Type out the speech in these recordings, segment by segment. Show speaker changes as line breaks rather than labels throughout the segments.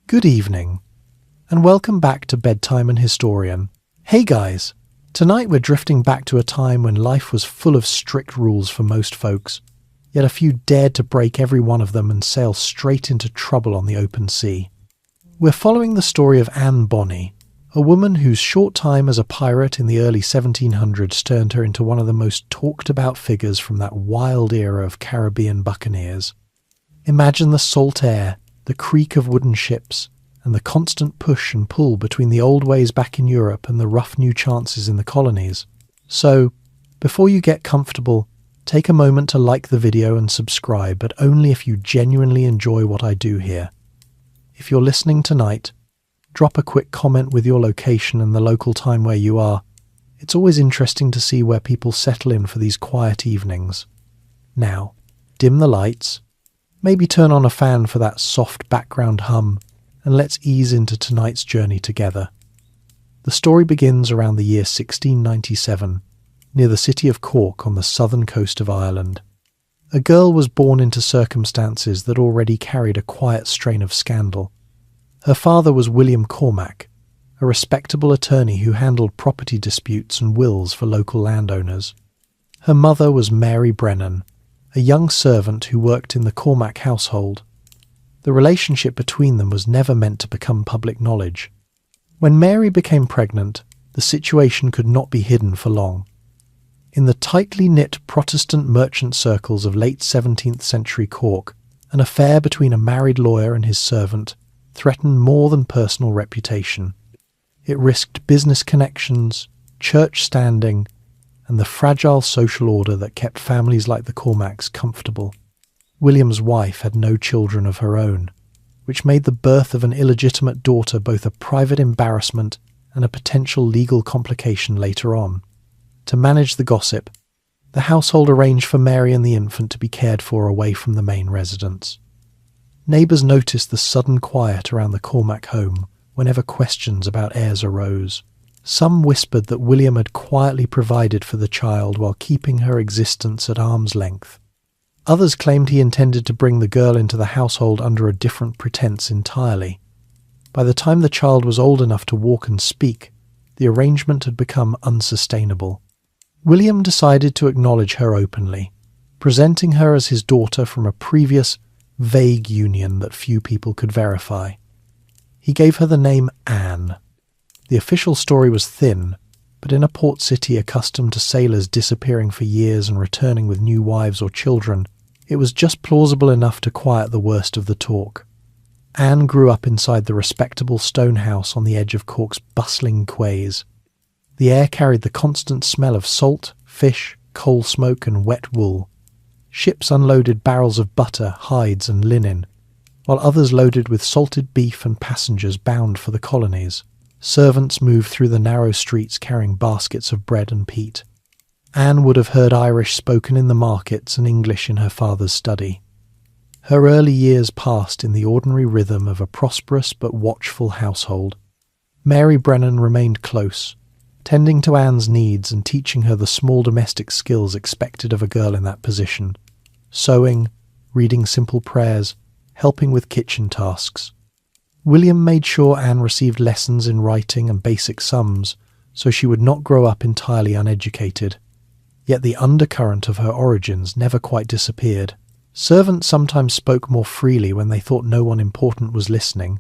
Good evening, and welcome back to Bedtime and Historian. Hey guys, tonight we're drifting back to a time when life was full of strict rules for most folks, yet a few dared to break every one of them and sail straight into trouble on the open sea. We're following the story of Bonny, a woman whose short time as a pirate in the early 1700s turned her into one of the most talked about figures from that wild era of Caribbean buccaneers. Imagine the salt air, the creak of wooden ships, and the constant push and pull between the old ways back in Europe and the rough new chances in the colonies. So, before you get comfortable, take a moment to like the video and subscribe, but only if you genuinely enjoy what I do here. If you're listening tonight, drop a quick comment with your location and the local time where you are. It's always interesting to see where people settle in for these quiet evenings. Now, dim the lights, maybe turn on a fan for that soft background hum, and let's ease into tonight's journey together. The story begins around the year 1697, near the city of Cork on the southern coast of Ireland. A girl was born into circumstances that already carried a quiet strain of scandal. Her father was William Cormac, a respectable attorney who handled property disputes and wills for local landowners. Her mother was Mary Brennan, a young servant who worked in the Cormac household. The relationship between them was never meant to become public knowledge. When Mary became pregnant, the situation could not be hidden for long. In the tightly knit Protestant merchant circles of late 17th century Cork, an affair between a married lawyer and his servant threatened more than personal reputation. It risked business connections, church standing, and the fragile social order that kept families like the Cormacs comfortable. William's wife had no children of her own, which made the birth of an illegitimate daughter both a private embarrassment and a potential legal complication later on. To manage the gossip, the household arranged for Mary and the infant to be cared for away from the main residence. Neighbours noticed the sudden quiet around the Cormac home whenever questions about heirs arose. Some whispered that William had quietly provided for the child while keeping her existence at arm's length. Others claimed he intended to bring the girl into the household under a different pretense entirely. By the time the child was old enough to walk and speak, the arrangement had become unsustainable. William decided to acknowledge her openly, presenting her as his daughter from a previous, vague union that few people could verify. He gave her the name Anne. The official story was thin, but in a port city accustomed to sailors disappearing for years and returning with new wives or children, it was just plausible enough to quiet the worst of the talk. Anne grew up inside the respectable stone house on the edge of Cork's bustling quays. The air carried the constant smell of salt, fish, coal smoke and wet wool. Ships unloaded barrels of butter, hides and linen, while others loaded with salted beef and passengers bound for the colonies. Servants moved through the narrow streets carrying baskets of bread and peat. Anne would have heard Irish spoken in the markets and English in her father's study. Her early years passed in the ordinary rhythm of a prosperous but watchful household. Mary Brennan remained close, tending to Anne's needs and teaching her the small domestic skills expected of a girl in that position: sewing, reading simple prayers, helping with kitchen tasks. William made sure Anne received lessons in writing and basic sums, so she would not grow up entirely uneducated. Yet the undercurrent of her origins never quite disappeared. Servants sometimes spoke more freely when they thought no one important was listening,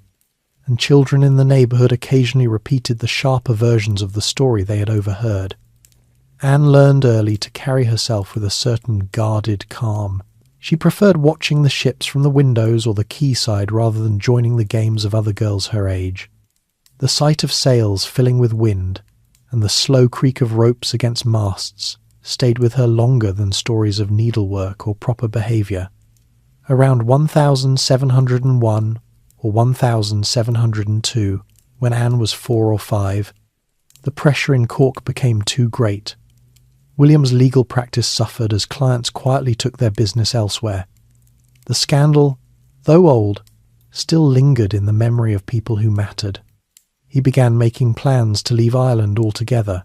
and children in the neighbourhood occasionally repeated the sharper versions of the story they had overheard. Anne learned early to carry herself with a certain guarded calm. She preferred watching the ships from the windows or the quayside rather than joining the games of other girls her age. The sight of sails filling with wind and the slow creak of ropes against masts stayed with her longer than stories of needlework or proper behaviour. Around 1701 or 1702, when Anne was 4 or 5, the pressure in Cork became too great. William's legal practice suffered as clients quietly took their business elsewhere. The scandal, though old, still lingered in the memory of people who mattered. He began making plans to leave Ireland altogether.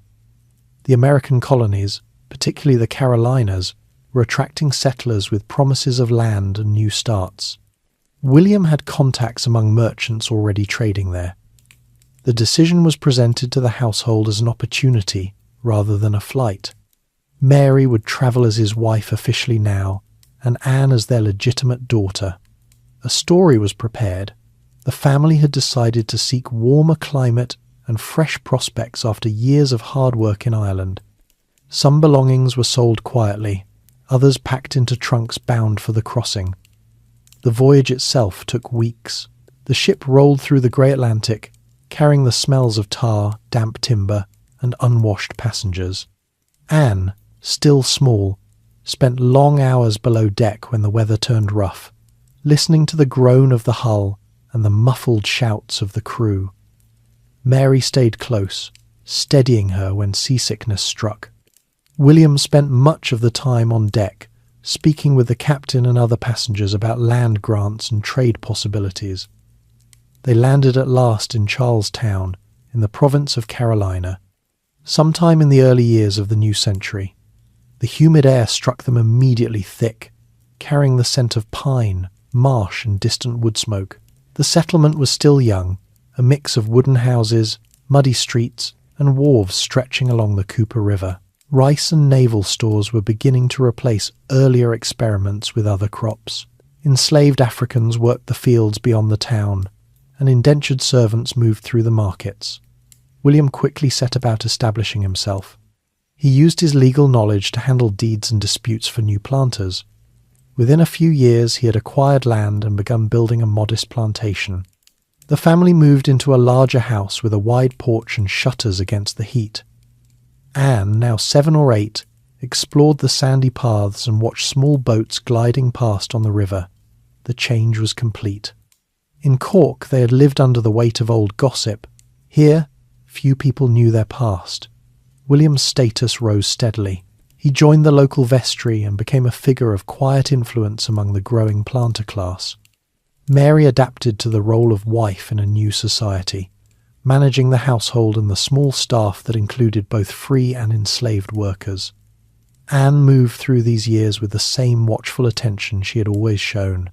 The American colonies, particularly the Carolinas, were attracting settlers with promises of land and new starts. William had contacts among merchants already trading there. The decision was presented to the household as an opportunity rather than a flight. Mary would travel as his wife officially now, and Anne as their legitimate daughter. A story was prepared. The family had decided to seek warmer climate and fresh prospects after years of hard work in Ireland. Some belongings were sold quietly, others packed into trunks bound for the crossing. The voyage itself took weeks. The ship rolled through the grey Atlantic, carrying the smells of tar, damp timber, and unwashed passengers. Anne, still small, spent long hours below deck when the weather turned rough, listening to the groan of the hull and the muffled shouts of the crew. Mary stayed close, steadying her when seasickness struck. William spent much of the time on deck, speaking with the captain and other passengers about land grants and trade possibilities. They landed at last in Charlestown, in the province of Carolina, sometime in the early years of the new century. The humid air struck them immediately thick, carrying the scent of pine, marsh, and distant wood smoke. The settlement was still young, a mix of wooden houses, muddy streets, and wharves stretching along the Cooper River. Rice and naval stores were beginning to replace earlier experiments with other crops. Enslaved Africans worked the fields beyond the town, and indentured servants moved through the markets. William quickly set about establishing himself. He used his legal knowledge to handle deeds and disputes for new planters. Within a few years he had acquired land and begun building a modest plantation. The family moved into a larger house with a wide porch and shutters against the heat. Anne, now 7 or 8, explored the sandy paths and watched small boats gliding past on the river. The change was complete. In Cork they had lived under the weight of old gossip. Here, few people knew their past. William's status rose steadily. He joined the local vestry and became a figure of quiet influence among the growing planter class. Mary adapted to the role of wife in a new society, managing the household and the small staff that included both free and enslaved workers. Anne moved through these years with the same watchful attention she had always shown.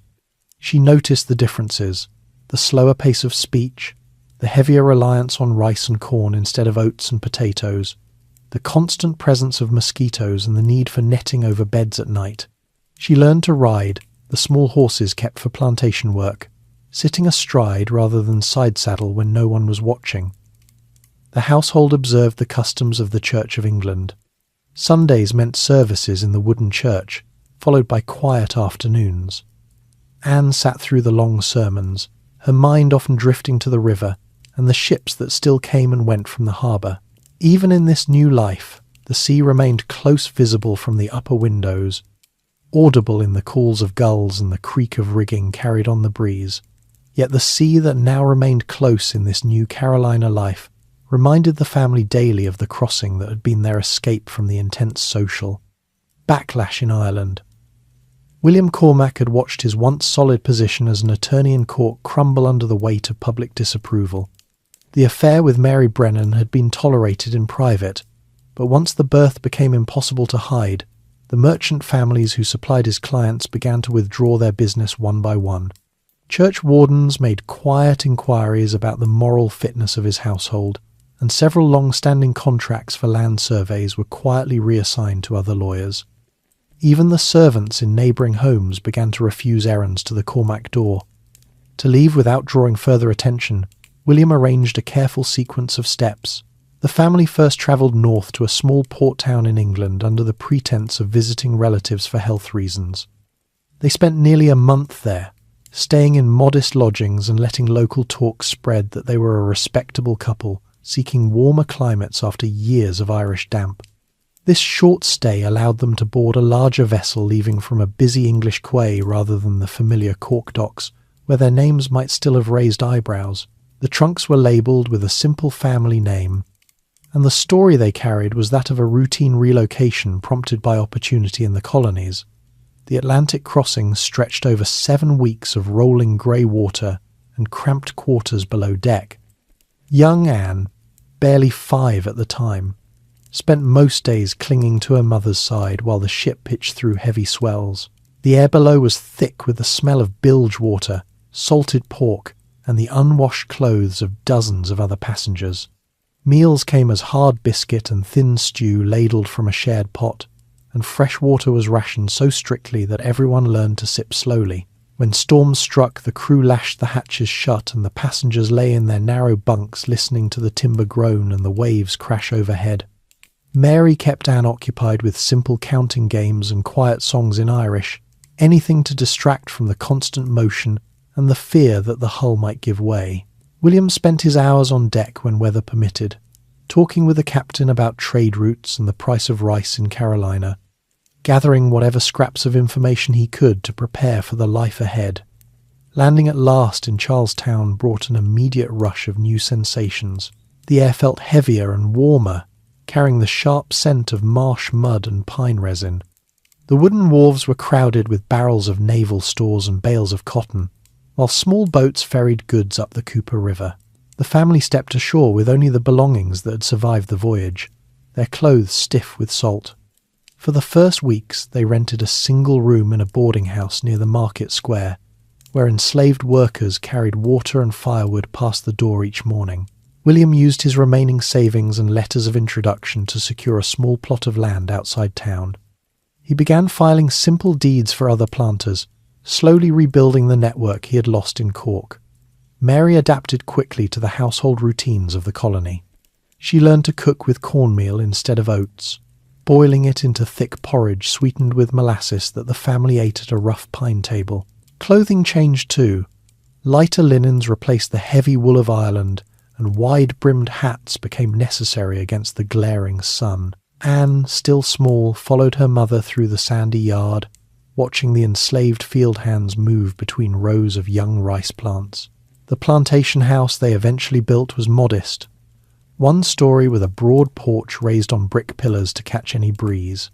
She noticed the differences, the slower pace of speech, the heavier reliance on rice and corn instead of oats and potatoes, the constant presence of mosquitoes and the need for netting over beds at night. She learned to ride, the small horses kept for plantation work, sitting astride rather than side saddle when no one was watching. The household observed the customs of the Church of England. Sundays meant services in the wooden church, followed by quiet afternoons. Anne sat through the long sermons, her mind often drifting to the river and the ships that still came and went from the harbour. Even in this new life, the sea remained close visible from the upper windows, audible in the calls of gulls and the creak of rigging carried on the breeze. Yet the sea that now remained close in this new Carolina life reminded the family daily of the crossing that had been their escape from the intense social backlash in Ireland. William Cormac had watched his once solid position as an attorney in court crumble under the weight of public disapproval. The affair with Mary Brennan had been tolerated in private, but once the birth became impossible to hide, the merchant families who supplied his clients began to withdraw their business one by one. Church wardens made quiet inquiries about the moral fitness of his household, and several long-standing contracts for land surveys were quietly reassigned to other lawyers. Even the servants in neighbouring homes began to refuse errands to the Cormac door. To leave without drawing further attention, William arranged a careful sequence of steps. The family first travelled north to a small port town in England under the pretence of visiting relatives for health reasons. They spent nearly a month there, staying in modest lodgings and letting local talk spread that they were a respectable couple seeking warmer climates after years of Irish damp. This short stay allowed them to board a larger vessel leaving from a busy English quay rather than the familiar Cork docks, where their names might still have raised eyebrows. The trunks were labelled with a simple family name, and the story they carried was that of a routine relocation prompted by opportunity in the colonies. The Atlantic crossing stretched over 7 weeks of rolling grey water and cramped quarters below deck. Young Anne, barely 5 at the time, spent most days clinging to her mother's side while the ship pitched through heavy swells. The air below was thick with the smell of bilge water, salted pork, and the unwashed clothes of dozens of other passengers. Meals came as hard biscuit and thin stew ladled from a shared pot, and fresh water was rationed so strictly that everyone learned to sip slowly. When storms struck, the crew lashed the hatches shut and the passengers lay in their narrow bunks listening to the timber groan and the waves crash overhead. Mary kept Anne occupied with simple counting games and quiet songs in Irish, anything to distract from the constant motion and the fear that the hull might give way. William spent his hours on deck when weather permitted, talking with the captain about trade routes and the price of rice in Carolina, gathering whatever scraps of information he could to prepare for the life ahead. Landing at last in Charlestown brought an immediate rush of new sensations. The air felt heavier and warmer, carrying the sharp scent of marsh mud and pine resin. The wooden wharves were crowded with barrels of naval stores and bales of cotton, while small boats ferried goods up the Cooper River. The family stepped ashore with only the belongings that had survived the voyage, their clothes stiff with salt. For the first weeks, they rented a single room in a boarding house near the market square, where enslaved workers carried water and firewood past the door each morning. William used his remaining savings and letters of introduction to secure a small plot of land outside town. He began filing simple deeds for other planters, slowly rebuilding the network he had lost in Cork. Mary adapted quickly to the household routines of the colony. She learned to cook with cornmeal instead of oats, boiling it into thick porridge sweetened with molasses that the family ate at a rough pine table. Clothing changed too. Lighter linens replaced the heavy wool of Ireland, and wide-brimmed hats became necessary against the glaring sun. Anne, still small, followed her mother through the sandy yard, watching the enslaved field hands move between rows of young rice plants. The plantation house they eventually built was modest, one story with a broad porch raised on brick pillars to catch any breeze.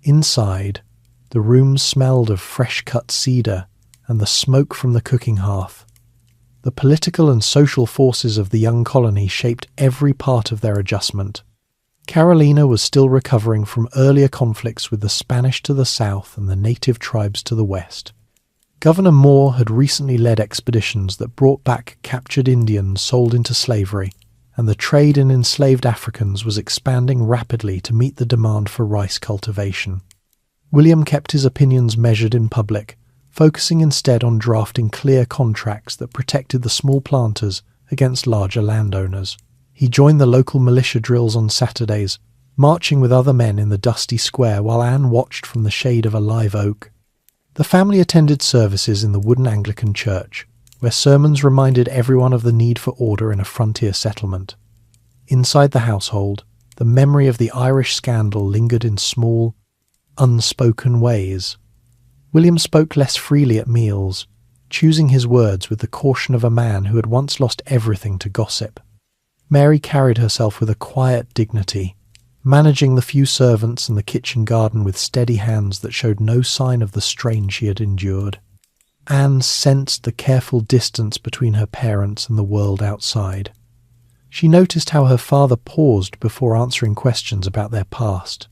Inside, the rooms smelled of fresh-cut cedar and the smoke from the cooking hearth. The political and social forces of the young colony shaped every part of their adjustment. Carolina was still recovering from earlier conflicts with the Spanish to the south and the native tribes to the west. Governor Moore had recently led expeditions that brought back captured Indians sold into slavery, and the trade in enslaved Africans was expanding rapidly to meet the demand for rice cultivation. William kept his opinions measured in public, focusing instead on drafting clear contracts that protected the small planters against larger landowners. He joined the local militia drills on Saturdays, marching with other men in the dusty square while Anne watched from the shade of a live oak. The family attended services in the wooden Anglican church, where sermons reminded everyone of the need for order in a frontier settlement. Inside the household, the memory of the Irish scandal lingered in small, unspoken ways. William spoke less freely at meals, choosing his words with the caution of a man who had once lost everything to gossip. Mary carried herself with a quiet dignity, managing the few servants and the kitchen garden with steady hands that showed no sign of the strain she had endured. Anne sensed the careful distance between her parents and the world outside. She noticed how her father paused before answering questions about their past,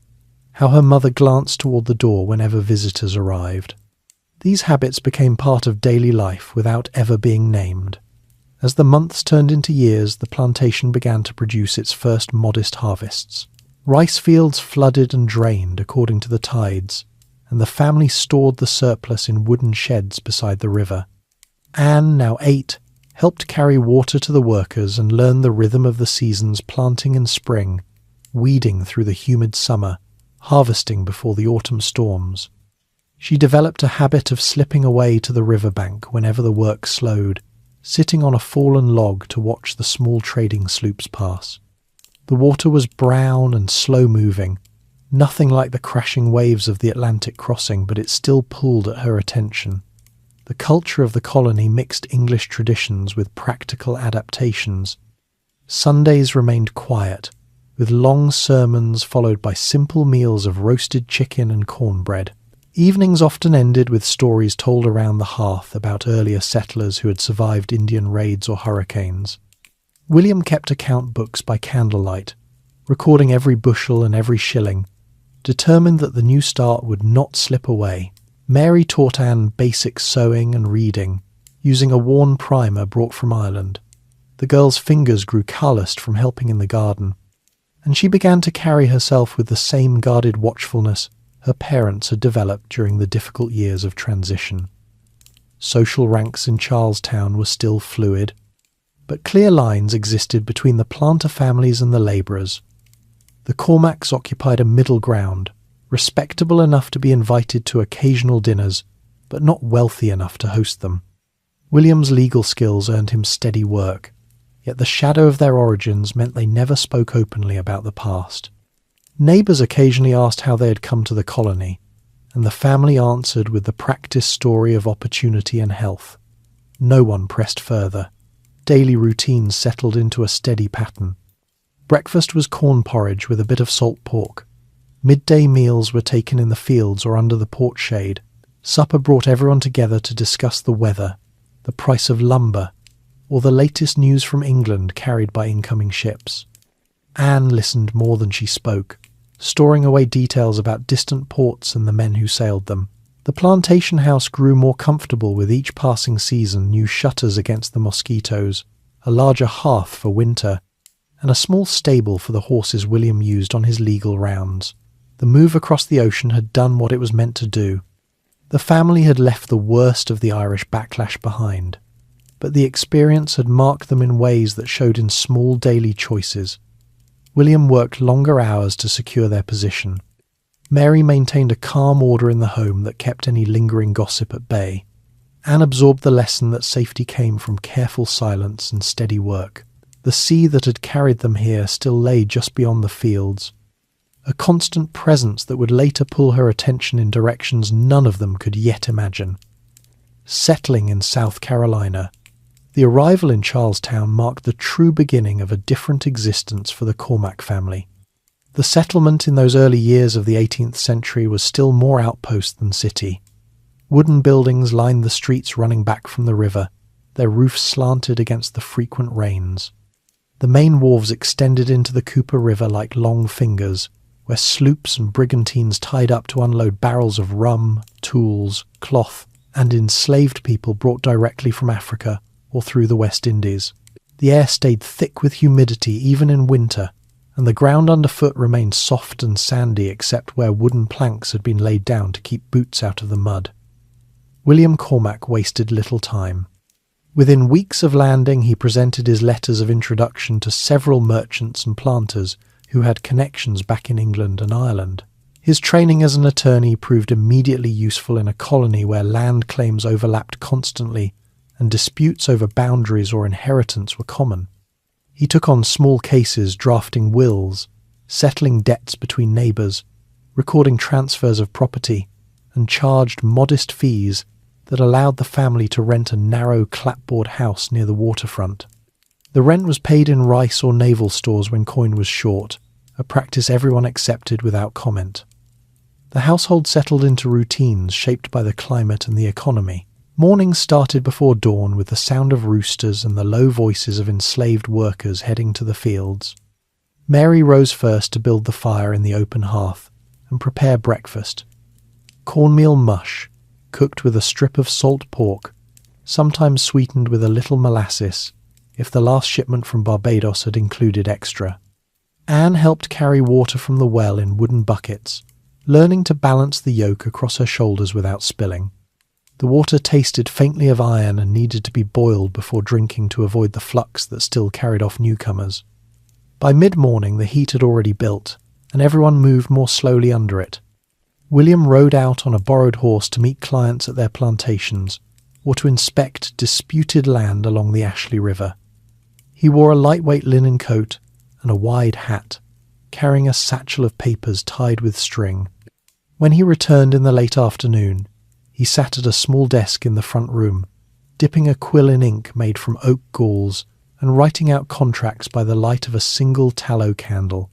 how her mother glanced toward the door whenever visitors arrived. These habits became part of daily life without ever being named. As the months turned into years, the plantation began to produce its first modest harvests. Rice fields flooded and drained according to the tides, and the family stored the surplus in wooden sheds beside the river. Anne, now 8, helped carry water to the workers and learned the rhythm of the seasons, planting in spring, weeding through the humid summer, harvesting before the autumn storms. She developed a habit of slipping away to the riverbank whenever the work slowed, sitting on a fallen log to watch the small trading sloops pass. The water was brown and slow-moving, nothing like the crashing waves of the Atlantic crossing, but it still pulled at her attention. The culture of the colony mixed English traditions with practical adaptations. Sundays remained quiet, with long sermons followed by simple meals of roasted chicken and cornbread. Evenings often ended with stories told around the hearth about earlier settlers who had survived Indian raids or hurricanes. William kept account books by candlelight, recording every bushel and every shilling, determined that the new start would not slip away. Mary taught Anne basic sewing and reading, using a worn primer brought from Ireland. The girl's fingers grew calloused from helping in the garden, and she began to carry herself with the same guarded watchfulness her parents had developed during the difficult years of transition. Social ranks in Charlestown were still fluid, but clear lines existed between the planter families and the labourers. The Cormacs occupied a middle ground, respectable enough to be invited to occasional dinners, but not wealthy enough to host them. William's legal skills earned him steady work, yet the shadow of their origins meant they never spoke openly about the past. Neighbours occasionally asked how they had come to the colony, and the family answered with the practice story of opportunity and health. No one pressed further. Daily routines settled into a steady pattern. Breakfast was corn porridge with a bit of salt pork. Midday meals were taken in the fields or under the porch shade. Supper brought everyone together to discuss the weather, the price of lumber, or the latest news from England carried by incoming ships. Anne listened more than she spoke, storing away details about distant ports and the men who sailed them. The plantation house grew more comfortable with each passing season, new shutters against the mosquitoes, a larger hearth for winter, and a small stable for the horses William used on his legal rounds. The move across the ocean had done what it was meant to do. The family had left the worst of the Irish backlash behind, but the experience had marked them in ways that showed in small daily choices. William worked longer hours to secure their position. Mary maintained a calm order in the home that kept any lingering gossip at bay. Anne absorbed the lesson that safety came from careful silence and steady work. The sea that had carried them here still lay just beyond the fields, a constant presence that would later pull her attention in directions none of them could yet imagine. Settling in South Carolina, the arrival in Charlestown marked the true beginning of a different existence for the Cormac family. The settlement in those early years of the 18th century was still more outpost than city. Wooden buildings lined the streets running back from the river, their roofs slanted against the frequent rains. The main wharves extended into the Cooper River like long fingers, where sloops and brigantines tied up to unload barrels of rum, tools, cloth, and enslaved people brought directly from Africa or through the West Indies. The air stayed thick with humidity even in winter, and the ground underfoot remained soft and sandy except where wooden planks had been laid down to keep boots out of the mud. William Cormac wasted little time. Within weeks of landing, he presented his letters of introduction to several merchants and planters who had connections back in England and Ireland. His training as an attorney proved immediately useful in a colony where land claims overlapped constantly and disputes over boundaries or inheritance were common. He took on small cases drafting wills, settling debts between neighbours, recording transfers of property, and charged modest fees that allowed the family to rent a narrow clapboard house near the waterfront. The rent was paid in rice or naval stores when coin was short, a practice everyone accepted without comment. The household settled into routines shaped by the climate and the economy. Mornings started before dawn with the sound of roosters and the low voices of enslaved workers heading to the fields. Mary rose first to build the fire in the open hearth and prepare breakfast. Cornmeal mush, cooked with a strip of salt pork, sometimes sweetened with a little molasses, if the last shipment from Barbados had included extra. Anne helped carry water from the well in wooden buckets, learning to balance the yoke across her shoulders without spilling. The water tasted faintly of iron and needed to be boiled before drinking to avoid the flux that still carried off newcomers. By mid-morning the heat had already built, and everyone moved more slowly under it. William rode out on a borrowed horse to meet clients at their plantations, or to inspect disputed land along the Ashley River. He wore a lightweight linen coat and a wide hat, carrying a satchel of papers tied with string. When he returned in the late afternoon, he sat at a small desk in the front room, dipping a quill in ink made from oak galls and writing out contracts by the light of a single tallow candle.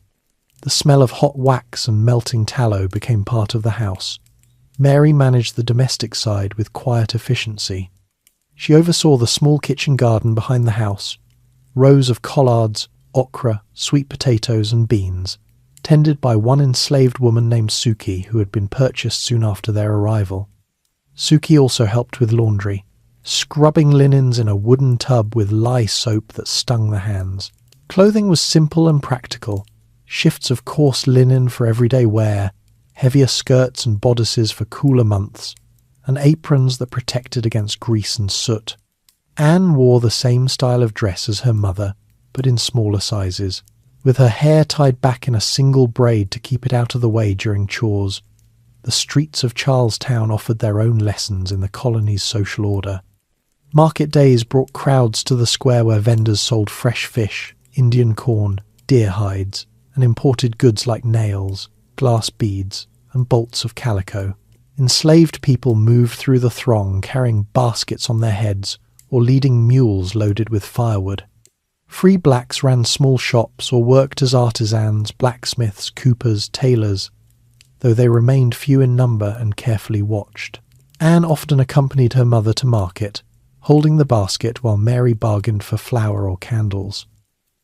The smell of hot wax and melting tallow became part of the house. Mary managed the domestic side with quiet efficiency. She oversaw the small kitchen garden behind the house, rows of collards, okra, sweet potatoes and beans, tended by one enslaved woman named Suki who had been purchased soon after their arrival. Suki also helped with laundry, scrubbing linens in a wooden tub with lye soap that stung the hands. Clothing was simple and practical. Shifts of coarse linen for everyday wear, heavier skirts and bodices for cooler months, and aprons that protected against grease and soot. Anne wore the same style of dress as her mother, but in smaller sizes, with her hair tied back in a single braid to keep it out of the way during chores. The streets of Charlestown offered their own lessons in the colony's social order. Market days brought crowds to the square where vendors sold fresh fish, Indian corn, deer hides, and imported goods like nails, glass beads, and bolts of calico. Enslaved people moved through the throng carrying baskets on their heads or leading mules loaded with firewood. Free blacks ran small shops or worked as artisans, blacksmiths, coopers, tailors, though they remained few in number and carefully watched. Anne often accompanied her mother to market, holding the basket while Mary bargained for flour or candles.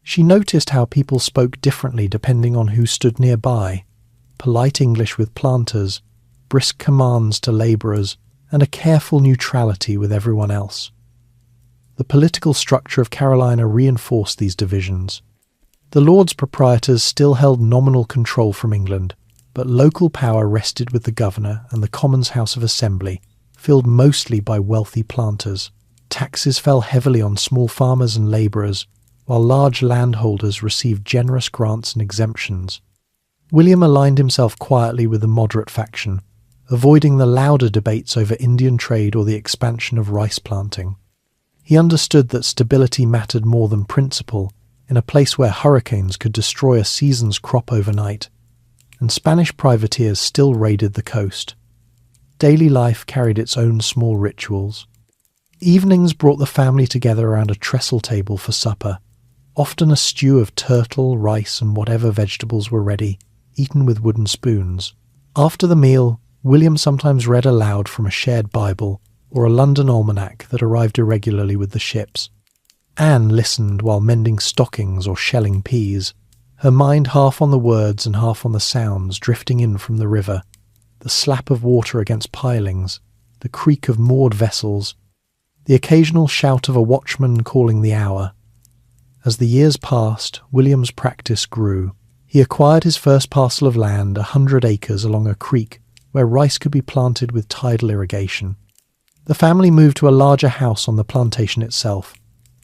She noticed how people spoke differently depending on who stood nearby. Polite English with planters, brisk commands to labourers, and a careful neutrality with everyone else. The political structure of Carolina reinforced these divisions. The Lords Proprietors still held nominal control from England, but local power rested with the governor and the Commons House of Assembly, filled mostly by wealthy planters. Taxes fell heavily on small farmers and labourers, while large landholders received generous grants and exemptions. William aligned himself quietly with the moderate faction, avoiding the louder debates over Indian trade or the expansion of rice planting. He understood that stability mattered more than principle in a place where hurricanes could destroy a season's crop overnight, and Spanish privateers still raided the coast. Daily life carried its own small rituals. Evenings brought the family together around a trestle table for supper, often a stew of turtle, rice, and whatever vegetables were ready, eaten with wooden spoons. After the meal, William sometimes read aloud from a shared Bible or a London almanac that arrived irregularly with the ships. Anne listened while mending stockings or shelling peas, her mind half on the words and half on the sounds drifting in from the river, the slap of water against pilings, the creak of moored vessels, the occasional shout of a watchman calling the hour. As the years passed, William's practice grew. He acquired his first parcel of land, 100 acres along a creek, where rice could be planted with tidal irrigation. The family moved to a larger house on the plantation itself,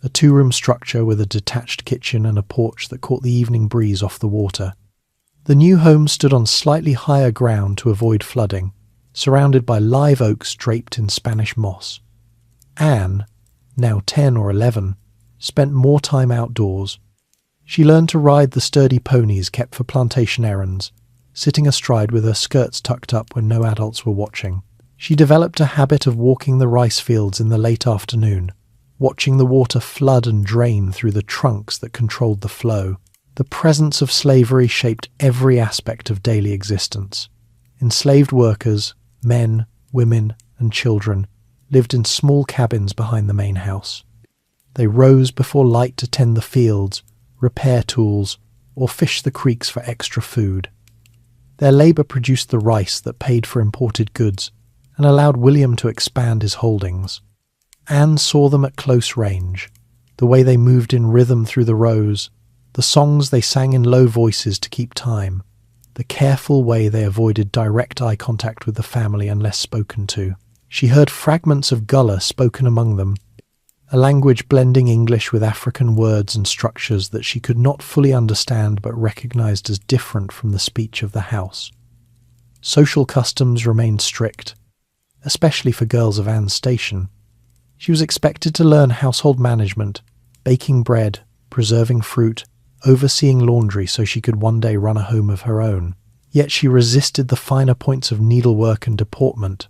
a 2-room structure with a detached kitchen and a porch that caught the evening breeze off the water. The new home stood on slightly higher ground to avoid flooding, surrounded by live oaks draped in Spanish moss. Anne, now 10 or 11, spent more time outdoors. She learned to ride the sturdy ponies kept for plantation errands, sitting astride with her skirts tucked up when no adults were watching. She developed a habit of walking the rice fields in the late afternoon, watching the water flood and drain through the trunks that controlled the flow. The presence of slavery shaped every aspect of daily existence. Enslaved workers, men, women, and children, lived in small cabins behind the main house. They rose before light to tend the fields, repair tools, or fish the creeks for extra food. Their labour produced the rice that paid for imported goods and allowed William to expand his holdings. Anne saw them at close range, the way they moved in rhythm through the rows, the songs they sang in low voices to keep time, the careful way they avoided direct eye contact with the family unless spoken to. She heard fragments of Gullah spoken among them, a language blending English with African words and structures that she could not fully understand but recognized as different from the speech of the house. Social customs remained strict, especially for girls of Anne's station. She was expected to learn household management, baking bread, preserving fruit, overseeing laundry so she could one day run a home of her own. Yet she resisted the finer points of needlework and deportment.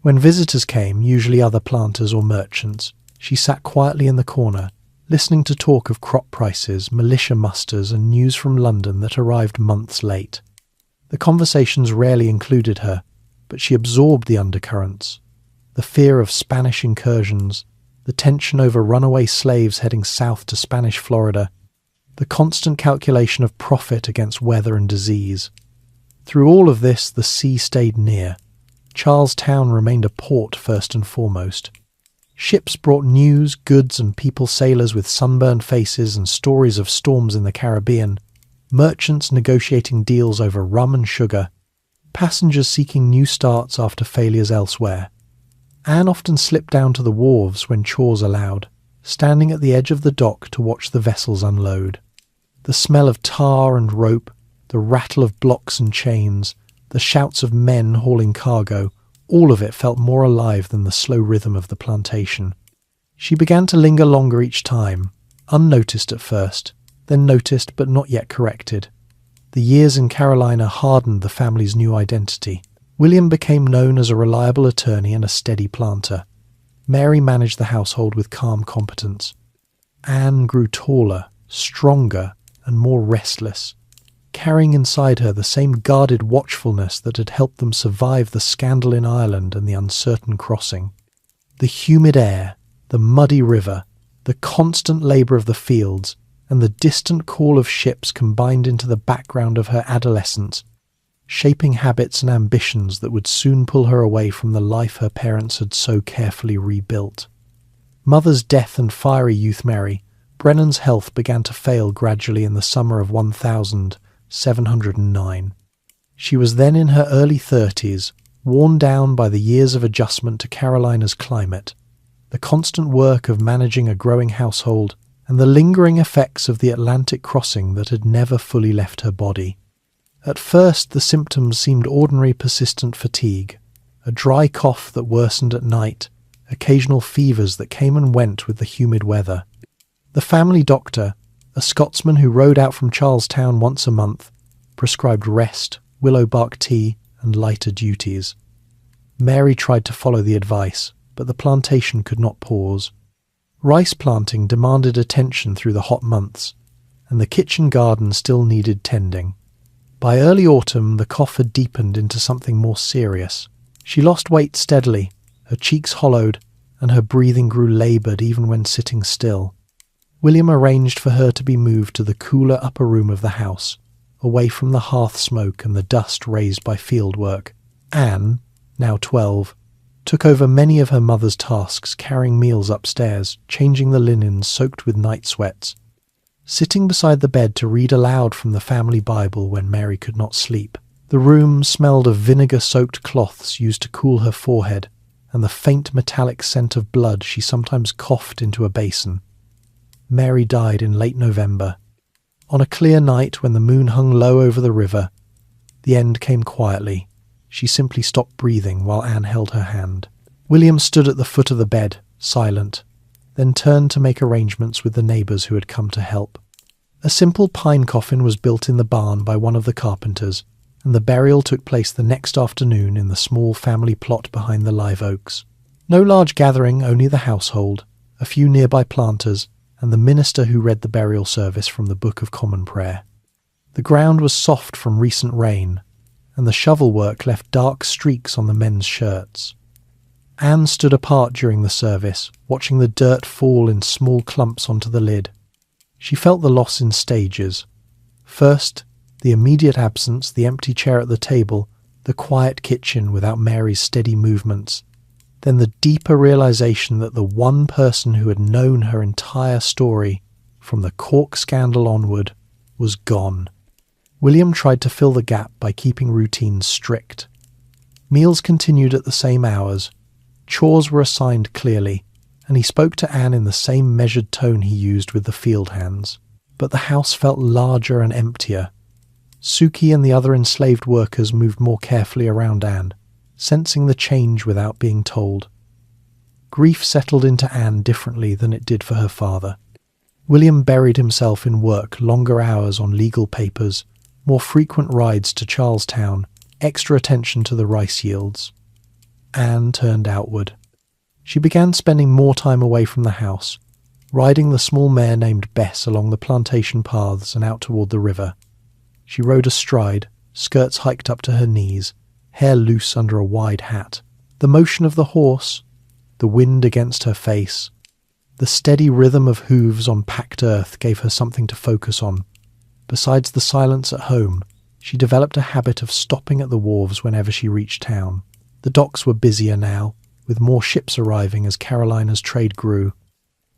When visitors came, usually other planters or merchants, she sat quietly in the corner, listening to talk of crop prices, militia musters, and news from London that arrived months late. The conversations rarely included her, but she absorbed the undercurrents, the fear of Spanish incursions, the tension over runaway slaves heading south to Spanish Florida, the constant calculation of profit against weather and disease. Through all of this, the sea stayed near. Charlestown remained a port first and foremost. Ships brought news, goods and people, sailors with sunburned faces and stories of storms in the Caribbean, merchants negotiating deals over rum and sugar, passengers seeking new starts after failures elsewhere. Anne often slipped down to the wharves when chores allowed, standing at the edge of the dock to watch the vessels unload. The smell of tar and rope, the rattle of blocks and chains, the shouts of men hauling cargo, all of it felt more alive than the slow rhythm of the plantation. She began to linger longer each time, unnoticed at first, then noticed but not yet corrected. The years in Carolina hardened the family's new identity. William became known as a reliable attorney and a steady planter. Mary managed the household with calm competence. Anne grew taller, stronger, and more restless, carrying inside her the same guarded watchfulness that had helped them survive the scandal in Ireland and the uncertain crossing. The humid air, the muddy river, the constant labour of the fields, and the distant call of ships combined into the background of her adolescence, shaping habits and ambitions that would soon pull her away from the life her parents had so carefully rebuilt. Mother's death and fiery youth Mary, Brennan's health began to fail gradually in the summer of 1709. She was then in her early 30s, worn down by the years of adjustment to Carolina's climate, the constant work of managing a growing household, and the lingering effects of the Atlantic crossing that had never fully left her body. At first the symptoms seemed ordinary persistent fatigue, a dry cough that worsened at night, occasional fevers that came and went with the humid weather. The family doctor, a Scotsman who rode out from Charlestown once a month, prescribed rest, willow bark tea, and lighter duties. Mary tried to follow the advice, but the plantation could not pause. Rice planting demanded attention through the hot months, and the kitchen garden still needed tending. By early autumn, the cough had deepened into something more serious. She lost weight steadily, her cheeks hollowed, and her breathing grew laboured even when sitting still. William arranged for her to be moved to the cooler upper room of the house, away from the hearth smoke and the dust raised by field work. Anne, now 12, took over many of her mother's tasks, carrying meals upstairs, changing the linens soaked with night sweats, sitting beside the bed to read aloud from the family Bible when Mary could not sleep. The room smelled of vinegar-soaked cloths used to cool her forehead, and the faint metallic scent of blood she sometimes coughed into a basin. Mary died in late November. On a clear night when the moon hung low over the river, the end came quietly. She simply stopped breathing while Anne held her hand. William stood at the foot of the bed, silent, then turned to make arrangements with the neighbours who had come to help. A simple pine coffin was built in the barn by one of the carpenters, and the burial took place the next afternoon in the small family plot behind the live oaks. No large gathering, only the household, a few nearby planters, and the minister who read the burial service from the Book of Common Prayer. The ground was soft from recent rain, and the shovel work left dark streaks on the men's shirts. Anne stood apart during the service, watching the dirt fall in small clumps onto the lid. She felt the loss in stages. First, the immediate absence, the empty chair at the table, the quiet kitchen without Mary's steady movements. Then the deeper realization that the one person who had known her entire story, from the Cork scandal onward, was gone. William tried to fill the gap by keeping routines strict. Meals continued at the same hours, chores were assigned clearly, and he spoke to Anne in the same measured tone he used with the field hands. But the house felt larger and emptier. Suki and the other enslaved workers moved more carefully around Anne, sensing the change without being told. Grief settled into Anne differently than it did for her father. William buried himself in work, longer hours on legal papers, more frequent rides to Charlestown, extra attention to the rice yields. Anne turned outward. She began spending more time away from the house, riding the small mare named Bess along the plantation paths and out toward the river. She rode astride, skirts hiked up to her knees, hair loose under a wide hat. The motion of the horse, the wind against her face, the steady rhythm of hooves on packed earth gave her something to focus on. Besides the silence at home, she developed a habit of stopping at the wharves whenever she reached town. The docks were busier now, with more ships arriving as Carolina's trade grew.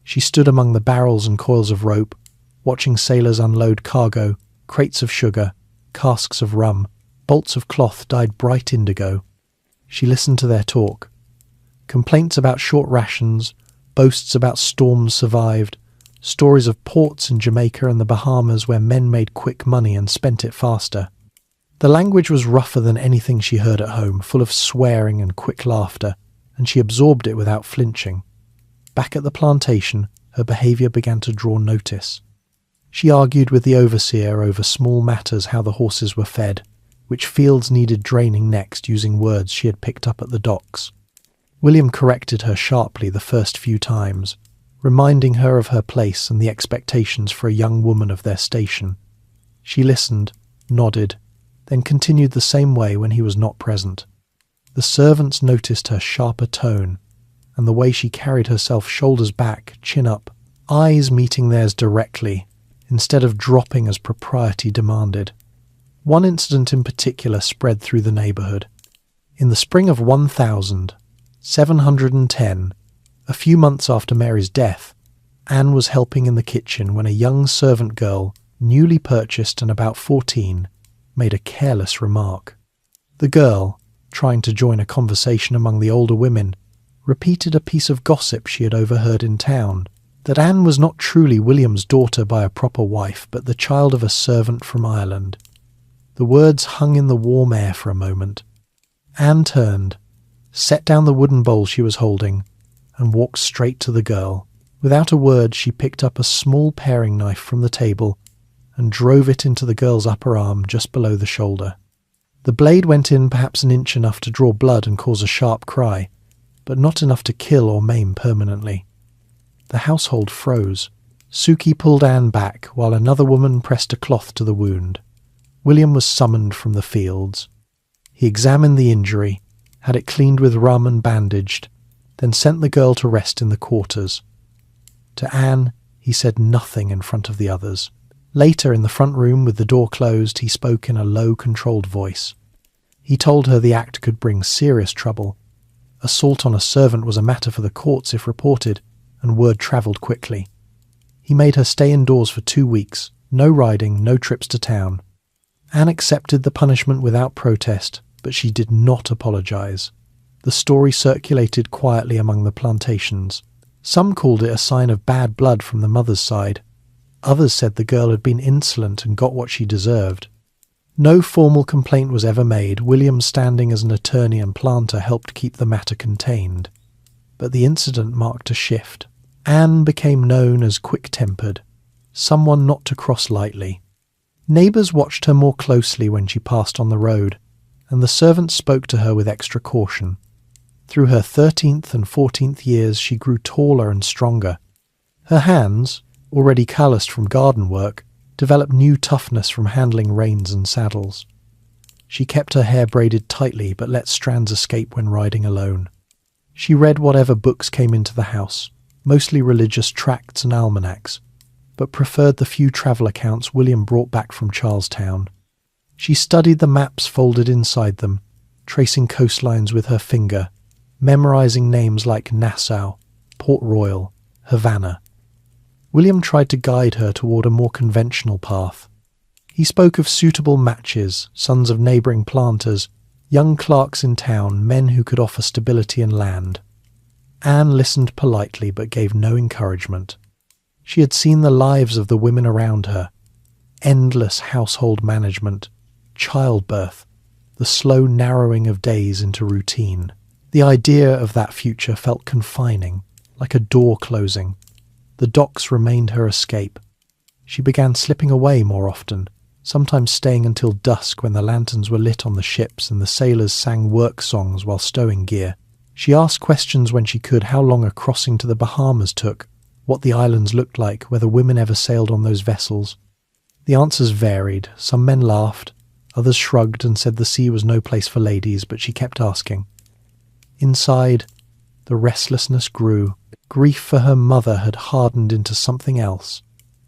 She stood among the barrels and coils of rope, watching sailors unload cargo, crates of sugar, casks of rum, bolts of cloth dyed bright indigo. She listened to their talk. Complaints about short rations, boasts about storms survived, stories of ports in Jamaica and the Bahamas where men made quick money and spent it faster. The language was rougher than anything she heard at home, full of swearing and quick laughter, and she absorbed it without flinching. Back at the plantation, her behaviour began to draw notice. She argued with the overseer over small matters, how the horses were fed, which fields needed draining next, using words she had picked up at the docks. William corrected her sharply the first few times, reminding her of her place and the expectations for a young woman of their station. She listened, nodded, then continued the same way when he was not present. The servants noticed her sharper tone, and the way she carried herself, shoulders back, chin up, eyes meeting theirs directly, instead of dropping as propriety demanded. One incident in particular spread through the neighbourhood. In the spring of 1710, a few months after Mary's death, Anne was helping in the kitchen when a young servant girl, newly purchased and about 14, made a careless remark. The girl, trying to join a conversation among the older women, repeated a piece of gossip she had overheard in town, that Anne was not truly William's daughter by a proper wife, but the child of a servant from Ireland. The words hung in the warm air for a moment. Anne turned, set down the wooden bowl she was holding, and walked straight to the girl. Without a word, she picked up a small paring knife from the table and drove it into the girl's upper arm just below the shoulder. The blade went in perhaps an inch, enough to draw blood and cause a sharp cry, but not enough to kill or maim permanently. The household froze. Suki pulled Anne back, while another woman pressed a cloth to the wound. William was summoned from the fields. He examined the injury, had it cleaned with rum and bandaged, then sent the girl to rest in the quarters. To Anne, he said nothing in front of the others. Later, in the front room with the door closed, he spoke in a low, controlled voice. He told her the act could bring serious trouble. Assault on a servant was a matter for the courts if reported, and word travelled quickly. He made her stay indoors for 2 weeks, no riding, no trips to town. Anne accepted the punishment without protest, but she did not apologise. The story circulated quietly among the plantations. Some called it a sign of bad blood from the mother's side. Others said the girl had been insolent and got what she deserved. No formal complaint was ever made. William, standing as an attorney and planter, helped keep the matter contained. But the incident marked a shift. Anne became known as quick-tempered, someone not to cross lightly. Neighbours watched her more closely when she passed on the road, and the servants spoke to her with extra caution. Through her 13th and 14th years she grew taller and stronger. Her hands, already calloused from garden work, developed new toughness from handling reins and saddles. She kept her hair braided tightly but let strands escape when riding alone. She read whatever books came into the house, mostly religious tracts and almanacs, but preferred the few travel accounts William brought back from Charlestown. She studied the maps folded inside them, tracing coastlines with her finger, memorizing names like Nassau, Port Royal, Havana. William tried to guide her toward a more conventional path. He spoke of suitable matches, sons of neighbouring planters, young clerks in town, men who could offer stability and land. Anne listened politely but gave no encouragement. She had seen the lives of the women around her, endless household management, childbirth, the slow narrowing of days into routine. The idea of that future felt confining, like a door closing. The docks remained her escape. She began slipping away more often, sometimes staying until dusk when the lanterns were lit on the ships and the sailors sang work songs while stowing gear. She asked questions when she could: how long a crossing to the Bahamas took, what the islands looked like, whether women ever sailed on those vessels. The answers varied. Some men laughed, others shrugged and said the sea was no place for ladies, but she kept asking. Inside, the restlessness grew. Grief for her mother had hardened into something else,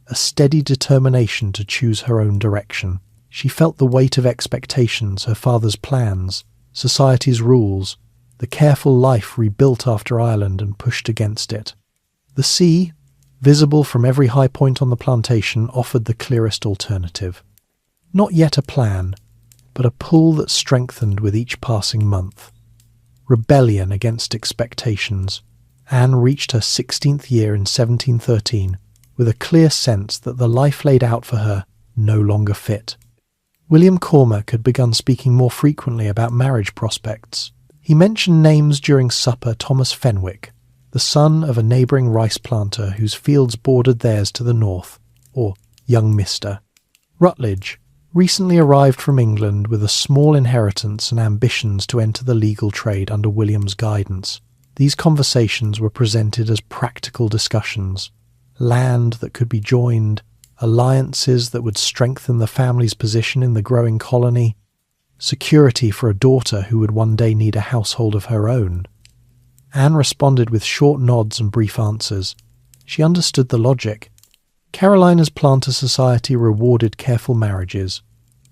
a steady determination to choose her own direction. She felt the weight of expectations, her father's plans, society's rules, the careful life rebuilt after Ireland and pushed against it. The sea, visible from every high point on the plantation, offered the clearest alternative. Not yet a plan, but a pull that strengthened with each passing month. Rebellion against expectations. Anne reached her 16th year in 1713 with a clear sense that the life laid out for her no longer fit. William Cormac had begun speaking more frequently about marriage prospects. He mentioned names during supper: Thomas Fenwick, the son of a neighbouring rice planter whose fields bordered theirs to the north, or young Mr. Rutledge, recently arrived from England with a small inheritance and ambitions to enter the legal trade under William's guidance. These conversations were presented as practical discussions: land that could be joined, alliances that would strengthen the family's position in the growing colony, security for a daughter who would one day need a household of her own. Anne responded with short nods and brief answers. She understood the logic. Carolina's planter society rewarded careful marriages.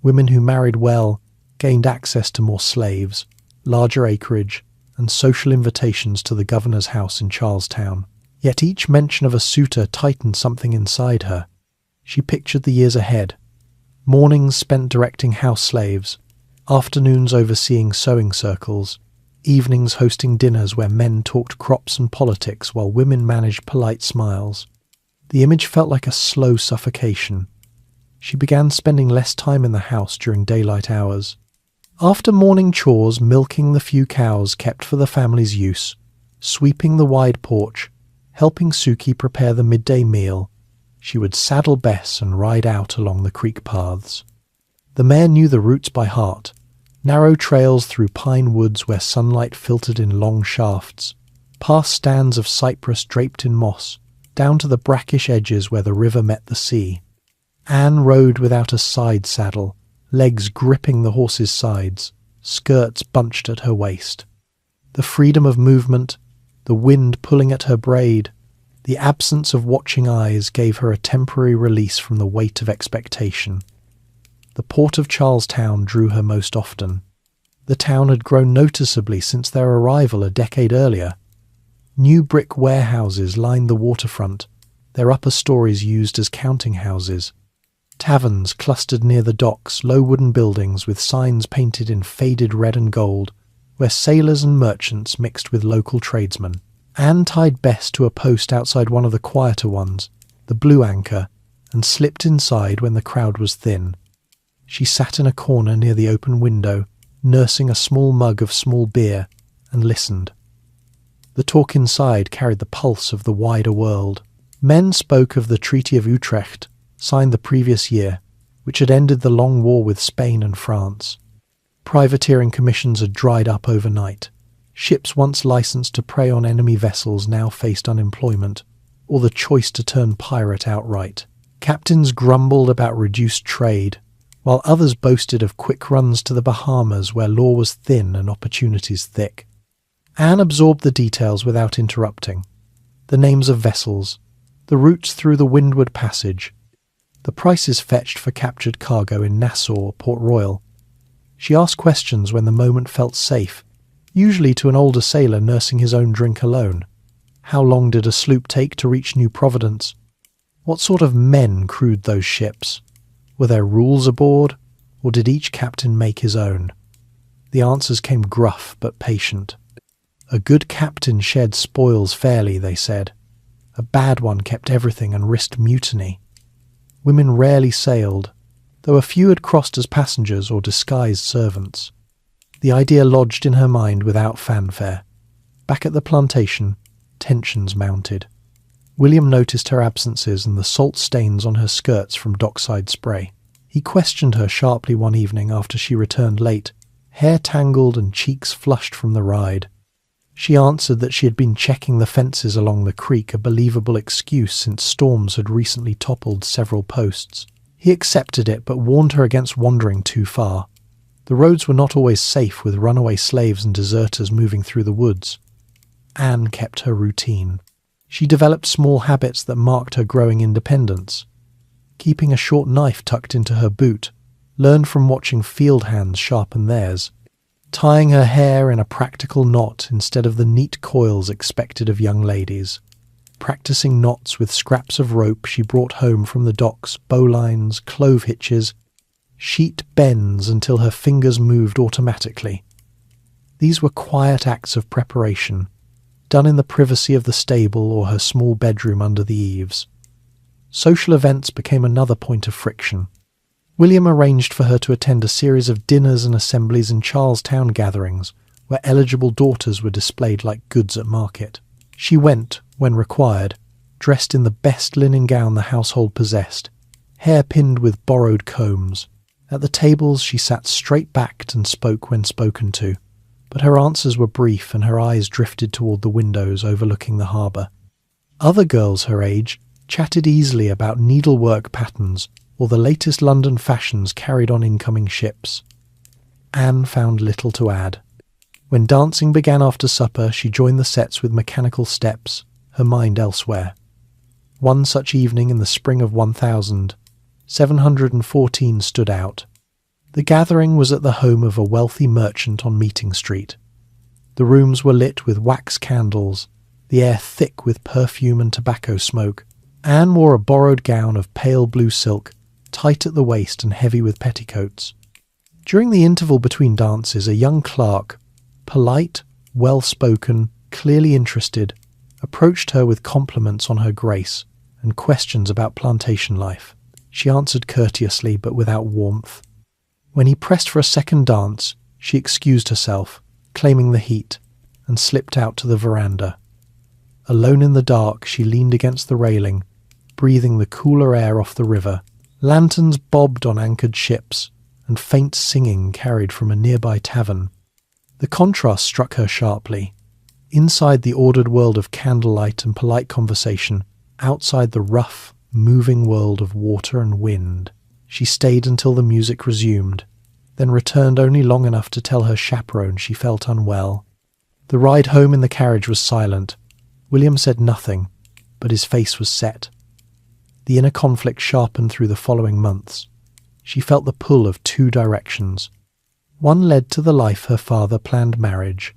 Women who married well gained access to more slaves, larger acreage, and social invitations to the governor's house in Charlestown. Yet each mention of a suitor tightened something inside her. She pictured the years ahead. Mornings spent directing house slaves, afternoons overseeing sewing circles, evenings hosting dinners where men talked crops and politics while women managed polite smiles. The image felt like a slow suffocation. She began spending less time in the house during daylight hours. After morning chores, milking the few cows kept for the family's use, sweeping the wide porch, helping Suki prepare the midday meal, she would saddle Bess and ride out along the creek paths. The mare knew the routes by heart, narrow trails through pine woods where sunlight filtered in long shafts, past stands of cypress draped in moss, down to the brackish edges where the river met the sea. Anne rode without a side saddle, legs gripping the horse's sides, skirts bunched at her waist. The freedom of movement, the wind pulling at her braid, the absence of watching eyes gave her a temporary release from the weight of expectation. The port of Charlestown drew her most often. The town had grown noticeably since their arrival a decade earlier. New brick warehouses lined the waterfront, their upper stories used as counting houses. Taverns clustered near the docks, low wooden buildings with signs painted in faded red and gold, where sailors and merchants mixed with local tradesmen. Anne tied Bess to a post outside one of the quieter ones, the Blue Anchor, and slipped inside when the crowd was thin. She sat in a corner near the open window, nursing a small mug of small beer, and listened. The talk inside carried the pulse of the wider world. Men spoke of the Treaty of Utrecht, signed the previous year, which had ended the long war with Spain and France. Privateering commissions had dried up overnight. Ships once licensed to prey on enemy vessels now faced unemployment, or the choice to turn pirate outright. Captains grumbled about reduced trade, while others boasted of quick runs to the Bahamas where law was thin and opportunities thick. Anne absorbed the details without interrupting. The names of vessels, the routes through the Windward Passage, the prices fetched for captured cargo in Nassau or Port Royal. She asked questions when the moment felt safe, usually to an older sailor nursing his own drink alone. How long did a sloop take to reach New Providence? What sort of men crewed those ships? Were there rules aboard, or did each captain make his own? The answers came gruff but patient. A good captain shared spoils fairly, they said. A bad one kept everything and risked mutiny. Women rarely sailed, though a few had crossed as passengers or disguised servants. The idea lodged in her mind without fanfare. Back at the plantation, tensions mounted. William noticed her absences and the salt stains on her skirts from dockside spray. He questioned her sharply one evening after she returned late, hair tangled and cheeks flushed from the ride. She answered that she had been checking the fences along the creek, a believable excuse since storms had recently toppled several posts. He accepted it, but warned her against wandering too far. The roads were not always safe, with runaway slaves and deserters moving through the woods. Anne kept her routine. She developed small habits that marked her growing independence. Keeping a short knife tucked into her boot, learned from watching field hands sharpen theirs. tying her hair in a practical knot instead of the neat coils expected of young ladies, practicing knots with scraps of rope she brought home from the docks, bowlines, clove hitches, sheet bends until her fingers moved automatically. These were quiet acts of preparation, done in the privacy of the stable or her small bedroom under the eaves. Social events became another point of friction. William arranged for her to attend a series of dinners and assemblies in Charlestown gatherings, where eligible daughters were displayed like goods at market. She went, when required, dressed in the best linen gown the household possessed, hair pinned with borrowed combs. At the tables she sat straight-backed and spoke when spoken to, but her answers were brief and her eyes drifted toward the windows overlooking the harbour. Other girls her age chatted easily about needlework patterns or the latest London fashions carried on incoming ships. Anne found little to add. When dancing began after supper, she joined the sets with mechanical steps, her mind elsewhere. One such evening in the spring of 1714 stood out. The gathering was at the home of a wealthy merchant on Meeting Street. The rooms were lit with wax candles, the air thick with perfume and tobacco smoke. Anne wore a borrowed gown of pale blue silk, tight at the waist and heavy with petticoats. During the interval between dances, a young clerk, polite, well-spoken, clearly interested, approached her with compliments on her grace and questions about plantation life. She answered courteously but without warmth. When he pressed for a second dance, she excused herself, claiming the heat, and slipped out to the veranda. Alone in the dark, she leaned against the railing, breathing the cooler air off the river. Lanterns bobbed on anchored ships, and faint singing carried from a nearby tavern. The contrast struck her sharply. Inside the ordered world of candlelight and polite conversation, outside the rough, moving world of water and wind. She stayed until the music resumed, then returned only long enough to tell her chaperone she felt unwell. The ride home in the carriage was silent. William said nothing, but his face was set. The inner conflict sharpened through the following months. She felt the pull of two directions. One led to the life her father planned: marriage,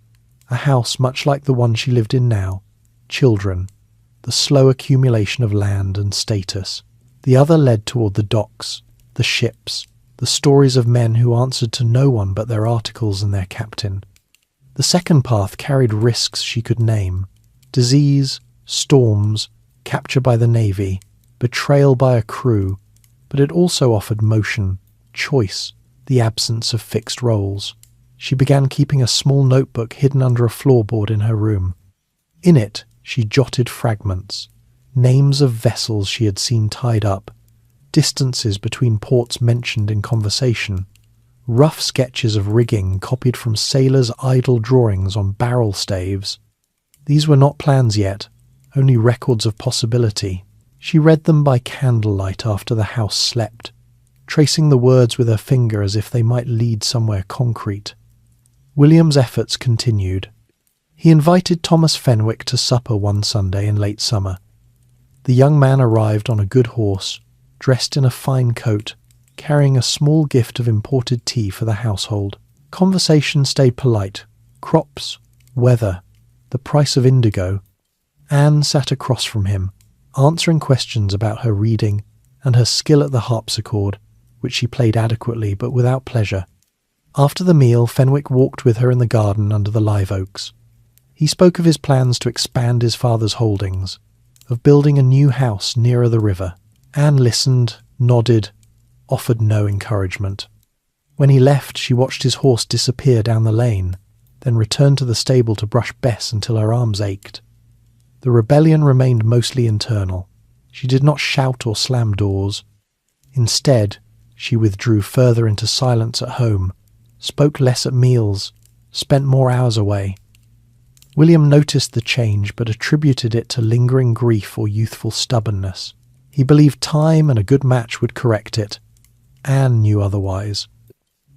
a house much like the one she lived in now, children, the slow accumulation of land and status. The other led toward the docks, the ships, the stories of men who answered to no one but their articles and their captain. The second path carried risks she could name: disease, storms, capture by the navy, betrayal by a crew, but it also offered motion, choice, the absence of fixed roles. She began keeping a small notebook hidden under a floorboard in her room. In it, she jotted fragments, names of vessels she had seen tied up, distances between ports mentioned in conversation, rough sketches of rigging copied from sailors' idle drawings on barrel staves. These were not plans yet, only records of possibility. She read them by candlelight after the house slept, tracing the words with her finger as if they might lead somewhere concrete. William's efforts continued. He invited Thomas Fenwick to supper one Sunday in late summer. The young man arrived on a good horse, dressed in a fine coat, carrying a small gift of imported tea for the household. Conversation stayed polite. Crops, weather, the price of indigo. Anne sat across from him, answering questions about her reading and her skill at the harpsichord, which she played adequately but without pleasure. After the meal, Fenwick walked with her in the garden under the live oaks. He spoke of his plans to expand his father's holdings, of building a new house nearer the river. Anne listened, nodded, offered no encouragement. When he left, she watched his horse disappear down the lane, then returned to the stable to brush Bess until her arms ached. The rebellion remained mostly internal. She did not shout or slam doors. Instead, she withdrew further into silence at home, spoke less at meals, spent more hours away. William noticed the change but attributed it to lingering grief or youthful stubbornness. He believed time and a good match would correct it. Anne knew otherwise.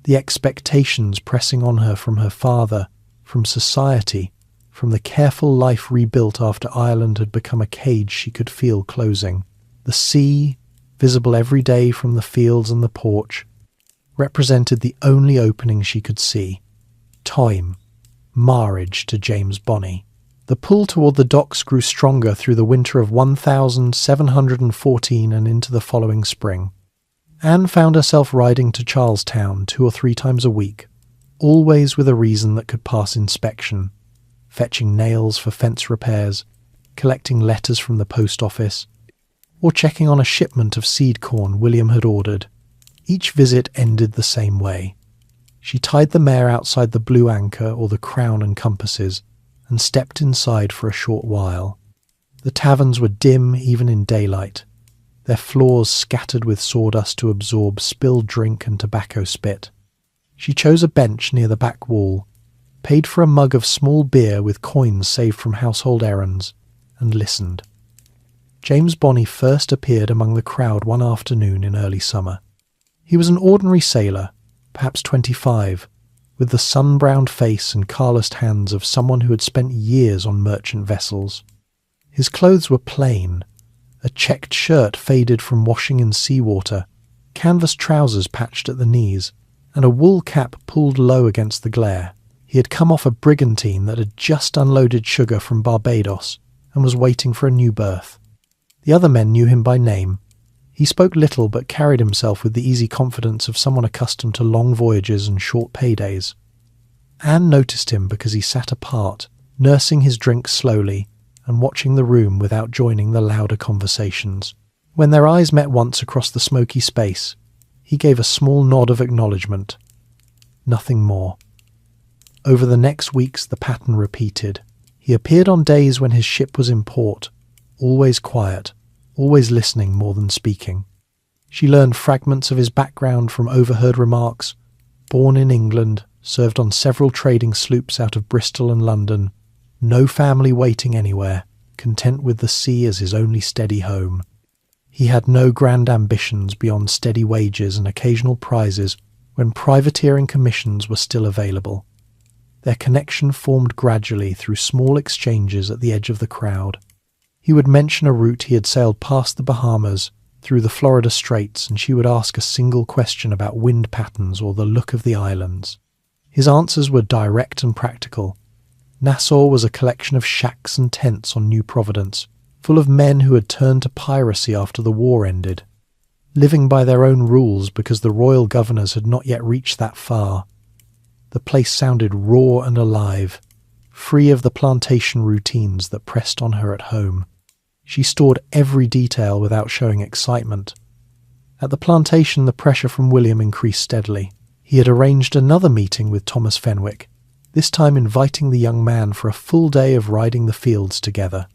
The expectations pressing on her from her father, from society, from the careful life rebuilt after Ireland had become a cage she could feel closing. The sea, visible every day from the fields and the porch, represented the only opening she could see. Time. Marriage to James Bonny. The pull toward the docks grew stronger through the winter of 1714 and into the following spring. Anne found herself riding to Charlestown 2 or 3 times a week, always with a reason that could pass inspection, fetching nails for fence repairs, collecting letters from the post office, or checking on a shipment of seed corn William had ordered. Each visit ended the same way. She tied the mare outside the Blue Anchor or the Crown and Compasses and stepped inside for a short while. The taverns were dim even in daylight, their floors scattered with sawdust to absorb spilled drink and tobacco spit. She chose a bench near the back wall, paid for a mug of small beer with coins saved from household errands, and listened. James Bonny first appeared among the crowd one afternoon in early summer. He was an ordinary sailor, perhaps 25, with the sun-browned face and calloused hands of someone who had spent years on merchant vessels. His clothes were plain, a checked shirt faded from washing in seawater, canvas trousers patched at the knees, and a wool cap pulled low against the glare. He had come off a brigantine that had just unloaded sugar from Barbados and was waiting for a new berth. The other men knew him by name. He spoke little but carried himself with the easy confidence of someone accustomed to long voyages and short paydays. Anne noticed him because he sat apart, nursing his drink slowly and watching the room without joining the louder conversations. When their eyes met once across the smoky space, he gave a small nod of acknowledgement. Nothing more. Over the next weeks the pattern repeated. He appeared on days when his ship was in port, always quiet, always listening more than speaking. She learned fragments of his background from overheard remarks. Born in England, served on several trading sloops out of Bristol and London, no family waiting anywhere, content with the sea as his only steady home. He had no grand ambitions beyond steady wages and occasional prizes when privateering commissions were still available. Their connection formed gradually through small exchanges at the edge of the crowd. He would mention a route he had sailed past the Bahamas, through the Florida Straits, and she would ask a single question about wind patterns or the look of the islands. His answers were direct and practical. Nassau was a collection of shacks and tents on New Providence, full of men who had turned to piracy after the war ended, living by their own rules because the royal governors had not yet reached that far. The place sounded raw and alive, free of the plantation routines that pressed on her at home. She stored every detail without showing excitement. At the plantation, the pressure from William increased steadily. He had arranged another meeting with Thomas Fenwick, this time inviting the young man for a full day of riding the fields together.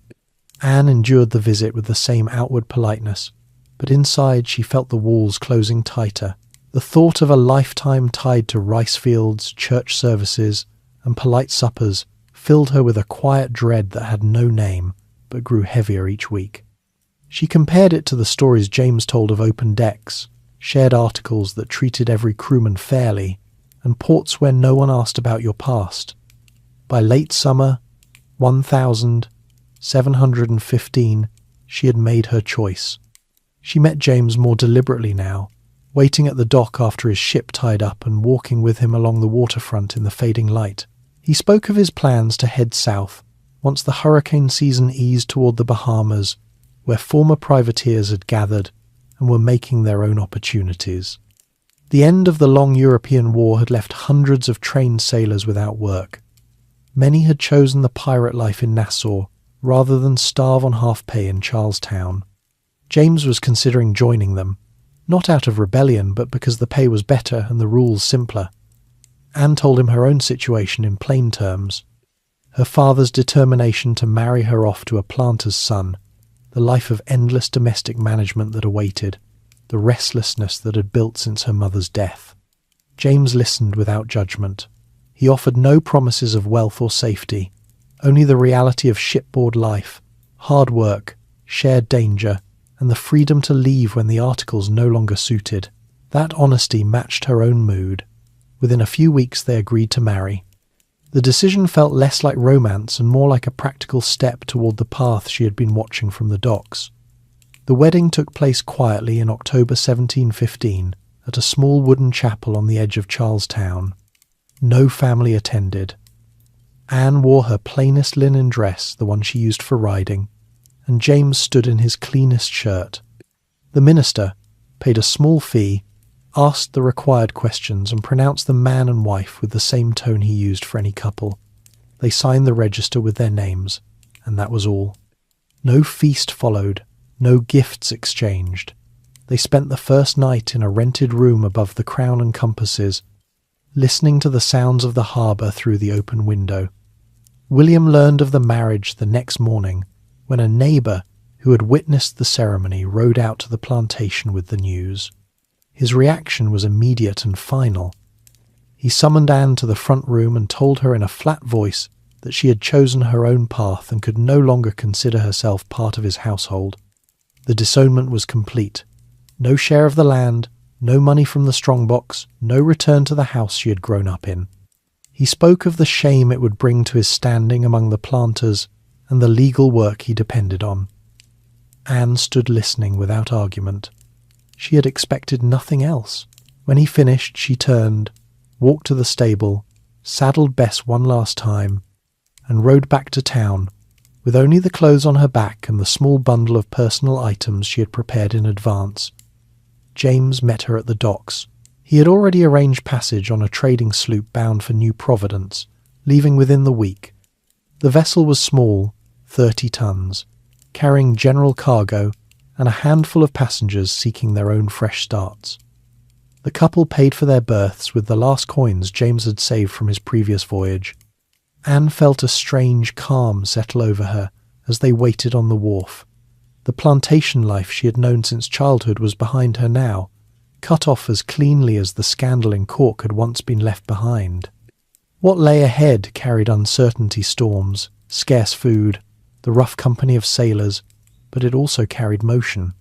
Anne endured the visit with the same outward politeness, but inside she felt the walls closing tighter. The thought of a lifetime tied to rice fields, church services, and polite suppers filled her with a quiet dread that had no name, but grew heavier each week. She compared it to the stories James told of open decks, shared articles that treated every crewman fairly, and ports where no one asked about your past. By late summer, 1715, she had made her choice. She met James more deliberately now, waiting at the dock after his ship tied up and walking with him along the waterfront in the fading light. He spoke of his plans to head south, once the hurricane season eased toward the Bahamas, where former privateers had gathered and were making their own opportunities. The end of the long European war had left hundreds of trained sailors without work. Many had chosen the pirate life in Nassau rather than starve on half pay in Charlestown. James was considering joining them, not out of rebellion but because the pay was better and the rules simpler. Anne told him her own situation in plain terms. Her father's determination to marry her off to a planter's son, the life of endless domestic management that awaited, the restlessness that had built since her mother's death. James listened without judgment. He offered no promises of wealth or safety, only the reality of shipboard life, hard work, shared danger, and the freedom to leave when the articles no longer suited. That honesty matched her own mood. Within a few weeks they agreed to marry. The decision felt less like romance and more like a practical step toward the path she had been watching from the docks. The wedding took place quietly in October 1715 at a small wooden chapel on the edge of Charlestown. No family attended. Anne wore her plainest linen dress, the one she used for riding, and James stood in his cleanest shirt. The minister, paid a small fee, asked the required questions and pronounced them man and wife with the same tone he used for any couple. They signed the register with their names, and that was all. No feast followed, no gifts exchanged. They spent the first night in a rented room above the Crown and Compasses, listening to the sounds of the harbour through the open window. William learned of the marriage the next morning, when a neighbour who had witnessed the ceremony rode out to the plantation with the news. His reaction was immediate and final. He summoned Anne to the front room and told her in a flat voice that she had chosen her own path and could no longer consider herself part of his household. The disownment was complete. No share of the land, no money from the strongbox, no return to the house she had grown up in. He spoke of the shame it would bring to his standing among the planters and the legal work he depended on. Anne stood listening without argument. She had expected nothing else. When he finished, she turned, walked to the stable, saddled Bess one last time, and rode back to town, with only the clothes on her back and the small bundle of personal items she had prepared in advance. James met her at the docks. He had already arranged passage on a trading sloop bound for New Providence, leaving within the week. The vessel was small, 30 tons, carrying general cargo and a handful of passengers seeking their own fresh starts. The couple paid for their berths with the last coins James had saved from his previous voyage. Anne felt a strange calm settle over her as they waited on the wharf. The plantation life she had known since childhood was behind her now, cut off as cleanly as the scandal in Cork had once been left behind. What lay ahead carried uncertainty storms, scarce food, the rough company of sailors, but it also carried motion.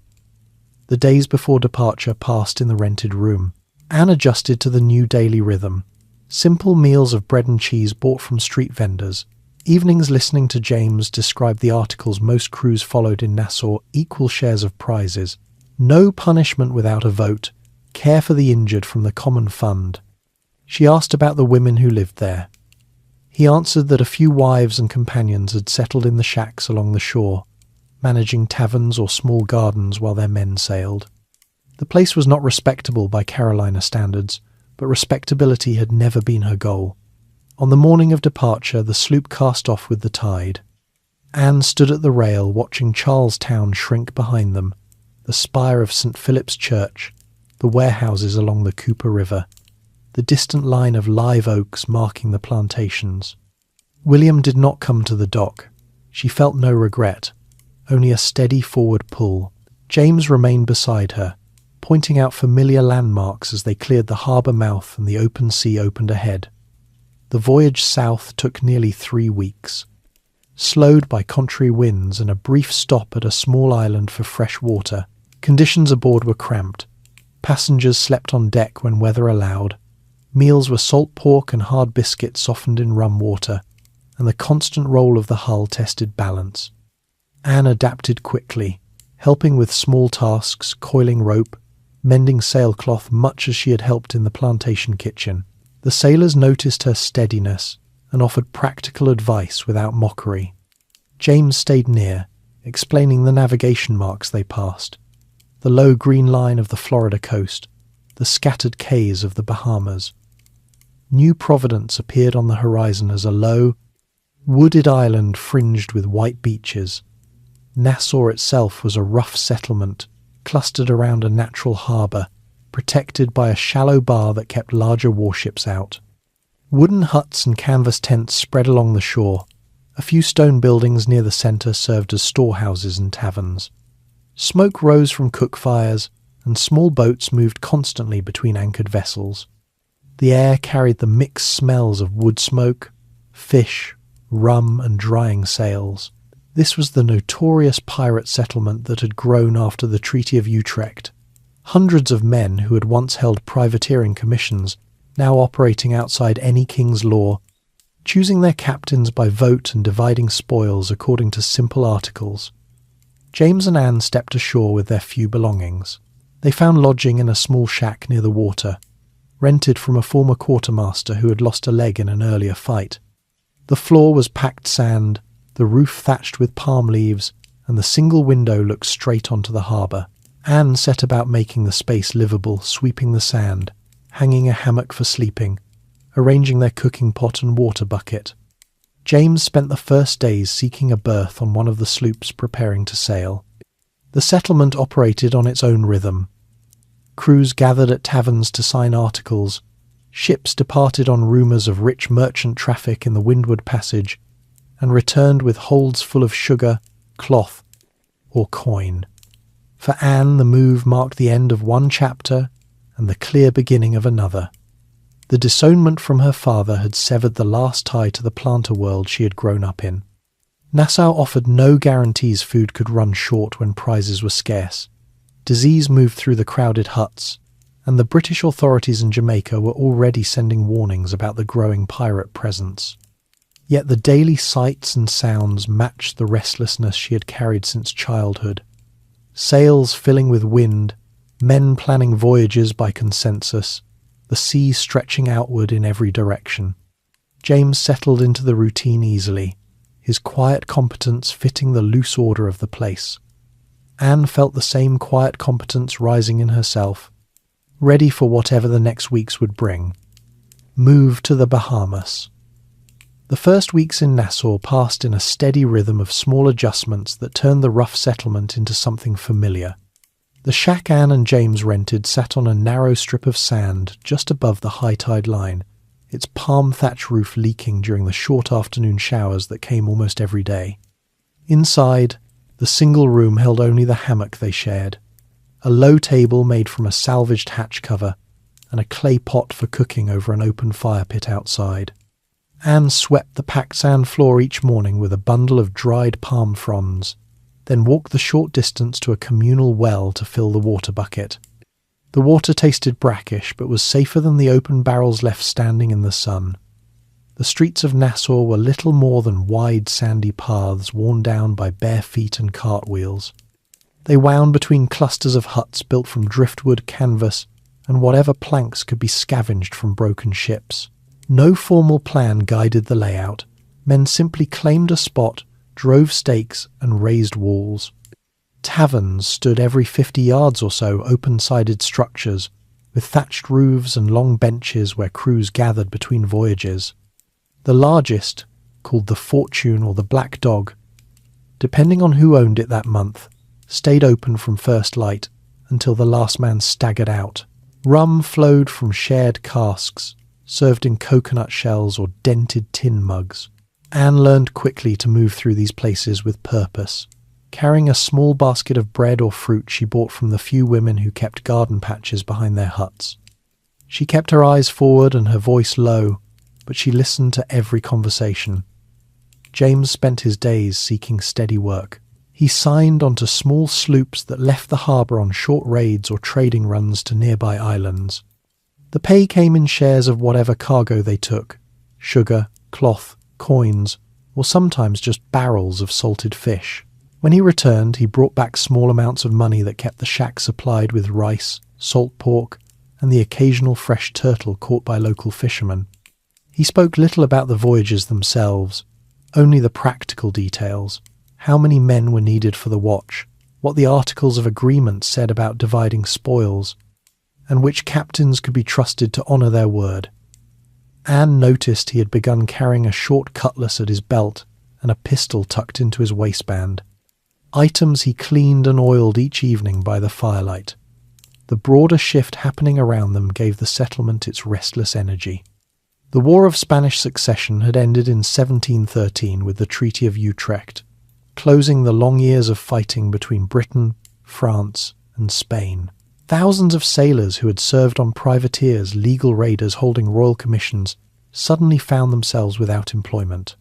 The days before departure passed in the rented room. Anne adjusted to the new daily rhythm. Simple meals of bread and cheese bought from street vendors. Evenings listening to James describe the articles most crews followed in Nassau, equal shares of prizes. No punishment without a vote. Care for the injured from the common fund. She asked about the women who lived there. He answered that a few wives and companions had settled in the shacks along the shore, managing taverns or small gardens while their men sailed. The place was not respectable by Carolina standards, but respectability had never been her goal. On the morning of departure, the sloop cast off with the tide. Anne stood at the rail watching Charlestown shrink behind them, the spire of St. Philip's Church, the warehouses along the Cooper River, the distant line of live oaks marking the plantations. William did not come to the dock. She felt no regret, only a steady forward pull. James remained beside her, pointing out familiar landmarks as they cleared the harbour mouth and the open sea opened ahead. The voyage south took nearly 3 weeks. Slowed by contrary winds and a brief stop at a small island for fresh water, conditions aboard were cramped. Passengers slept on deck when weather allowed. Meals were salt pork and hard biscuit softened in rum water, and the constant roll of the hull tested balance. Anne adapted quickly, helping with small tasks, coiling rope, mending sailcloth much as she had helped in the plantation kitchen. The sailors noticed her steadiness and offered practical advice without mockery. James stayed near, explaining the navigation marks they passed, the low green line of the Florida coast, the scattered cays of the Bahamas. New Providence appeared on the horizon as a low, wooded island fringed with white beaches. Nassau itself was a rough settlement, clustered around a natural harbour, protected by a shallow bar that kept larger warships out. Wooden huts and canvas tents spread along the shore. A few stone buildings near the centre served as storehouses and taverns. Smoke rose from cook fires, and small boats moved constantly between anchored vessels. The air carried the mixed smells of wood smoke, fish, rum, and drying sails. This was the notorious pirate settlement that had grown after the Treaty of Utrecht. Hundreds of men who had once held privateering commissions, now operating outside any king's law, choosing their captains by vote and dividing spoils according to simple articles. James and Anne stepped ashore with their few belongings. They found lodging in a small shack near the water. rented from a former quartermaster who had lost a leg in an earlier fight. The floor was packed sand, the roof thatched with palm leaves, and the single window looked straight onto the harbour. Anne set about making the space livable, sweeping the sand, hanging a hammock for sleeping, arranging their cooking pot and water bucket. James spent the first days seeking a berth on one of the sloops preparing to sail. The settlement operated on its own rhythm. Crews gathered at taverns to sign articles. Ships departed on rumours of rich merchant traffic in the Windward Passage and returned with holds full of sugar, cloth, or coin. For Anne, the move marked the end of one chapter and the clear beginning of another. The disownment from her father had severed the last tie to the planter world she had grown up in. Nassau offered no guarantees food could run short when prizes were scarce. Disease moved through the crowded huts, and the British authorities in Jamaica were already sending warnings about the growing pirate presence. Yet the daily sights and sounds matched the restlessness she had carried since childhood. Sails filling with wind, men planning voyages by consensus, the sea stretching outward in every direction. James settled into the routine easily, his quiet competence fitting the loose order of the place. Anne felt the same quiet competence rising in herself, ready for whatever the next weeks would bring. Move to the Bahamas. The first weeks in Nassau passed in a steady rhythm of small adjustments that turned the rough settlement into something familiar. The shack Anne and James rented sat on a narrow strip of sand just above the high tide line, its palm thatch roof leaking during the short afternoon showers that came almost every day. Inside, the single room held only the hammock they shared, a low table made from a salvaged hatch cover, and a clay pot for cooking over an open fire pit outside. Anne swept the packed sand floor each morning with a bundle of dried palm fronds, then walked the short distance to a communal well to fill the water bucket. The water tasted brackish, but was safer than the open barrels left standing in the sun. The streets of Nassau were little more than wide sandy paths worn down by bare feet and cartwheels. They wound between clusters of huts built from driftwood, canvas, and whatever planks could be scavenged from broken ships. No formal plan guided the layout. Men simply claimed a spot, drove stakes, and raised walls. Taverns stood every 50 yards or so, open-sided structures, with thatched roofs and long benches where crews gathered between voyages. The largest, called the Fortune or the Black Dog, depending on who owned it that month, stayed open from first light until the last man staggered out. Rum flowed from shared casks, served in coconut shells or dented tin mugs. Anne learned quickly to move through these places with purpose, carrying a small basket of bread or fruit she bought from the few women who kept garden patches behind their huts. She kept her eyes forward and her voice low, but she listened to every conversation. James spent his days seeking steady work. He signed onto small sloops that left the harbour on short raids or trading runs to nearby islands. The pay came in shares of whatever cargo they took: sugar, cloth, coins, or sometimes just barrels of salted fish. When he returned, he brought back small amounts of money that kept the shack supplied with rice, salt pork, and the occasional fresh turtle caught by local fishermen. He spoke little about the voyages themselves, only the practical details: how many men were needed for the watch, what the articles of agreement said about dividing spoils, and which captains could be trusted to honour their word. Anne noticed he had begun carrying a short cutlass at his belt and a pistol tucked into his waistband, items he cleaned and oiled each evening by the firelight. The broader shift happening around them gave the settlement its restless energy. The War of Spanish Succession had ended in 1713 with the Treaty of Utrecht, closing the long years of fighting between Britain, France, and Spain. Thousands of sailors who had served on privateers, legal raiders holding royal commissions, suddenly found themselves without employment.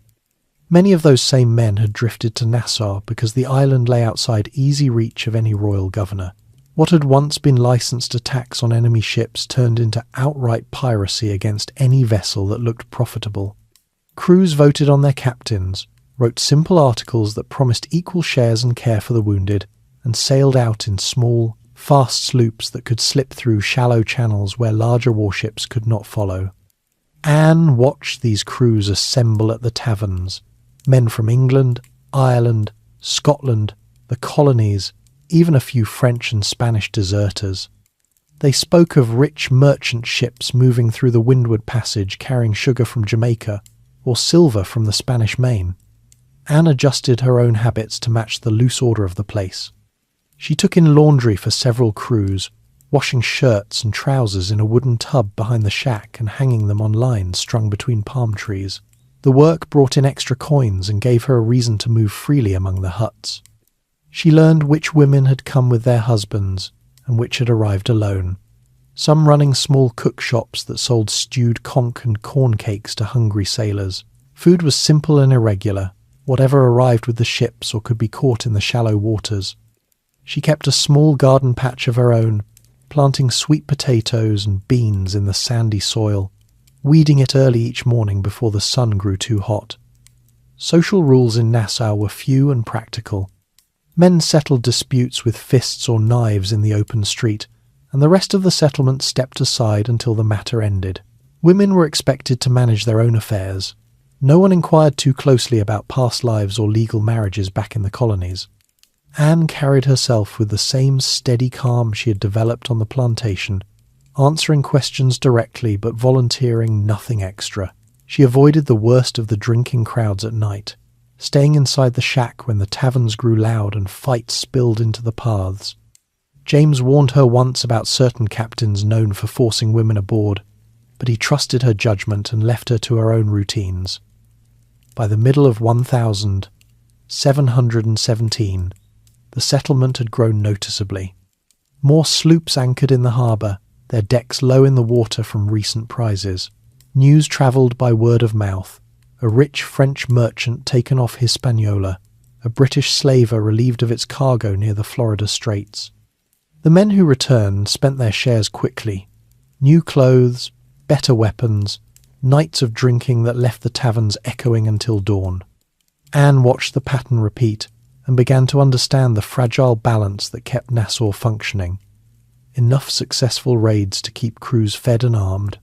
Many of those same men had drifted to Nassau because the island lay outside easy reach of any royal governor. What had once been licensed attacks on enemy ships turned into outright piracy against any vessel that looked profitable. Crews voted on their captains, wrote simple articles that promised equal shares and care for the wounded, and sailed out in small, fast sloops that could slip through shallow channels where larger warships could not follow. Anne watched these crews assemble at the taverns, men from England, Ireland, Scotland, the colonies, even a few French and Spanish deserters. They spoke of rich merchant ships moving through the Windward Passage carrying sugar from Jamaica or silver from the Spanish Main. Anne adjusted her own habits to match the loose order of the place. She took in laundry for several crews, washing shirts and trousers in a wooden tub behind the shack and hanging them on lines strung between palm trees. The work brought in extra coins and gave her a reason to move freely among the huts. She learned which women had come with their husbands and which had arrived alone, some running small cook shops that sold stewed conch and corn cakes to hungry sailors. Food was simple and irregular, whatever arrived with the ships or could be caught in the shallow waters. She kept a small garden patch of her own, planting sweet potatoes and beans in the sandy soil, weeding it early each morning before the sun grew too hot. Social rules in Nassau were few and practical. Men settled disputes with fists or knives in the open street, and the rest of the settlement stepped aside until the matter ended. Women were expected to manage their own affairs. No one inquired too closely about past lives or legal marriages back in the colonies. Anne carried herself with the same steady calm she had developed on the plantation, answering questions directly but volunteering nothing extra. She avoided the worst of the drinking crowds at night, staying inside the shack when the taverns grew loud and fights spilled into the paths. James warned her once about certain captains known for forcing women aboard, but he trusted her judgment and left her to her own routines. By the middle of 1717, the settlement had grown noticeably. More sloops anchored in the harbour, their decks low in the water from recent prizes. News travelled by word of mouth. A rich French merchant taken off Hispaniola, a British slaver relieved of its cargo near the Florida Straits. The men who returned spent their shares quickly. New clothes, better weapons, nights of drinking that left the taverns echoing until dawn. Anne watched the pattern repeat and began to understand the fragile balance that kept Nassau functioning. Enough successful raids to keep crews fed and armed,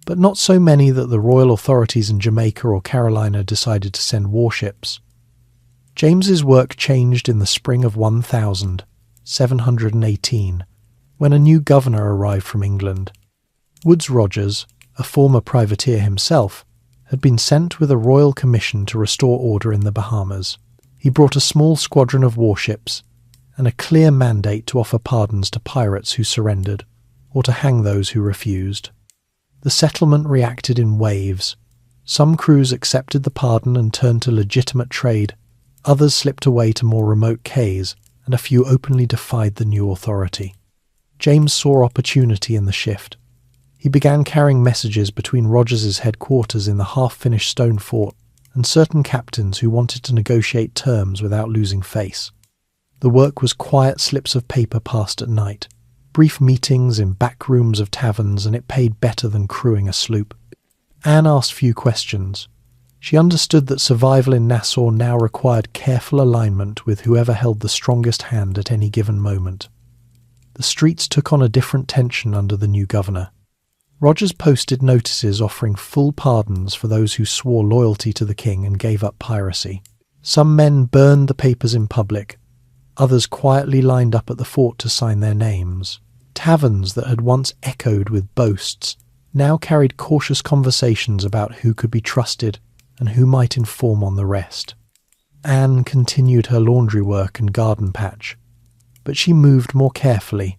but not so many that the royal authorities in Jamaica or Carolina decided to send warships. James's work changed in the spring of 1718, when a new governor arrived from England. Woodes Rogers, a former privateer himself, had been sent with a royal commission to restore order in the Bahamas. He brought a small squadron of warships and a clear mandate to offer pardons to pirates who surrendered, or to hang those who refused. The settlement reacted in waves. Some crews accepted the pardon and turned to legitimate trade, others slipped away to more remote cays, and a few openly defied the new authority. James saw opportunity in the shift. He began carrying messages between Rogers's headquarters in the half-finished stone fort and certain captains who wanted to negotiate terms without losing face. The work was quiet slips of paper passed at night, brief meetings in back rooms of taverns, and it paid better than crewing a sloop. Anne asked few questions. She understood that survival in Nassau now required careful alignment with whoever held the strongest hand at any given moment. The streets took on a different tension under the new governor. Rogers posted notices offering full pardons for those who swore loyalty to the king and gave up piracy. Some men burned the papers in public. Others quietly lined up at the fort to sign their names. Taverns that had once echoed with boasts now carried cautious conversations about who could be trusted and who might inform on the rest. Anne continued her laundry work and garden patch, but she moved more carefully,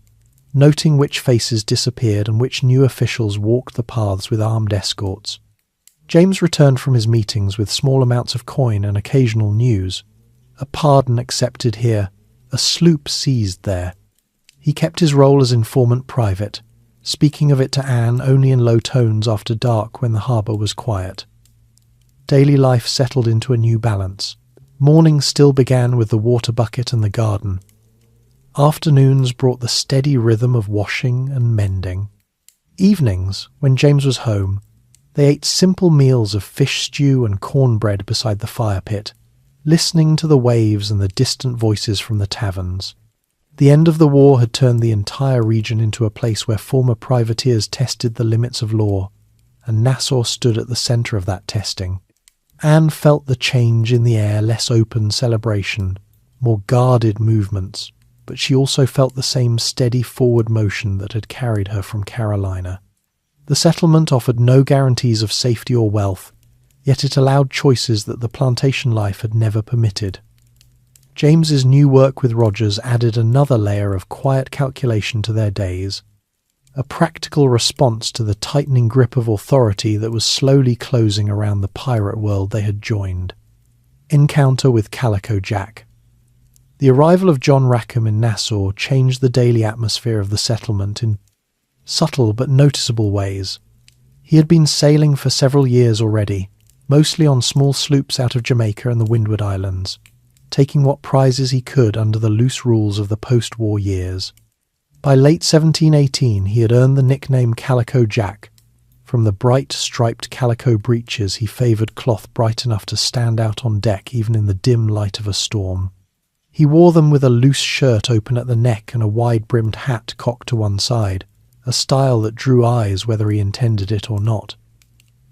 noting which faces disappeared and which new officials walked the paths with armed escorts. James returned from his meetings with small amounts of coin and occasional news. A pardon accepted here, a sloop seized there. He kept his role as informant private, speaking of it to Anne only in low tones after dark when the harbour was quiet. Daily life settled into a new balance. Mornings still began with the water bucket and the garden. Afternoons brought the steady rhythm of washing and mending. Evenings, when James was home, they ate simple meals of fish stew and cornbread beside the fire pit, listening to the waves and the distant voices from the taverns. The end of the war had turned the entire region into a place where former privateers tested the limits of law, and Nassau stood at the centre of that testing. Anne felt the change in the air, less open celebration, more guarded movements, but she also felt the same steady forward motion that had carried her from Carolina. The settlement offered no guarantees of safety or wealth, yet it allowed choices that the plantation life had never permitted. James's new work with Rogers added another layer of quiet calculation to their days, a practical response to the tightening grip of authority that was slowly closing around the pirate world they had joined. Encounter with Calico Jack. The arrival of John Rackham in Nassau changed the daily atmosphere of the settlement in subtle but noticeable ways. He had been sailing for several years already, mostly on small sloops out of Jamaica and the Windward Islands, taking what prizes he could under the loose rules of the post-war years. By late 1718 he had earned the nickname Calico Jack, from the bright striped calico breeches he favoured cloth bright enough to stand out on deck even in the dim light of a storm. He wore them with a loose shirt open at the neck and a wide-brimmed hat cocked to one side, a style that drew eyes whether he intended it or not.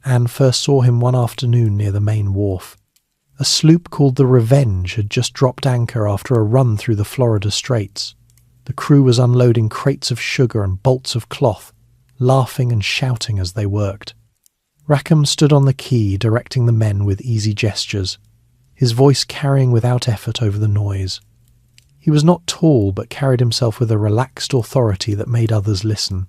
Anne first saw him one afternoon near the main wharf. A sloop called the Revenge had just dropped anchor after a run through the Florida Straits. The crew was unloading crates of sugar and bolts of cloth, laughing and shouting as they worked. Rackham stood on the quay directing the men with easy gestures, his voice carrying without effort over the noise. He was not tall but carried himself with a relaxed authority that made others listen.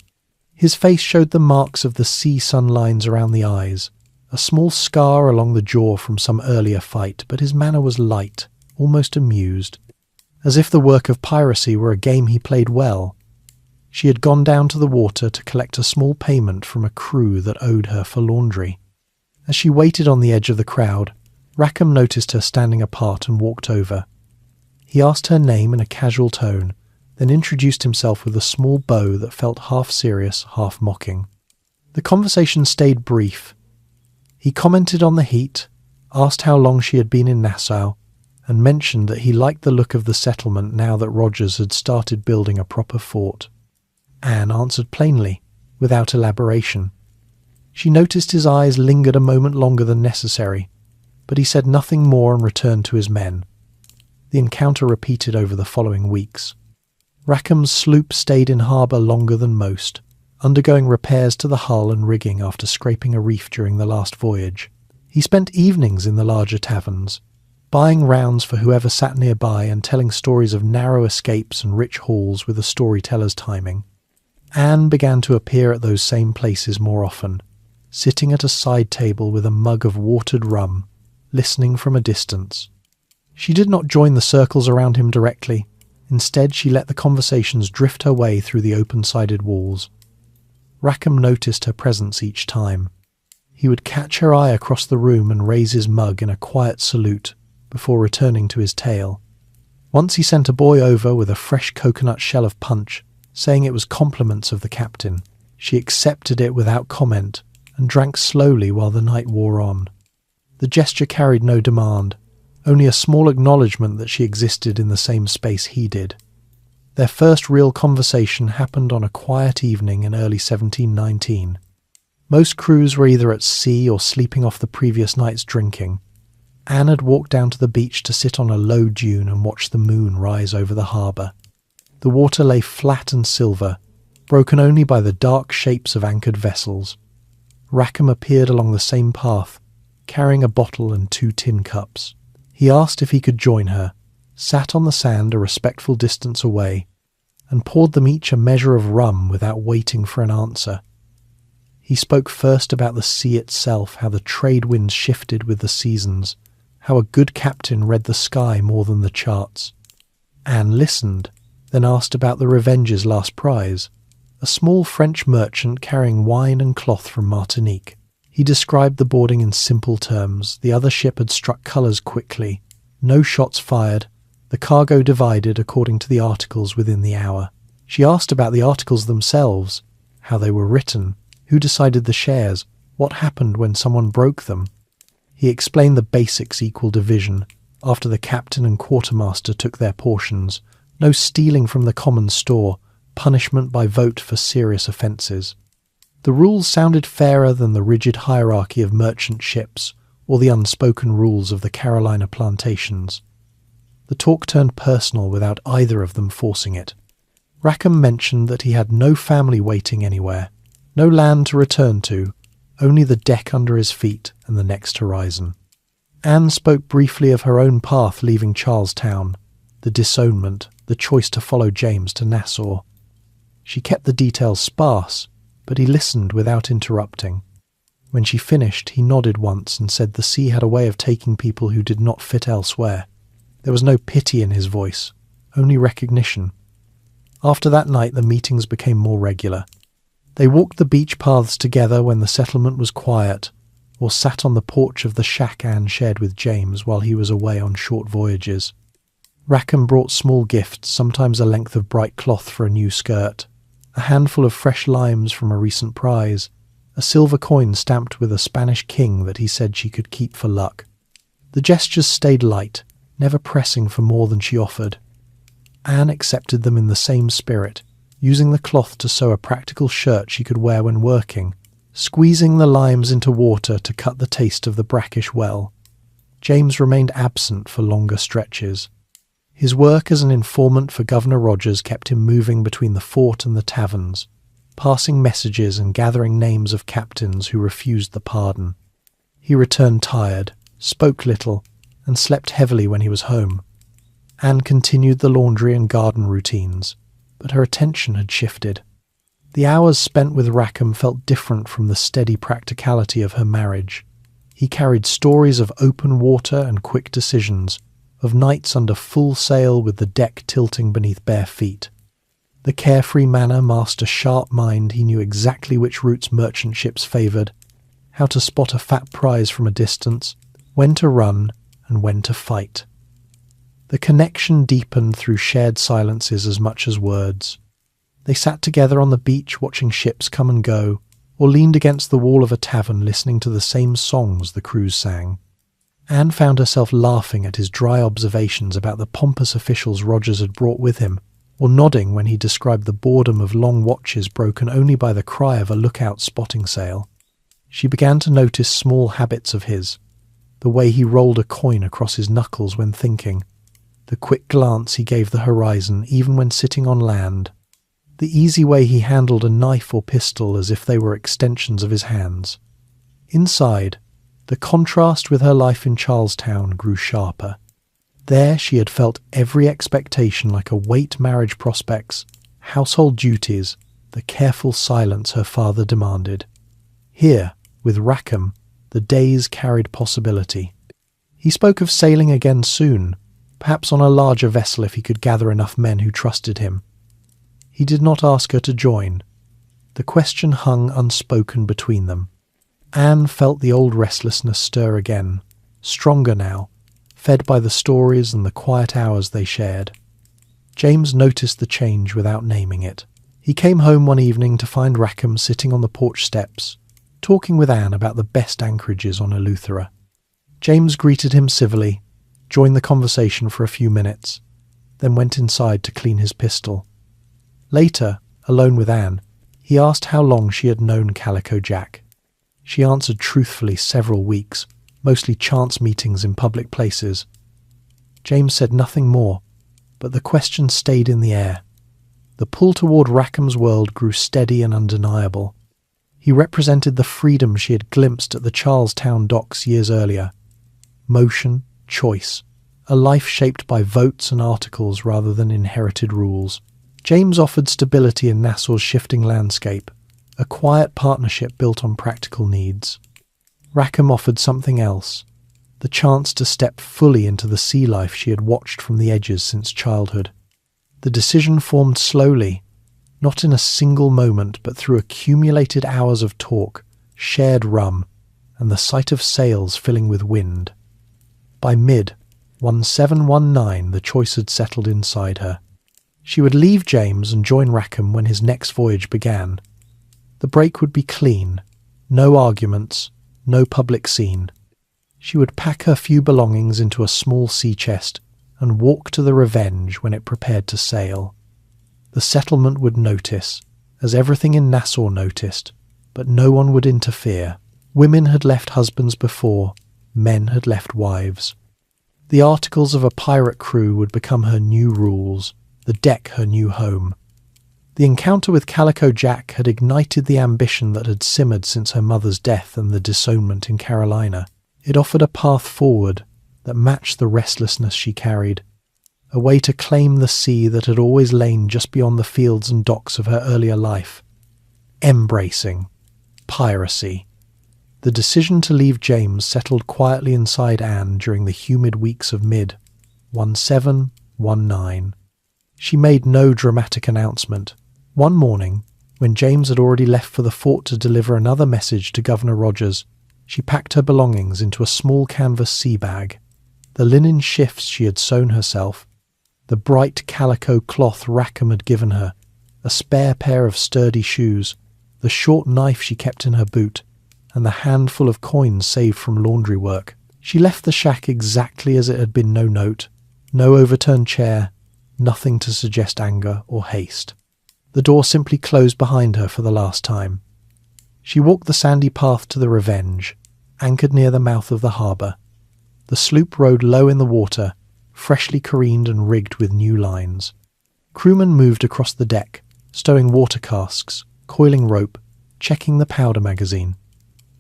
His face showed the marks of the sea sun lines around the eyes, a small scar along the jaw from some earlier fight, but his manner was light, almost amused, as if the work of piracy were a game he played well. She had gone down to the water to collect a small payment from a crew that owed her for laundry. As she waited on the edge of the crowd, Rackham noticed her standing apart and walked over. He asked her name in a casual tone, then introduced himself with a small bow that felt half serious, half mocking. The conversation stayed brief. He commented on the heat, asked how long she had been in Nassau, and mentioned that he liked the look of the settlement now that Rogers had started building a proper fort. Anne answered plainly, without elaboration. She noticed his eyes lingered a moment longer than necessary, but he said nothing more and returned to his men. The encounter repeated over the following weeks. Rackham's sloop stayed in harbour longer than most, undergoing repairs to the hull and rigging after scraping a reef during the last voyage. He spent evenings in the larger taverns, buying rounds for whoever sat nearby and telling stories of narrow escapes and rich hauls with a storyteller's timing. Anne began to appear at those same places more often, sitting at a side table with a mug of watered rum, listening from a distance. She did not join the circles around him directly. Instead, she let the conversations drift her way through the open-sided walls. Rackham noticed her presence each time. He would catch her eye across the room and raise his mug in a quiet salute before returning to his tale. Once he sent a boy over with a fresh coconut shell of punch, saying it was compliments of the captain. She accepted it without comment and drank slowly while the night wore on. The gesture carried no demand, only a small acknowledgement that she existed in the same space he did. Their first real conversation happened on a quiet evening in early 1719. Most crews were either at sea or sleeping off the previous night's drinking. Anne had walked down to the beach to sit on a low dune and watch the moon rise over the harbour. The water lay flat and silver, broken only by the dark shapes of anchored vessels. Rackham appeared along the same path, carrying a bottle and 2 tin cups. He asked if he could join her, sat on the sand a respectful distance away, and poured them each a measure of rum without waiting for an answer. He spoke first about the sea itself, how the trade winds shifted with the seasons, how a good captain read the sky more than the charts. Anne listened, then asked about the Revenge's last prize, a small French merchant carrying wine and cloth from Martinique. He described the boarding in simple terms. The other ship had struck colours quickly, no shots fired, the cargo divided according to the articles within the hour. She asked about the articles themselves, how they were written, who decided the shares, what happened when someone broke them. He explained the basics equal division, after the captain and quartermaster took their portions, No stealing from the common store, punishment by vote for serious offences. The rules sounded fairer than the rigid hierarchy of merchant ships or the unspoken rules of the Carolina plantations. The talk turned personal without either of them forcing it. Rackham mentioned that he had no family waiting anywhere, no land to return to, only the deck under his feet and the next horizon. Anne spoke briefly of her own path leaving Charlestown, the disownment, the choice to follow James to Nassau. She kept the details sparse, but he listened without interrupting. When she finished, he nodded once and said the sea had a way of taking people who did not fit elsewhere. There was no pity in his voice, only recognition. After that night, the meetings became more regular. They walked the beach paths together when the settlement was quiet, or sat on the porch of the shack Anne shared with James while he was away on short voyages. Rackham brought small gifts, sometimes a length of bright cloth for a new skirt, a handful of fresh limes from a recent prize, a silver coin stamped with a Spanish king that he said she could keep for luck. The gestures stayed light, never pressing for more than she offered. Anne accepted them in the same spirit, using the cloth to sew a practical shirt she could wear when working, squeezing the limes into water to cut the taste of the brackish well. James remained absent for longer stretches. His work as an informant for Governor Rogers kept him moving between the fort and the taverns, passing messages and gathering names of captains who refused the pardon. He returned tired, spoke little, and slept heavily when he was home. Anne continued the laundry and garden routines, but her attention had shifted. The hours spent with Rackham felt different from the steady practicality of her marriage. He carried stories of open water and quick decisions, of nights under full sail with the deck tilting beneath bare feet. The carefree manner masked a sharp mind. He knew exactly which routes merchant ships favoured, how to spot a fat prize from a distance, when to run and when to fight. The connection deepened through shared silences as much as words. They sat together on the beach watching ships come and go, or leaned against the wall of a tavern listening to the same songs the crews sang. Anne found herself laughing at his dry observations about the pompous officials Rogers had brought with him, or nodding when he described the boredom of long watches broken only by the cry of a lookout spotting sail. She began to notice small habits of his, the way he rolled a coin across his knuckles when thinking, the quick glance he gave the horizon even when sitting on land, the easy way he handled a knife or pistol as if they were extensions of his hands. Inside, the contrast with her life in Charlestown grew sharper. There she had felt every expectation like a weight: marriage prospects, household duties, the careful silence her father demanded. Here, with Rackham, the days carried possibility. He spoke of sailing again soon, perhaps on a larger vessel if he could gather enough men who trusted him. He did not ask her to join. The question hung unspoken between them. Anne felt the old restlessness stir again, stronger now, fed by the stories and the quiet hours they shared. James noticed the change without naming it. He came home one evening to find Rackham sitting on the porch steps, talking with Anne about the best anchorages on Eleuthera. James greeted him civilly, joined the conversation for a few minutes, then went inside to clean his pistol. Later, alone with Anne, he asked how long she had known Calico Jack. She answered truthfully several weeks, mostly chance meetings in public places. James said nothing more, but the question stayed in the air. The pull toward Rackham's world grew steady and undeniable. He represented the freedom she had glimpsed at the Charlestown docks years earlier. Motion, choice, a life shaped by votes and articles rather than inherited rules. James offered stability in Nassau's shifting landscape, a quiet partnership built on practical needs. Rackham offered something else, the chance to step fully into the sea life she had watched from the edges since childhood. The decision formed slowly, not in a single moment but through accumulated hours of talk, shared rum, and the sight of sails filling with wind. By mid-1719 the choice had settled inside her. She would leave James and join Rackham when his next voyage began. The break would be clean, no arguments, no public scene. She would pack her few belongings into a small sea chest and walk to the Revenge when it prepared to sail. The settlement would notice, as everything in Nassau noticed, but no one would interfere. Women had left husbands before, men had left wives. The articles of a pirate crew would become her new rules, the deck her new home. The encounter with Calico Jack had ignited the ambition that had simmered since her mother's death and the disownment in Carolina. It offered a path forward that matched the restlessness she carried, a way to claim the sea that had always lain just beyond the fields and docks of her earlier life. Embracing. Piracy. The decision to leave James settled quietly inside Anne during the humid weeks of mid-1719. She made no dramatic announcement. One morning, when James had already left for the fort to deliver another message to Governor Rogers, she packed her belongings into a small canvas sea bag. The linen shifts she had sewn herself, the bright calico cloth Rackham had given her, a spare pair of sturdy shoes, the short knife she kept in her boot, and the handful of coins saved from laundry work. She left the shack exactly as it had been. No note, no overturned chair, nothing to suggest anger or haste. The door simply closed behind her for the last time. She walked the sandy path to the Revenge, anchored near the mouth of the harbour. The sloop rode low in the water, freshly careened and rigged with new lines. Crewmen moved across the deck, stowing water casks, coiling rope, checking the powder magazine.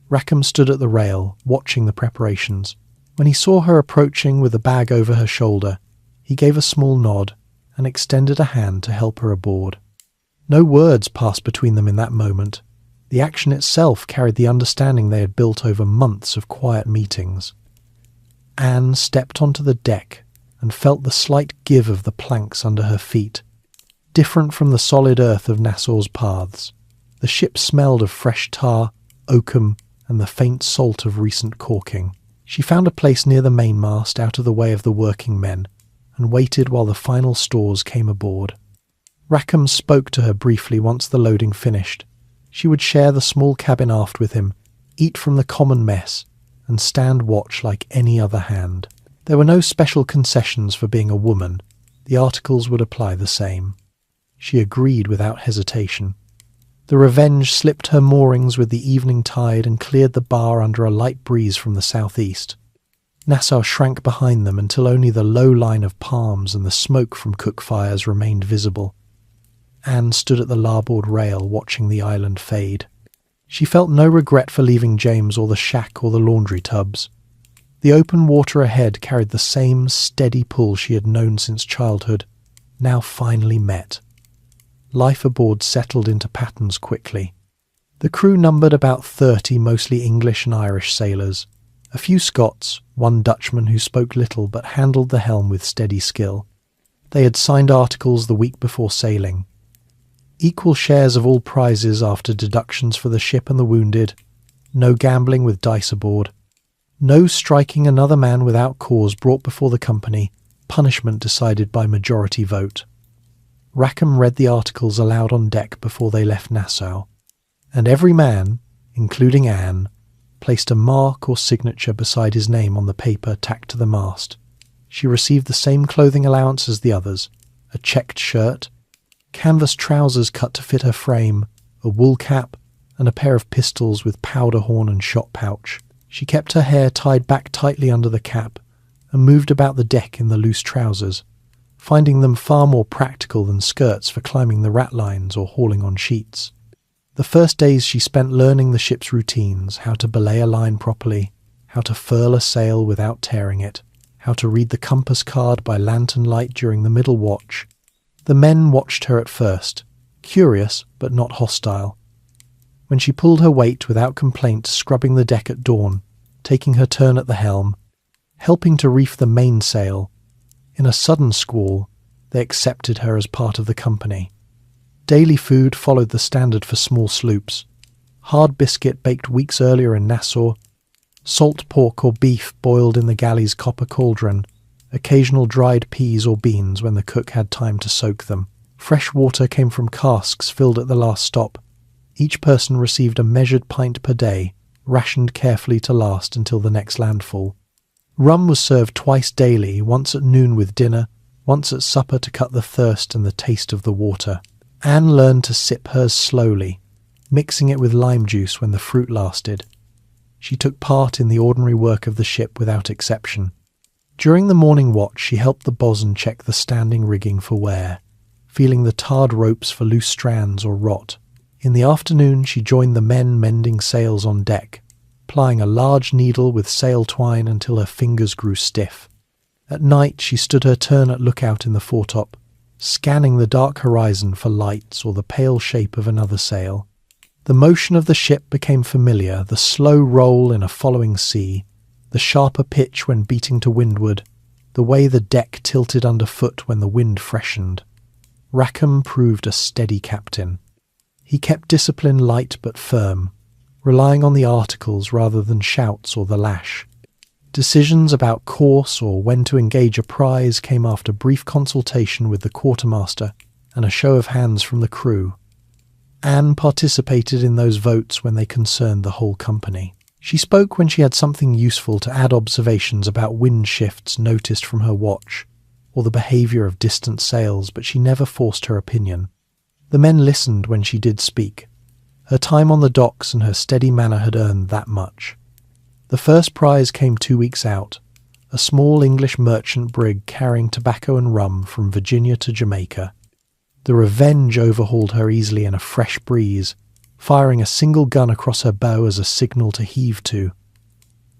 Rackham stood at the rail, watching the preparations. When he saw her approaching with the bag over her shoulder, he gave a small nod and extended a hand to help her aboard. No words passed between them in that moment. The action itself carried the understanding they had built over months of quiet meetings. Anne stepped onto the deck and felt the slight give of the planks under her feet, different from the solid earth of Nassau's paths. The ship smelled of fresh tar, oakum, and the faint salt of recent caulking. She found a place near the mainmast out of the way of the working men, and waited while the final stores came aboard. Rackham spoke to her briefly once the loading finished. She would share the small cabin aft with him, eat from the common mess, and stand watch like any other hand. There were no special concessions for being a woman. The articles would apply the same. She agreed without hesitation. The Revenge slipped her moorings with the evening tide and cleared the bar under a light breeze from the southeast. Nassau shrank behind them until only the low line of palms and the smoke from cook fires remained visible. Anne stood at the larboard rail watching the island fade. She felt no regret for leaving James or the shack or the laundry tubs. The open water ahead carried the same steady pull she had known since childhood, now finally met. Life aboard settled into patterns quickly. The crew numbered about 30 mostly English and Irish sailors, a few Scots, one Dutchman who spoke little but handled the helm with steady skill. They had signed articles the week before sailing. Equal shares of all prizes after deductions for the ship and the wounded, no gambling with dice aboard, no striking another man without cause brought before the company, punishment decided by majority vote. Rackham read the articles aloud on deck before they left Nassau, and every man, including Anne, placed a mark or signature beside his name on the paper tacked to the mast. She received the same clothing allowance as the others, a checked shirt, canvas trousers cut to fit her frame, a wool cap, and a pair of pistols with powder horn and shot pouch. She kept her hair tied back tightly under the cap and moved about the deck in the loose trousers, finding them far more practical than skirts for climbing the ratlines or hauling on sheets. The first days she spent learning the ship's routines, how to belay a line properly, how to furl a sail without tearing it, how to read the compass card by lantern light during the middle watch. The men watched her at first, curious but not hostile. When she pulled her weight without complaint, scrubbing the deck at dawn, taking her turn at the helm, helping to reef the mainsail, in a sudden squall, they accepted her as part of the company. Daily food followed the standard for small sloops. Hard biscuit baked weeks earlier in Nassau, salt pork or beef boiled in the galley's copper cauldron, occasional dried peas or beans when the cook had time to soak them. Fresh water came from casks filled at the last stop. Each person received a measured pint per day, rationed carefully to last until the next landfall. Rum was served twice daily, once at noon with dinner, once at supper to cut the thirst and the taste of the water. Anne learned to sip hers slowly, mixing it with lime juice when the fruit lasted. She took part in the ordinary work of the ship without exception. During the morning watch, she helped the bosun check the standing rigging for wear, feeling the tarred ropes for loose strands or rot. In the afternoon, she joined the men mending sails on deck, plying a large needle with sail twine until her fingers grew stiff. At night, she stood her turn at lookout in the foretop, scanning the dark horizon for lights or the pale shape of another sail. The motion of the ship became familiar, the slow roll in a following sea, the sharper pitch when beating to windward, the way the deck tilted underfoot when the wind freshened. Rackham proved a steady captain. He kept discipline light but firm, relying on the articles rather than shouts or the lash. Decisions about course or when to engage a prize came after brief consultation with the quartermaster and a show of hands from the crew. Anne participated in those votes when they concerned the whole company. She spoke when she had something useful to add observations about wind shifts noticed from her watch, or the behaviour of distant sails, but she never forced her opinion. The men listened when she did speak. Her time on the docks and her steady manner had earned that much. The first prize came 2 weeks out, a small English merchant brig carrying tobacco and rum from Virginia to Jamaica. The Revenge overhauled her easily in a fresh breeze, firing a single gun across her bow as a signal to heave to.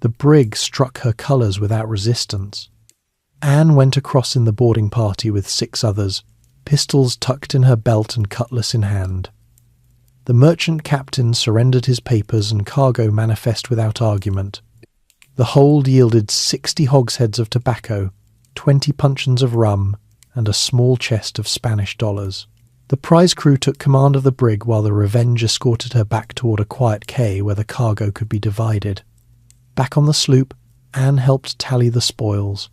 The brig struck her colours without resistance. Anne went across in the boarding party with 6 others, pistols tucked in her belt and cutlass in hand. The merchant captain surrendered his papers and cargo manifest without argument. The hold yielded 60 hogsheads of tobacco, 20 puncheons of rum, and a small chest of Spanish dollars. The prize crew took command of the brig while the Revenge escorted her back toward a quiet quay where the cargo could be divided. Back on the sloop, Anne helped tally the spoils.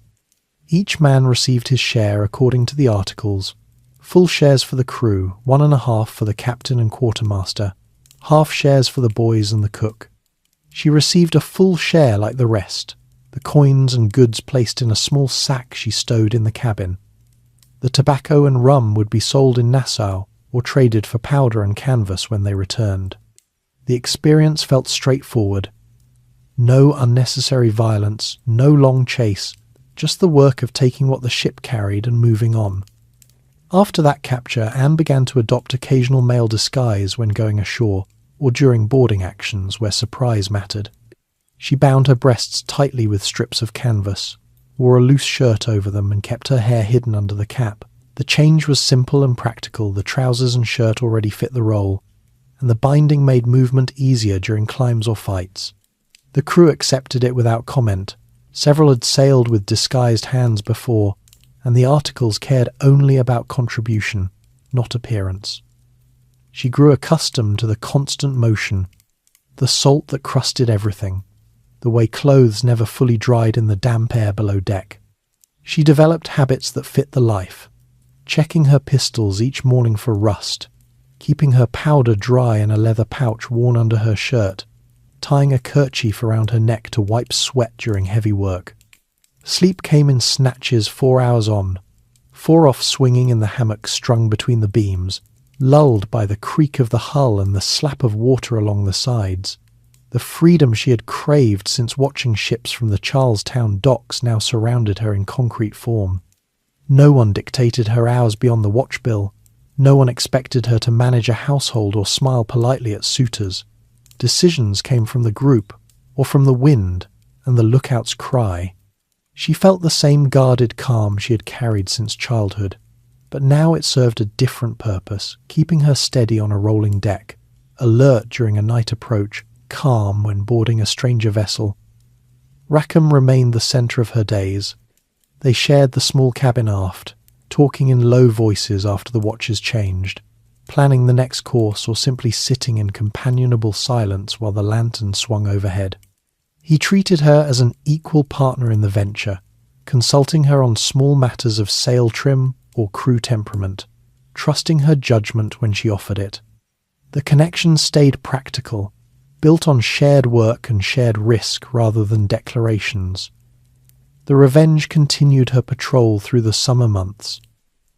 Each man received his share according to the articles. Full shares for the crew, 1.5 for the captain and quartermaster, half shares for the boys and the cook. She received a full share like the rest, the coins and goods placed in a small sack she stowed in the cabin. The tobacco and rum would be sold in Nassau or traded for powder and canvas when they returned. The experience felt straightforward. No unnecessary violence, no long chase, just the work of taking what the ship carried and moving on. After that capture, Anne began to adopt occasional male disguise when going ashore or during boarding actions where surprise mattered. She bound her breasts tightly with strips of canvas, wore a loose shirt over them and kept her hair hidden under the cap. The change was simple and practical, the trousers and shirt already fit the role, and the binding made movement easier during climbs or fights. The crew accepted it without comment. Several had sailed with disguised hands before, and the articles cared only about contribution, not appearance. She grew accustomed to the constant motion, the salt that crusted everything, the way clothes never fully dried in the damp air below deck. She developed habits that fit the life, checking her pistols each morning for rust, keeping her powder dry in a leather pouch worn under her shirt, tying a kerchief around her neck to wipe sweat during heavy work. Sleep came in snatches 4 hours on, 4 off swinging in the hammock strung between the beams, lulled by the creak of the hull and the slap of water along the sides. The freedom she had craved since watching ships from the Charlestown docks now surrounded her in concrete form. No one dictated her hours beyond the watch bill. No one expected her to manage a household or smile politely at suitors. Decisions came from the group, or from the wind, and the lookout's cry. She felt the same guarded calm she had carried since childhood, but now it served a different purpose, keeping her steady on a rolling deck, alert during a night approach, calm when boarding a stranger vessel. Rackham remained the centre of her days. They shared the small cabin aft, talking in low voices after the watches changed, planning the next course or simply sitting in companionable silence while the lantern swung overhead. He treated her as an equal partner in the venture, consulting her on small matters of sail trim or crew temperament, trusting her judgment when she offered it. The connection stayed practical, built on shared work and shared risk rather than declarations. The Revenge continued her patrol through the summer months,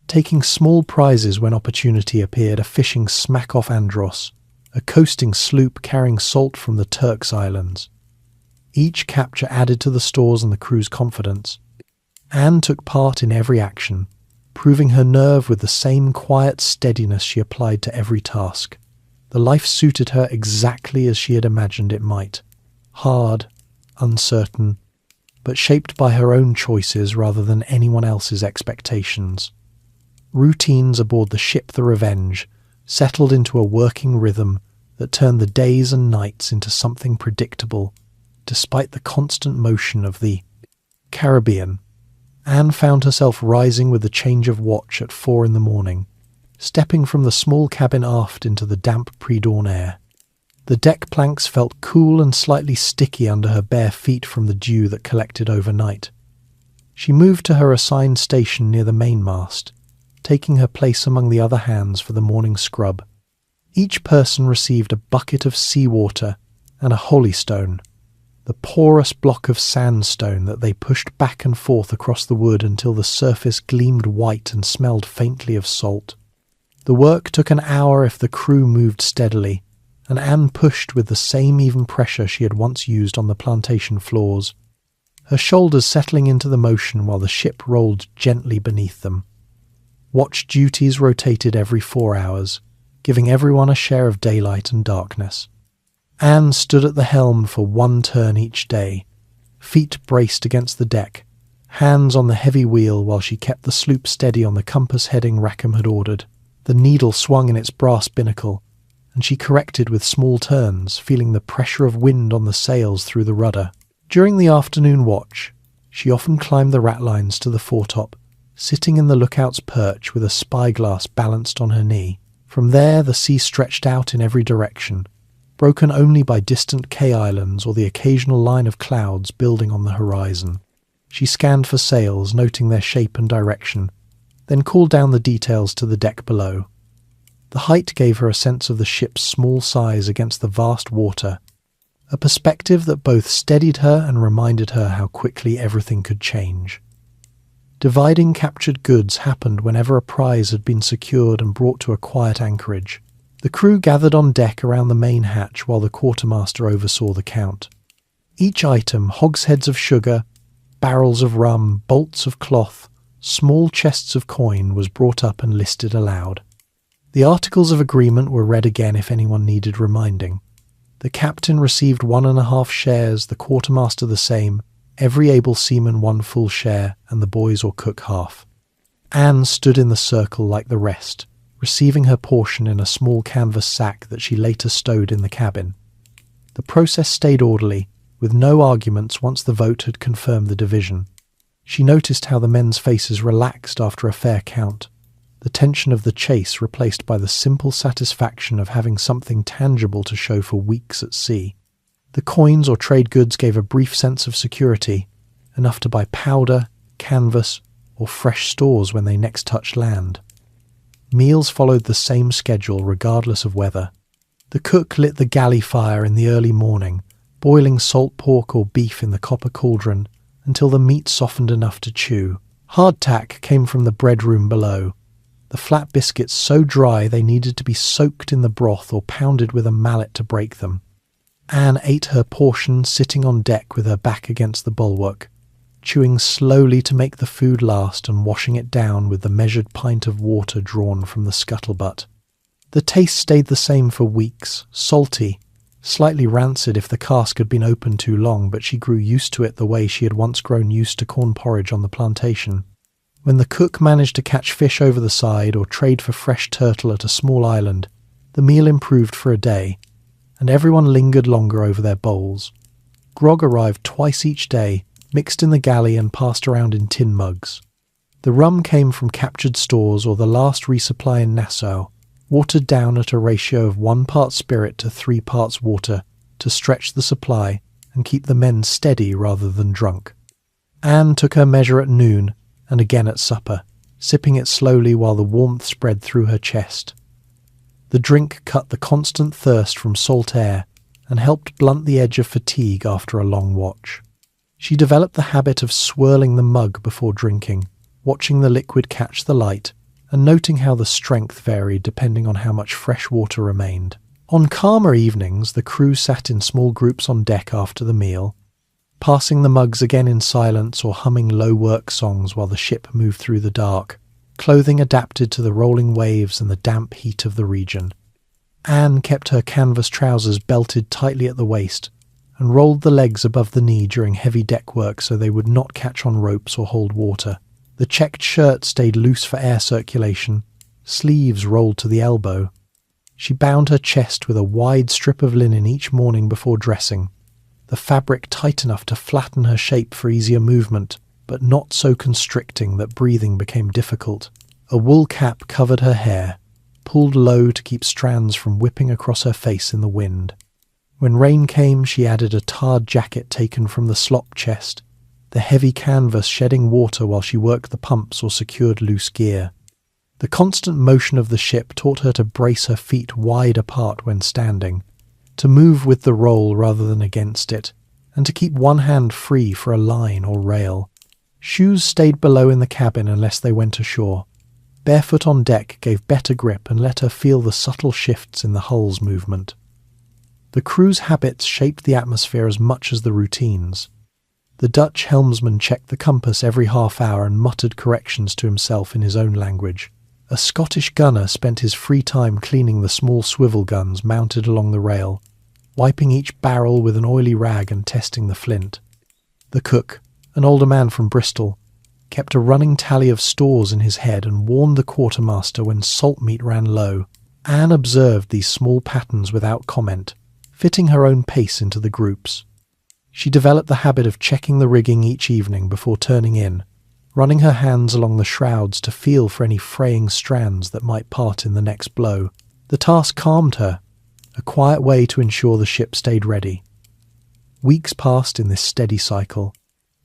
taking small prizes when opportunity appeared, a fishing smack off Andros, a coasting sloop carrying salt from the Turks Islands. Each capture added to the stores and the crew's confidence. Anne took part in every action, proving her nerve with the same quiet steadiness she applied to every task. The life suited her exactly as she had imagined it might. Hard, uncertain, but shaped by her own choices rather than anyone else's expectations. Routines aboard the ship the Revenge settled into a working rhythm that turned the days and nights into something predictable, despite the constant motion of the Caribbean. Anne found herself rising with the change of watch at 4 a.m, stepping from the small cabin aft into the damp pre-dawn air. The deck planks felt cool and slightly sticky under her bare feet from the dew that collected overnight. She moved to her assigned station near the mainmast, taking her place among the other hands for the morning scrub. Each person received a bucket of seawater and a holystone, the porous block of sandstone that they pushed back and forth across the wood until the surface gleamed white and smelled faintly of salt. The work took an hour if the crew moved steadily, and Anne pushed with the same even pressure she had once used on the plantation floors, her shoulders settling into the motion while the ship rolled gently beneath them. Watch duties rotated every 4 hours, giving everyone a share of daylight and darkness. Anne stood at the helm for 1 turn each day, feet braced against the deck, hands on the heavy wheel while she kept the sloop steady on the compass heading Rackham had ordered. The needle swung in its brass binnacle, and she corrected with small turns, feeling the pressure of wind on the sails through the rudder. During the afternoon watch, she often climbed the ratlines to the foretop, sitting in the lookout's perch with a spyglass balanced on her knee. From there the sea stretched out in every direction, broken only by distant Cay Islands or the occasional line of clouds building on the horizon. She scanned for sails, noting their shape and direction, then called down the details to the deck below. The height gave her a sense of the ship's small size against the vast water, a perspective that both steadied her and reminded her how quickly everything could change. Dividing captured goods happened whenever a prize had been secured and brought to a quiet anchorage. The crew gathered on deck around the main hatch while the quartermaster oversaw the count. Each item, hogsheads of sugar, barrels of rum, bolts of cloth, small chests of coin, was brought up and listed aloud. The articles of agreement were read again if anyone needed reminding. The captain received 1.5 shares, the quartermaster the same, every able seaman 1 full share, and the boys or cook half. Anne stood in the circle like the rest, receiving her portion in a small canvas sack that she later stowed in the cabin. The process stayed orderly, with no arguments once the vote had confirmed the division. She noticed how the men's faces relaxed after a fair count, the tension of the chase replaced by the simple satisfaction of having something tangible to show for weeks at sea. The coins or trade goods gave a brief sense of security, enough to buy powder, canvas, or fresh stores when they next touched land. Meals followed the same schedule regardless of weather. The cook lit the galley fire in the early morning, boiling salt pork or beef in the copper cauldron until the meat softened enough to chew. Hardtack came from the bread room below, the flat biscuits so dry they needed to be soaked in the broth or pounded with a mallet to break them. Anne ate her portion sitting on deck with her back against the bulwark, chewing slowly to make the food last and washing it down with the measured pint of water drawn from the scuttlebutt. The taste stayed the same for weeks, salty, slightly rancid if the cask had been open too long, but she grew used to it the way she had once grown used to corn porridge on the plantation. When the cook managed to catch fish over the side or trade for fresh turtle at a small island, the meal improved for a day, and everyone lingered longer over their bowls. Grog arrived twice each day, mixed in the galley and passed around in tin mugs. The rum came from captured stores or the last resupply in Nassau, watered down at a ratio of 1 part spirit to 3 parts water to stretch the supply and keep the men steady rather than drunk. Anne took her measure at noon and again at supper, sipping it slowly while the warmth spread through her chest. The drink cut the constant thirst from salt air and helped blunt the edge of fatigue after a long watch. She developed the habit of swirling the mug before drinking, watching the liquid catch the light, and noting how the strength varied depending on how much fresh water remained. On calmer evenings, the crew sat in small groups on deck after the meal, passing the mugs again in silence or humming low work songs while the ship moved through the dark, clothing adapted to the rolling waves and the damp heat of the region. Anne kept her canvas trousers belted tightly at the waist and rolled the legs above the knee during heavy deck work so they would not catch on ropes or hold water. The checked shirt stayed loose for air circulation, sleeves rolled to the elbow. She bound her chest with a wide strip of linen each morning before dressing, the fabric tight enough to flatten her shape for easier movement, but not so constricting that breathing became difficult. A wool cap covered her hair, pulled low to keep strands from whipping across her face in the wind. When rain came, she added a tarred jacket taken from the slop chest, the heavy canvas shedding water while she worked the pumps or secured loose gear. The constant motion of the ship taught her to brace her feet wide apart when standing, to move with the roll rather than against it, and to keep one hand free for a line or rail. Shoes stayed below in the cabin unless they went ashore. Barefoot on deck gave better grip and let her feel the subtle shifts in the hull's movement. The crew's habits shaped the atmosphere as much as the routines. The Dutch helmsman checked the compass every half hour and muttered corrections to himself in his own language. A Scottish gunner spent his free time cleaning the small swivel guns mounted along the rail, wiping each barrel with an oily rag and testing the flint. The cook, an older man from Bristol, kept a running tally of stores in his head and warned the quartermaster when salt meat ran low. Anne observed these small patterns without comment, fitting her own pace into the groups. She developed the habit of checking the rigging each evening before turning in, running her hands along the shrouds to feel for any fraying strands that might part in the next blow. The task calmed her, a quiet way to ensure the ship stayed ready. Weeks passed in this steady cycle.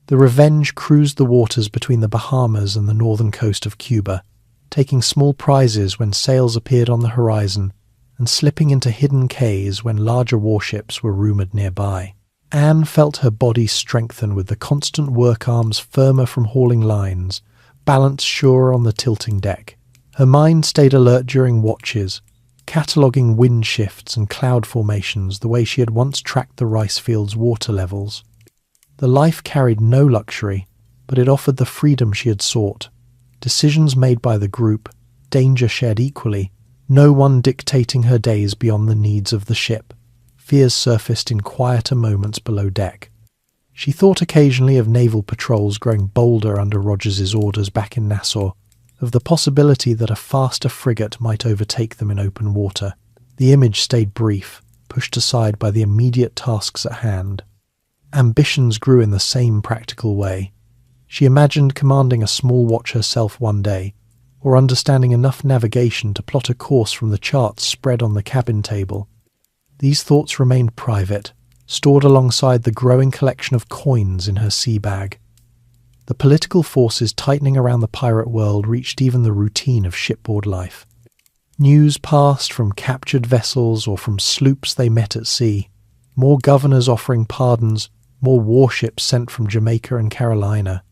The Revenge cruised the waters between the Bahamas and the northern coast of Cuba, taking small prizes when sails appeared on the horizon and slipping into hidden cays when larger warships were rumoured nearby. Anne felt her body strengthen with the constant work arms firmer from hauling lines, balance surer on the tilting deck. Her mind stayed alert during watches, cataloguing wind shifts and cloud formations the way she had once tracked the rice fields' water levels. The life carried no luxury, but it offered the freedom she had sought. Decisions made by the group, danger shared equally, no one dictating her days beyond the needs of the ship. Fears surfaced in quieter moments below deck. She thought occasionally of naval patrols growing bolder under Rogers's orders back in Nassau, of the possibility that a faster frigate might overtake them in open water. The image stayed brief, pushed aside by the immediate tasks at hand. Ambitions grew in the same practical way. She imagined commanding a small watch herself one day, or understanding enough navigation to plot a course from the charts spread on the cabin table. These thoughts remained private, stored alongside the growing collection of coins in her sea bag. The political forces tightening around the pirate world reached even the routine of shipboard life. News passed from captured vessels or from sloops they met at sea, more governors offering pardons, more warships sent from Jamaica and Carolina.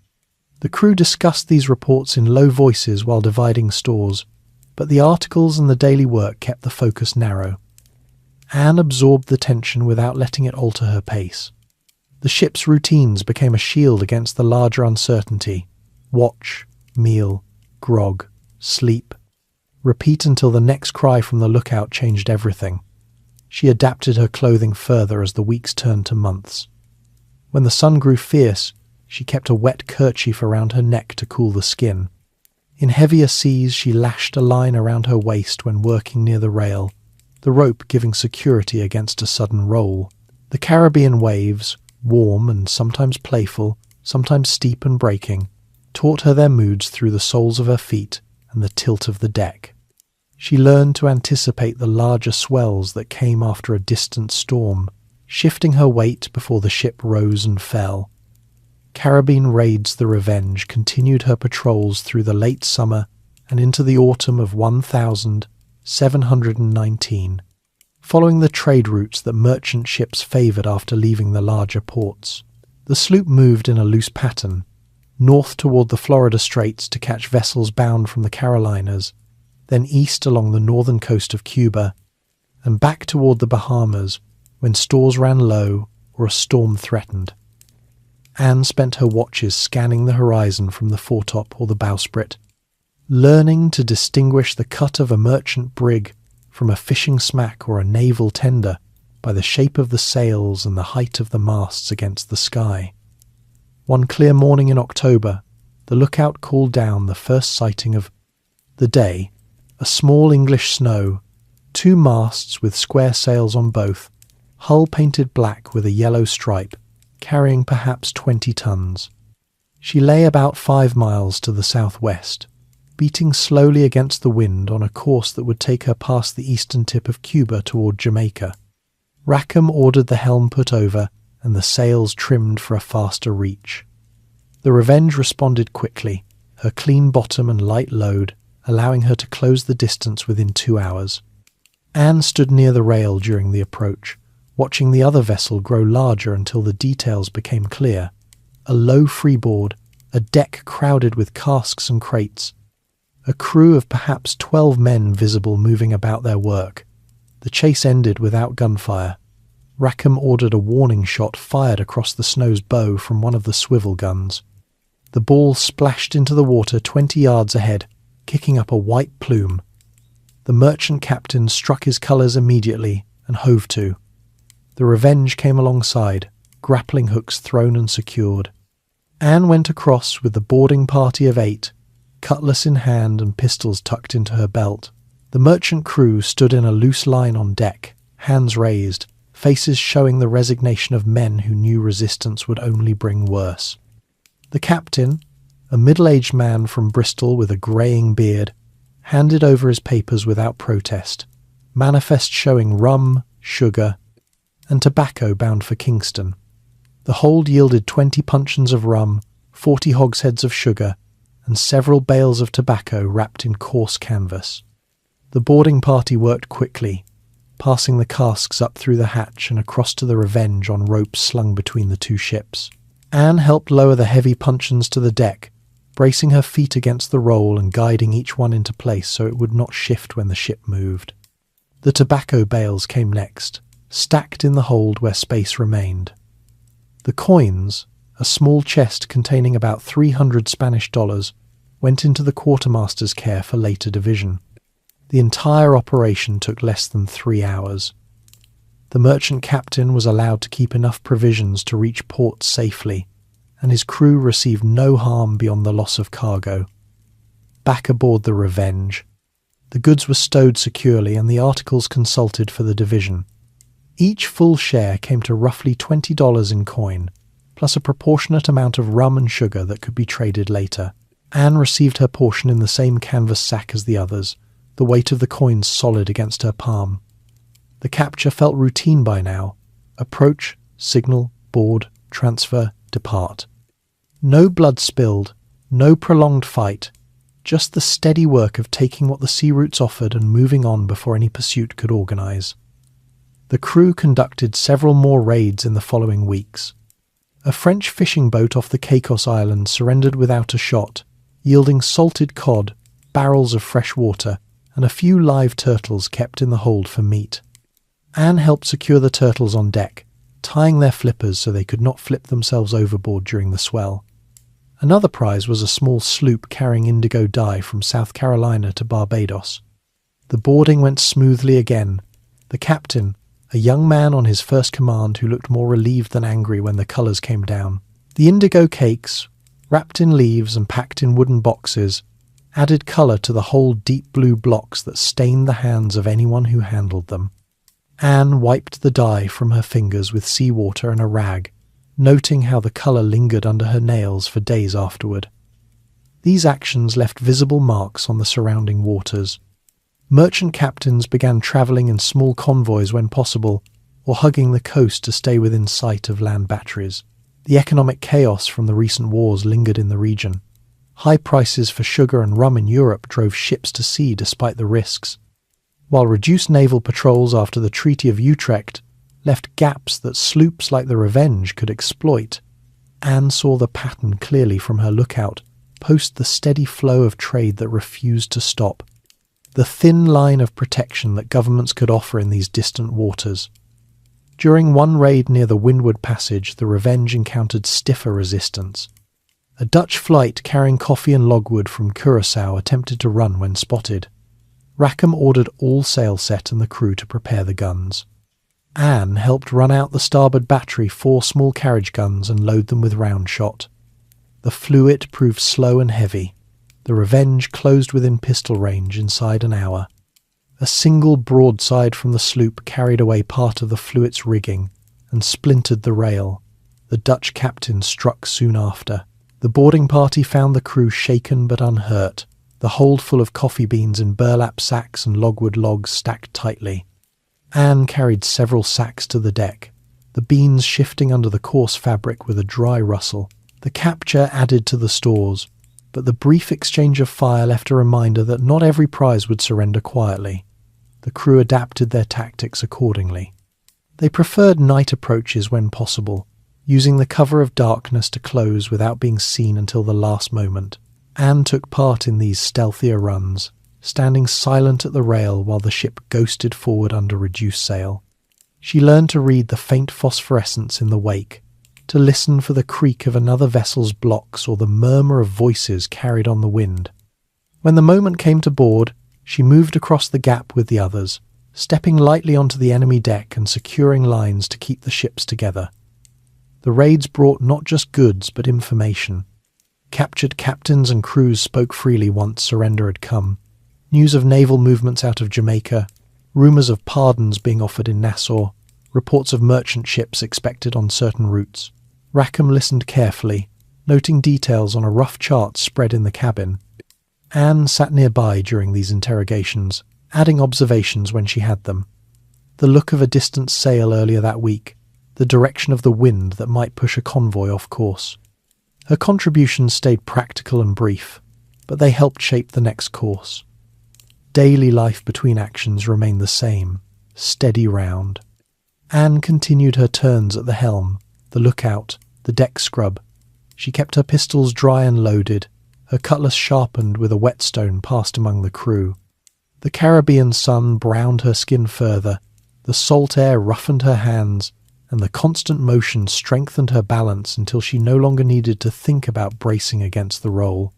The crew discussed these reports in low voices while dividing stores, but the articles and the daily work kept the focus narrow. Anne absorbed the tension without letting it alter her pace. The ship's routines became a shield against the larger uncertainty. Watch, meal, grog, sleep. Repeat until the next cry from the lookout changed everything. She adapted her clothing further as the weeks turned to months. When the sun grew fierce, she kept a wet kerchief around her neck to cool the skin. In heavier seas, she lashed a line around her waist when working near the rail, the rope giving security against a sudden roll. The Caribbean waves, warm and sometimes playful, sometimes steep and breaking, taught her their moods through the soles of her feet and the tilt of the deck. She learned to anticipate the larger swells that came after a distant storm, shifting her weight before the ship rose and fell. Caribbean Raids the Revenge continued her patrols through the late summer and into the autumn of 1719, following the trade routes that merchant ships favoured after leaving the larger ports. The sloop moved in a loose pattern, north toward the Florida Straits to catch vessels bound from the Carolinas, then east along the northern coast of Cuba, and back toward the Bahamas when stores ran low or a storm threatened. Anne spent her watches scanning the horizon from the foretop or the bowsprit, learning to distinguish the cut of a merchant brig from a fishing smack or a naval tender by the shape of the sails and the height of the masts against the sky. One clear morning in October, the lookout called down the first sighting of the day, a small English snow, 2 masts with square sails on both, hull painted black with a yellow stripe, carrying perhaps 20 tons. She lay about 5 miles to the southwest, beating slowly against the wind on a course that would take her past the eastern tip of Cuba toward Jamaica. Rackham ordered the helm put over and the sails trimmed for a faster reach. The Revenge responded quickly, her clean bottom and light load allowing her to close the distance within 2 hours. Anne stood near the rail during the approach, watching the other vessel grow larger until the details became clear. A low freeboard, a deck crowded with casks and crates, a crew of perhaps 12 men visible moving about their work. The chase ended without gunfire. Rackham ordered a warning shot fired across the snow's bow from one of the swivel guns. The ball splashed into the water 20 yards ahead, kicking up a white plume. The merchant captain struck his colours immediately and hove to. The Revenge came alongside, grappling hooks thrown and secured. Anne went across with the boarding party of 8, cutlass in hand and pistols tucked into her belt. The merchant crew stood in a loose line on deck, hands raised, faces showing the resignation of men who knew resistance would only bring worse. The captain, a middle-aged man from Bristol with a greying beard, handed over his papers without protest, manifest showing rum, sugar, and tobacco bound for Kingston. The hold yielded 20 puncheons of rum, 40 hogsheads of sugar, and several bales of tobacco wrapped in coarse canvas. The boarding party worked quickly, passing the casks up through the hatch and across to the Revenge on ropes slung between the 2 ships. Anne helped lower the heavy puncheons to the deck, bracing her feet against the roll and guiding each one into place so it would not shift when the ship moved. The tobacco bales came next, stacked in the hold where space remained. The coins, a small chest containing about 300 Spanish dollars, went into the quartermaster's care for later division. The entire operation took less than 3 hours. The merchant captain was allowed to keep enough provisions to reach port safely, and his crew received no harm beyond the loss of cargo. Back aboard the Revenge, the goods were stowed securely and the articles consulted for the division. Each full share came to roughly $20 in coin, plus a proportionate amount of rum and sugar that could be traded later. Anne received her portion in the same canvas sack as the others, the weight of the coins solid against her palm. The capture felt routine by now. Approach, signal, board, transfer, depart. No blood spilled, no prolonged fight, just the steady work of taking what the sea routes offered and moving on before any pursuit could organise. The crew conducted several more raids in the following weeks. A French fishing boat off the Caicos Islands surrendered without a shot, yielding salted cod, barrels of fresh water, and a few live turtles kept in the hold for meat. Anne helped secure the turtles on deck, tying their flippers so they could not flip themselves overboard during the swell. Another prize was a small sloop carrying indigo dye from South Carolina to Barbados. The boarding went smoothly again. The captain, a young man on his first command who looked more relieved than angry when the colours came down. The indigo cakes, wrapped in leaves and packed in wooden boxes, added colour to the whole deep blue blocks that stained the hands of anyone who handled them. Anne wiped the dye from her fingers with seawater and a rag, noting how the colour lingered under her nails for days afterward. These actions left visible marks on the surrounding waters. Merchant captains began travelling in small convoys when possible, or hugging the coast to stay within sight of land batteries. The economic chaos from the recent wars lingered in the region. High prices for sugar and rum in Europe drove ships to sea despite the risks, while reduced naval patrols after the Treaty of Utrecht left gaps that sloops like the Revenge could exploit. Anne saw the pattern clearly from her lookout, post the steady flow of trade that refused to stop, the thin line of protection that governments could offer in these distant waters. During one raid near the Windward Passage, the Revenge encountered stiffer resistance. A Dutch flight carrying coffee and logwood from Curaçao attempted to run when spotted. Rackham ordered all sail set and the crew to prepare the guns. Anne helped run out the starboard battery 4 small carriage guns and load them with round shot. The Fluet proved slow and heavy. The Revenge closed within pistol range inside an hour. A single broadside from the sloop carried away part of the Fluet's rigging and splintered the rail. The Dutch captain struck soon after. The boarding party found the crew shaken but unhurt, the hold full of coffee beans in burlap sacks and logwood logs stacked tightly. Anne carried several sacks to the deck, the beans shifting under the coarse fabric with a dry rustle. The capture added to the stores, but the brief exchange of fire left a reminder that not every prize would surrender quietly. The crew adapted their tactics accordingly. They preferred night approaches when possible, using the cover of darkness to close without being seen until the last moment. Anne took part in these stealthier runs, standing silent at the rail while the ship ghosted forward under reduced sail. She learned to read the faint phosphorescence in the wake, to listen for the creak of another vessel's blocks or the murmur of voices carried on the wind. When the moment came to board, she moved across the gap with the others, stepping lightly onto the enemy deck and securing lines to keep the ships together. The raids brought not just goods but information. Captured captains and crews spoke freely once surrender had come. News of naval movements out of Jamaica, rumours of pardons being offered in Nassau, reports of merchant ships expected on certain routes. Rackham listened carefully, noting details on a rough chart spread in the cabin. Anne sat nearby during these interrogations, adding observations when she had them. The look of a distant sail earlier that week, the direction of the wind that might push a convoy off course. Her contributions stayed practical and brief, but they helped shape the next course. Daily life between actions remained the same, steady round. Anne continued her turns at the helm, the lookout, the deck scrub. She kept her pistols dry and loaded, her cutlass sharpened with a whetstone passed among the crew. The Caribbean sun browned her skin further, the salt air roughened her hands, and the constant motion strengthened her balance until she no longer needed to think about bracing against the roll.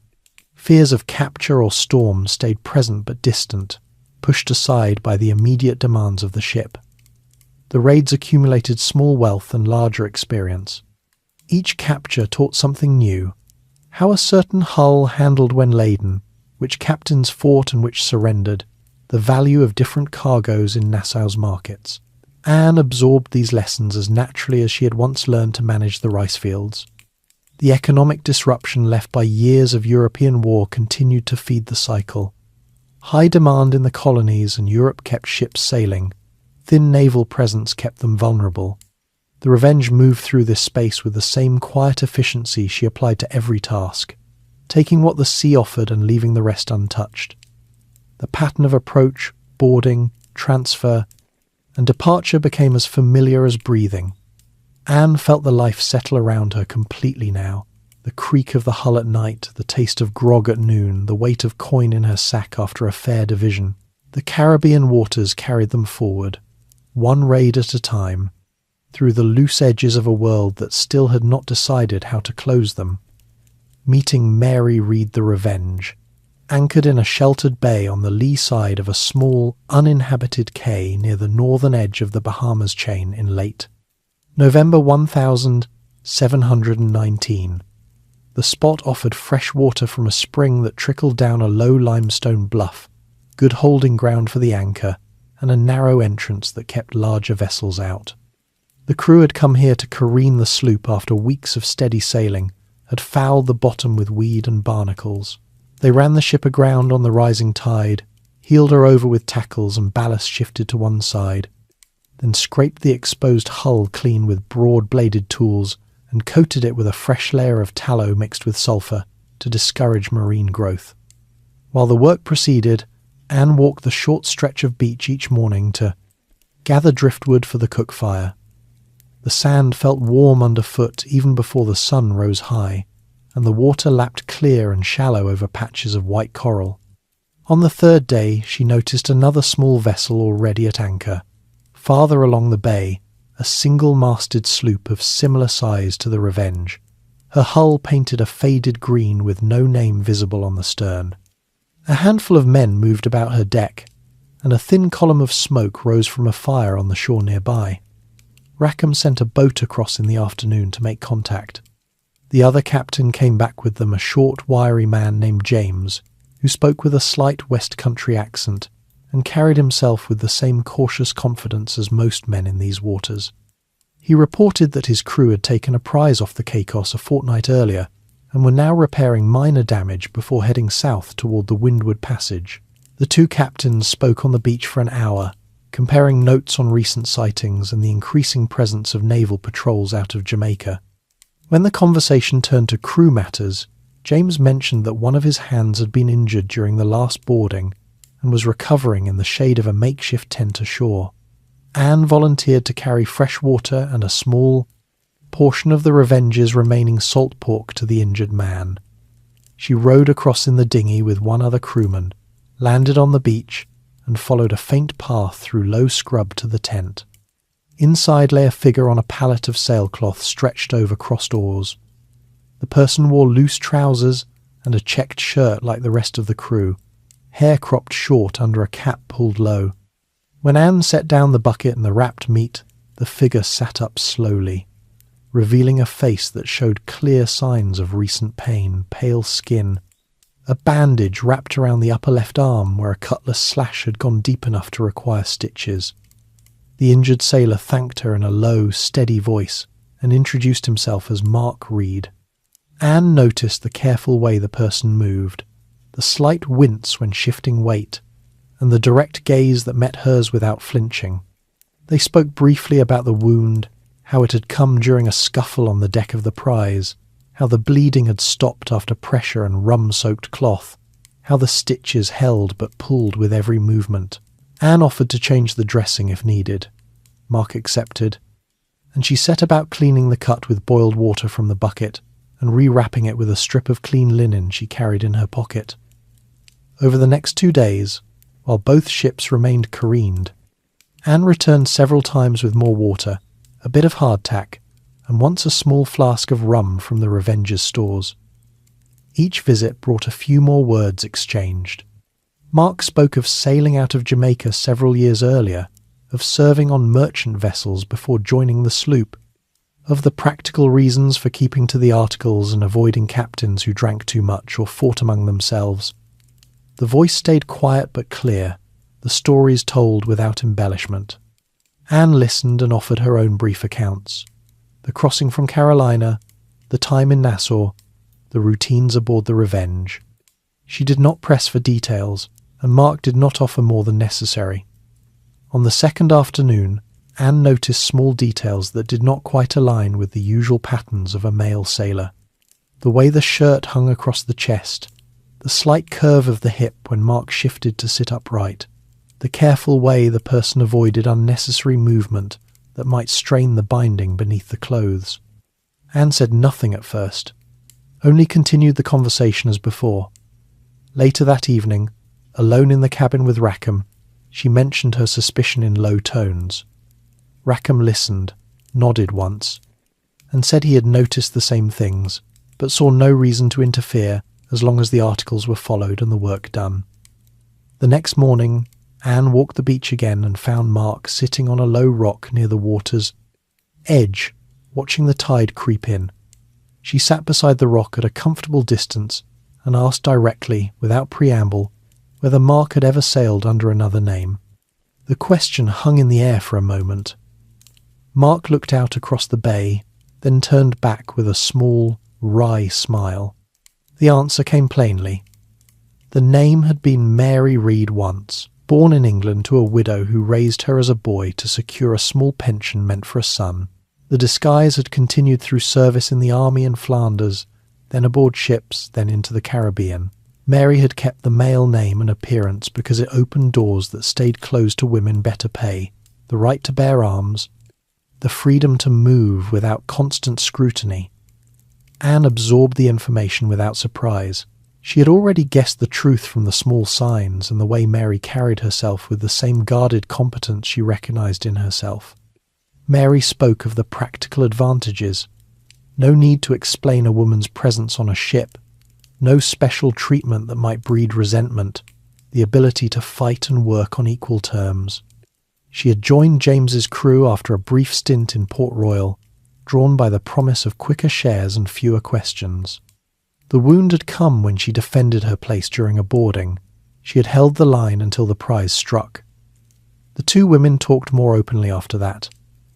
Fears of capture or storm stayed present but distant, pushed aside by the immediate demands of the ship. The raids accumulated small wealth and larger experience. Each capture taught something new: how a certain hull handled when laden, which captains fought and which surrendered, the value of different cargoes in Nassau's markets. Anne absorbed these lessons as naturally as she had once learned to manage the rice fields. The economic disruption left by years of European war continued to feed the cycle. High demand in the colonies and Europe kept ships sailing. Thin naval presence kept them vulnerable. The Revenge moved through this space with the same quiet efficiency she applied to every task, taking what the sea offered and leaving the rest untouched. The pattern of approach, boarding, transfer, and departure became as familiar as breathing. Anne felt the life settle around her completely now. The creak of the hull at night, the taste of grog at noon, the weight of coin in her sack after a fair division. The Caribbean waters carried them forward, one raid at a time, through the loose edges of a world that still had not decided how to close them. Meeting Mary Read the Revenge, anchored in a sheltered bay on the lee side of a small, uninhabited cay near the northern edge of the Bahamas chain in late November 1719. The spot offered fresh water from a spring that trickled down a low limestone bluff, good holding ground for the anchor, and a narrow entrance that kept larger vessels out. The crew had come here to careen the sloop after weeks of steady sailing, had fouled the bottom with weed and barnacles. They ran the ship aground on the rising tide, heeled her over with tackles and ballast shifted to one side, then scraped the exposed hull clean with broad-bladed tools and coated it with a fresh layer of tallow mixed with sulphur to discourage marine growth. While the work proceeded, Anne walked the short stretch of beach each morning to gather driftwood for the cook fire. The sand felt warm underfoot even before the sun rose high, and the water lapped clear and shallow over patches of white coral. On the third day she noticed another small vessel already at anchor. Farther along the bay, a single-masted sloop of similar size to the Revenge. Her hull painted a faded green with no name visible on the stern. A handful of men moved about her deck, and a thin column of smoke rose from a fire on the shore nearby. Rackham sent a boat across in the afternoon to make contact. The other captain came back with them, a short, wiry man named James, who spoke with a slight West Country accent and carried himself with the same cautious confidence as most men in these waters. He reported that his crew had taken a prize off the Caicos a fortnight earlier and were now repairing minor damage before heading south toward the Windward Passage. The two captains spoke on the beach for an hour, comparing notes on recent sightings and the increasing presence of naval patrols out of Jamaica. When the conversation turned to crew matters, James mentioned that one of his hands had been injured during the last boarding and was recovering in the shade of a makeshift tent ashore. Anne volunteered to carry fresh water and a small portion of the Revenge's remaining salt pork to the injured man. She rowed across in the dinghy with one other crewman, landed on the beach, and followed a faint path through low scrub to the tent. Inside lay a figure on a pallet of sailcloth stretched over crossed oars. The person wore loose trousers and a checked shirt like the rest of the crew, hair cropped short under a cap pulled low. When Anne set down the bucket and the wrapped meat, the figure sat up slowly, revealing a face that showed clear signs of recent pain, pale skin, a bandage wrapped around the upper left arm where a cutlass slash had gone deep enough to require stitches. The injured sailor thanked her in a low, steady voice and introduced himself as Mark Reed. Anne noticed the careful way the person moved, the slight wince when shifting weight, and the direct gaze that met hers without flinching. They spoke briefly about the wound, how it had come during a scuffle on the deck of the prize, how the bleeding had stopped after pressure and rum-soaked cloth, how the stitches held but pulled with every movement. Anne offered to change the dressing if needed. Mark accepted, and she set about cleaning the cut with boiled water from the bucket and rewrapping it with a strip of clean linen she carried in her pocket. Over the next 2 days, while both ships remained careened, Anne returned several times with more water, a bit of hardtack, and once a small flask of rum from the Revenge's stores. Each visit brought a few more words exchanged. Mark spoke of sailing out of Jamaica several years earlier, of serving on merchant vessels before joining the sloop, of the practical reasons for keeping to the articles and avoiding captains who drank too much or fought among themselves. The voice stayed quiet but clear, the stories told without embellishment. Anne listened and offered her own brief accounts. The crossing from Carolina, the time in Nassau, the routines aboard the Revenge. She did not press for details, and Mark did not offer more than necessary. On the second afternoon, Anne noticed small details that did not quite align with the usual patterns of a male sailor. The way the shirt hung across the chest, the slight curve of the hip when Mark shifted to sit upright, the careful way the person avoided unnecessary movement that might strain the binding beneath the clothes. Anne said nothing at first, only continued the conversation as before. Later that evening, alone in the cabin with Rackham, she mentioned her suspicion in low tones. Rackham listened, nodded once, and said he had noticed the same things, but saw no reason to interfere as long as the articles were followed and the work done. The next morning, Anne walked the beach again and found Mark sitting on a low rock near the water's edge, watching the tide creep in. She sat beside the rock at a comfortable distance and asked directly, without preamble, whether Mark had ever sailed under another name. The question hung in the air for a moment. Mark looked out across the bay, then turned back with a small, wry smile. The answer came plainly. The name had been Mary Reed once, born in England to a widow who raised her as a boy to secure a small pension meant for a son. The disguise had continued through service in the army in Flanders, then aboard ships, then into the Caribbean. Mary had kept the male name and appearance because it opened doors that stayed closed to women better pay, the right to bear arms, the freedom to move without constant scrutiny. Anne absorbed the information without surprise. She had already guessed the truth from the small signs and the way Mary carried herself with the same guarded competence she recognized in herself. Mary spoke of the practical advantages. No need to explain a woman's presence on a ship. No special treatment that might breed resentment. The ability to fight and work on equal terms. She had joined James's crew after a brief stint in Port Royal, drawn by the promise of quicker shares and fewer questions. The wound had come when she defended her place during a boarding. She had held the line until the prize struck. The two women talked more openly after that.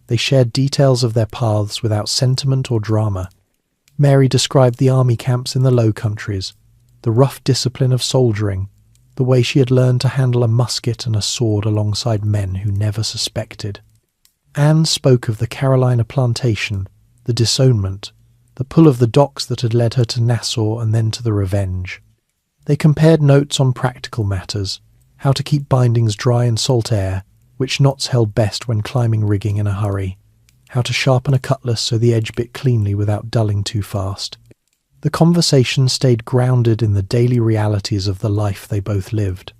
They shared details of their paths without sentiment or drama. Mary described the army camps in the Low Countries, the rough discipline of soldiering, the way she had learned to handle a musket and a sword alongside men who never suspected. Anne spoke of the Carolina plantation, the disownment, the pull of the docks that had led her to Nassau and then to the Revenge. They compared notes on practical matters, how to keep bindings dry in salt air, which knots held best when climbing rigging in a hurry, how to sharpen a cutlass so the edge bit cleanly without dulling too fast. The conversation stayed grounded in the daily realities of the life they both lived.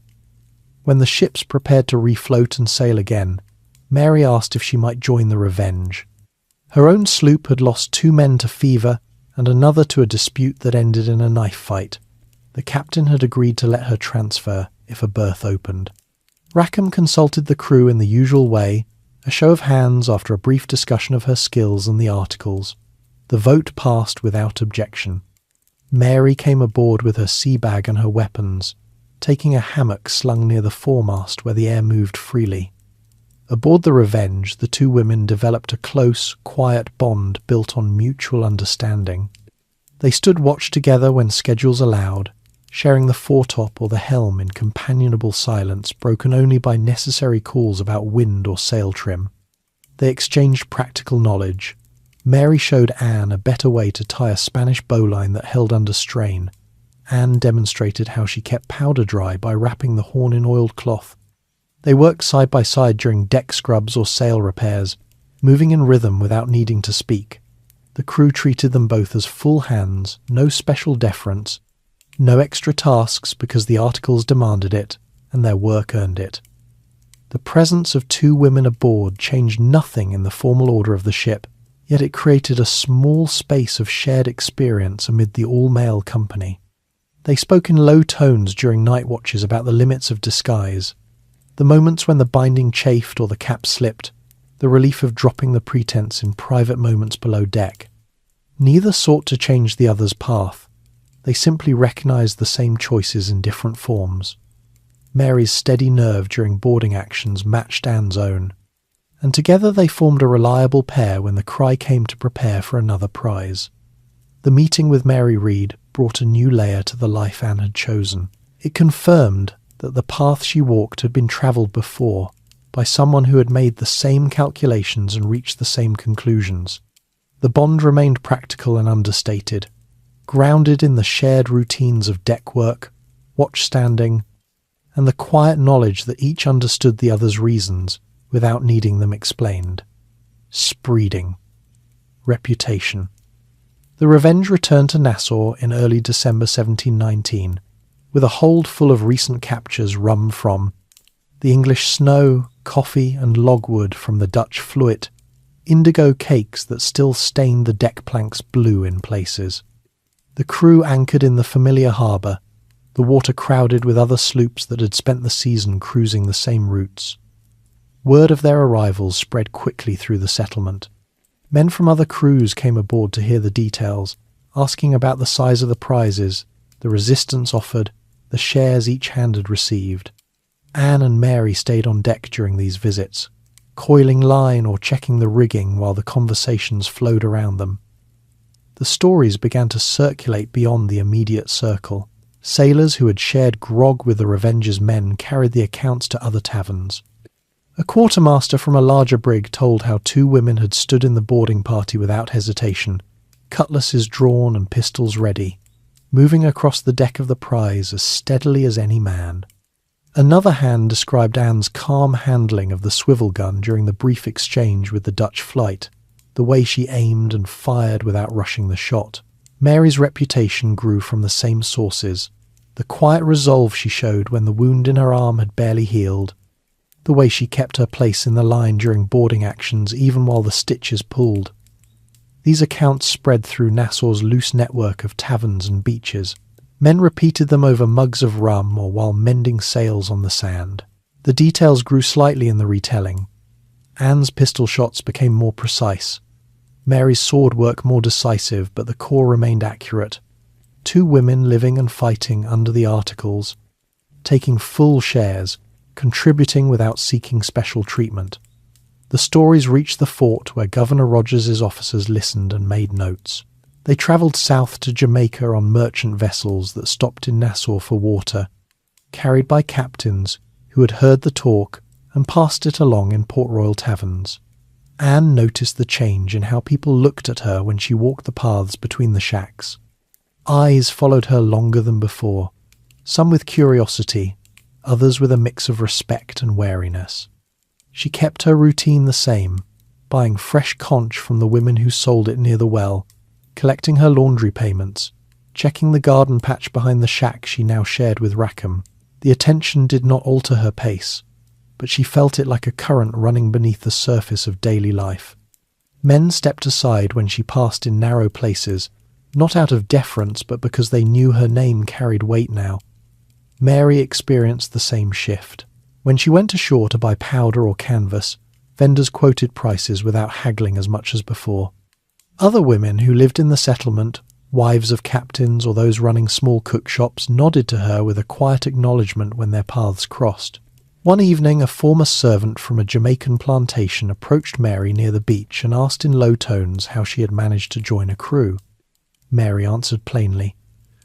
When the ships prepared to refloat and sail again, Mary asked if she might join the Revenge. Her own sloop had lost 2 men to fever and another to a dispute that ended in a knife fight. The captain had agreed to let her transfer if a berth opened. Rackham consulted the crew in the usual way, a show of hands after a brief discussion of her skills and the articles. The vote passed without objection. Mary came aboard with her sea bag and her weapons, taking a hammock slung near the foremast where the air moved freely. Aboard the Revenge, the two women developed a close, quiet bond built on mutual understanding. They stood watch together when schedules allowed, sharing the foretop or the helm in companionable silence broken only by necessary calls about wind or sail trim. They exchanged practical knowledge. Mary showed Anne a better way to tie a Spanish bowline that held under strain. Anne demonstrated how she kept powder dry by wrapping the horn in oiled cloth. They worked side by side during deck scrubs or sail repairs, moving in rhythm without needing to speak. The crew treated them both as full hands, no special deference, no extra tasks because the articles demanded it, and their work earned it. The presence of 2 women aboard changed nothing in the formal order of the ship, yet it created a small space of shared experience amid the all-male company. They spoke in low tones during night watches about the limits of disguise, the moments when the binding chafed or the cap slipped, the relief of dropping the pretense in private moments below deck. Neither sought to change the other's path. They simply recognized the same choices in different forms. Mary's steady nerve during boarding actions matched Anne's own, and together they formed a reliable pair when the cry came to prepare for another prize. The meeting with Mary Read brought a new layer to the life Anne had chosen. It confirmed that the path she walked had been travelled before, by someone who had made the same calculations and reached the same conclusions. The bond remained practical and understated, grounded in the shared routines of deck work, watch standing, and the quiet knowledge that each understood the other's reasons without needing them explained. Spreading. Reputation. The Revenge returned to Nassau in early December 1719, with a hold full of recent captures rum from the English snow, coffee and logwood from the Dutch fluit, indigo cakes that still stained the deck planks blue in places. The crew anchored in the familiar harbour, the water crowded with other sloops that had spent the season cruising the same routes. Word of their arrivals spread quickly through the settlement. Men from other crews came aboard to hear the details, asking about the size of the prizes, the resistance offered, the shares each hand had received. Anne and Mary stayed on deck during these visits, coiling line or checking the rigging while the conversations flowed around them. The stories began to circulate beyond the immediate circle. Sailors who had shared grog with the Revenge's men carried the accounts to other taverns. A quartermaster from a larger brig told how 2 women had stood in the boarding party without hesitation, cutlasses drawn and pistols ready, moving across the deck of the prize as steadily as any man. Another hand described Anne's calm handling of the swivel gun during the brief exchange with the Dutch flight, the way she aimed and fired without rushing the shot. Mary's reputation grew from the same sources. The quiet resolve she showed when the wound in her arm had barely healed, the way she kept her place in the line during boarding actions even while the stitches pulled. These accounts spread through Nassau's loose network of taverns and beaches. Men repeated them over mugs of rum or while mending sails on the sand. The details grew slightly in the retelling. Anne's pistol shots became more precise. Mary's sword work more decisive, but the core remained accurate. Two women living and fighting under the articles, taking full shares, contributing without seeking special treatment. The stories reached the fort where Governor Rogers's officers listened and made notes. They travelled south to Jamaica on merchant vessels that stopped in Nassau for water, carried by captains who had heard the talk and passed it along in Port Royal taverns. Anne noticed the change in how people looked at her when she walked the paths between the shacks. Eyes followed her longer than before, some with curiosity, others with a mix of respect and wariness. She kept her routine the same, buying fresh conch from the women who sold it near the well, collecting her laundry payments, checking the garden patch behind the shack she now shared with Rackham. The attention did not alter her pace, but she felt it like a current running beneath the surface of daily life. Men stepped aside when she passed in narrow places, not out of deference but because they knew her name carried weight now. Mary experienced the same shift. When she went ashore to buy powder or canvas, vendors quoted prices without haggling as much as before. Other women who lived in the settlement, wives of captains or those running small cook shops, nodded to her with a quiet acknowledgement when their paths crossed. One evening, a former servant from a Jamaican plantation approached Mary near the beach and asked in low tones how she had managed to join a crew. Mary answered plainly.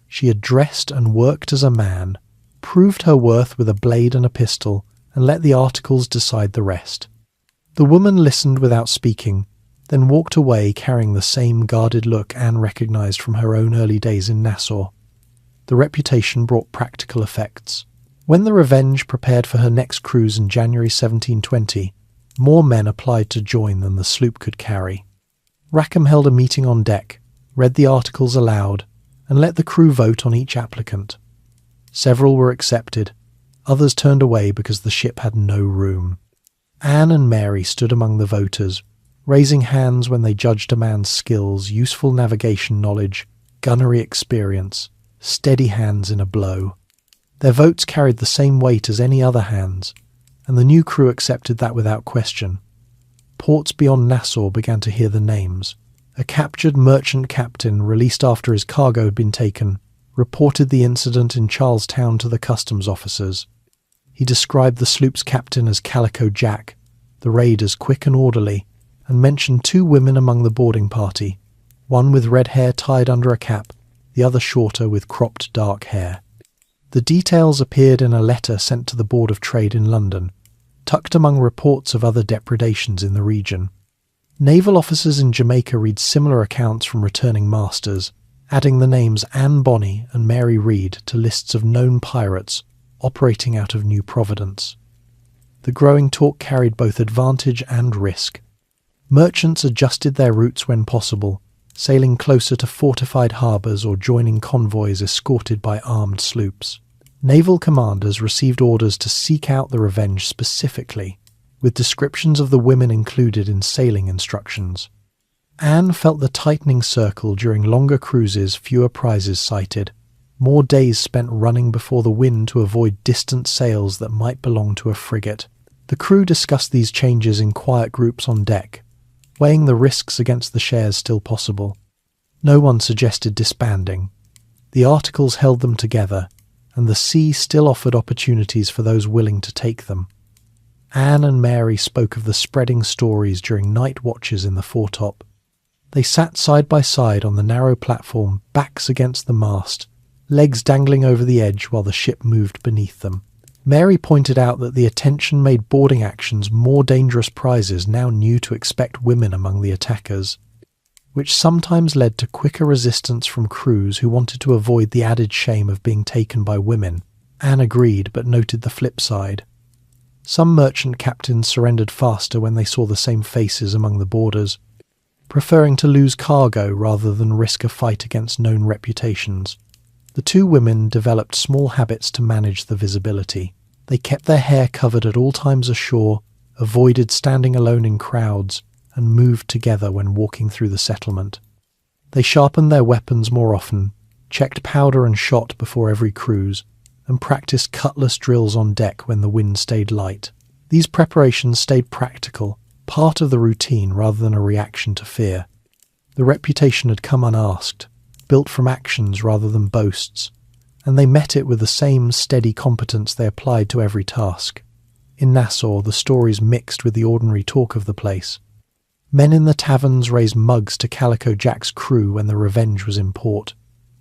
She had dressed and worked as a man, proved her worth with a blade and a pistol, and let the articles decide the rest. The woman listened without speaking, then walked away carrying the same guarded look Anne recognised from her own early days in Nassau. The reputation brought practical effects. When the Revenge prepared for her next cruise in January 1720, more men applied to join than the sloop could carry. Rackham held a meeting on deck, read the articles aloud, and let the crew vote on each applicant. Several were accepted, others turned away because the ship had no room. Anne and Mary stood among the voters, raising hands when they judged a man's skills, useful navigation knowledge, gunnery experience, steady hands in a blow. Their votes carried the same weight as any other hands, and the new crew accepted that without question. Ports beyond Nassau began to hear the names. A captured merchant captain, released after his cargo had been taken, reported the incident in Charlestown to the customs officers. He described the sloop's captain as Calico Jack, the raid as quick and orderly, and mentioned two women among the boarding party, one with red hair tied under a cap, the other shorter with cropped dark hair. The details appeared in a letter sent to the Board of Trade in London, tucked among reports of other depredations in the region. Naval officers in Jamaica read similar accounts from returning masters, adding the names Anne Bonny and Mary Read to lists of known pirates operating out of New Providence. The growing talk carried both advantage and risk. Merchants adjusted their routes when possible, sailing closer to fortified harbours or joining convoys escorted by armed sloops. Naval commanders received orders to seek out the Revenge specifically, with descriptions of the women included in sailing instructions. Anne felt the tightening circle during longer cruises, fewer prizes sighted, more days spent running before the wind to avoid distant sails that might belong to a frigate. The crew discussed these changes in quiet groups on deck, weighing the risks against the shares still possible. No one suggested disbanding. The articles held them together, and the sea still offered opportunities for those willing to take them. Anne and Mary spoke of the spreading stories during night watches in the foretop. They sat side by side on the narrow platform, backs against the mast, legs dangling over the edge while the ship moved beneath them. Mary pointed out that the attention made boarding actions more dangerous prizes now knew to expect women among the attackers, which sometimes led to quicker resistance from crews who wanted to avoid the added shame of being taken by women. Anne agreed, but noted the flip side. Some merchant captains surrendered faster when they saw the same faces among the boarders, preferring to lose cargo rather than risk a fight against known reputations. The two women developed small habits to manage the visibility. They kept their hair covered at all times ashore, avoided standing alone in crowds, and moved together when walking through the settlement. They sharpened their weapons more often, checked powder and shot before every cruise, and practiced cutlass drills on deck when the wind stayed light. These preparations stayed practical, part of the routine rather than a reaction to fear. The reputation had come unasked, built from actions rather than boasts, and they met it with the same steady competence they applied to every task. In Nassau, the stories mixed with the ordinary talk of the place. Men in the taverns raised mugs to Calico Jack's crew when the Revenge was in port,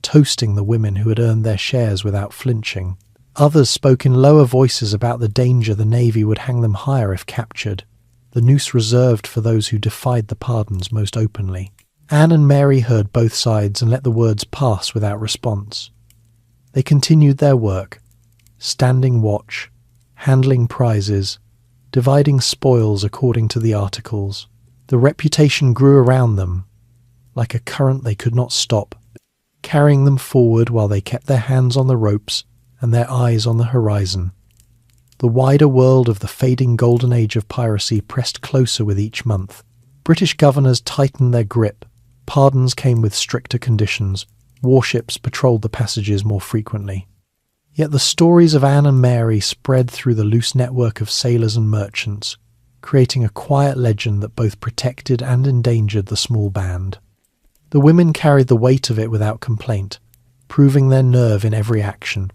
toasting the women who had earned their shares without flinching. Others spoke in lower voices about the danger the Navy would hang them higher if captured, the noose reserved for those who defied the pardons most openly. Anne and Mary heard both sides and let the words pass without response. They continued their work, standing watch, handling prizes, dividing spoils according to the articles. The reputation grew around them, like a current they could not stop, carrying them forward while they kept their hands on the ropes and their eyes on the horizon. The wider world of the fading golden age of piracy pressed closer with each month. British governors tightened their grip, pardons came with stricter conditions, warships patrolled the passages more frequently. Yet the stories of Anne and Mary spread through the loose network of sailors and merchants, creating a quiet legend that both protected and endangered the small band. The women carried the weight of it without complaint, proving their nerve in every action,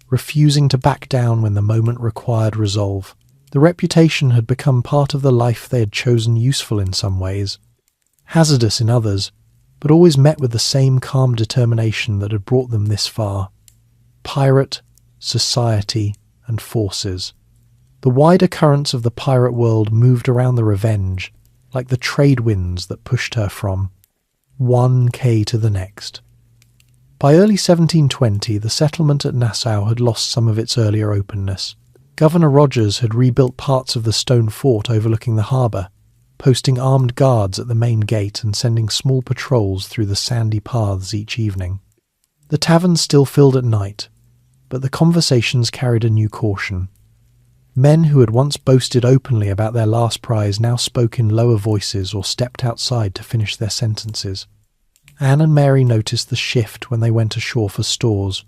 refusing to back down when the moment required resolve. The reputation had become part of the life they had chosen, useful in some ways, hazardous in others, but always met with the same calm determination that had brought them this far. Pirate, society, and forces. The wider currents of the pirate world moved around the Revenge, like the trade winds that pushed her from one quay to the next. By early 1720, the settlement at Nassau had lost some of its earlier openness. Governor Rogers had rebuilt parts of the stone fort overlooking the harbour, posting armed guards at the main gate and sending small patrols through the sandy paths each evening. The taverns still filled at night, but the conversations carried a new caution. Men who had once boasted openly about their last prize now spoke in lower voices or stepped outside to finish their sentences. Anne and Mary noticed the shift when they went ashore for stores.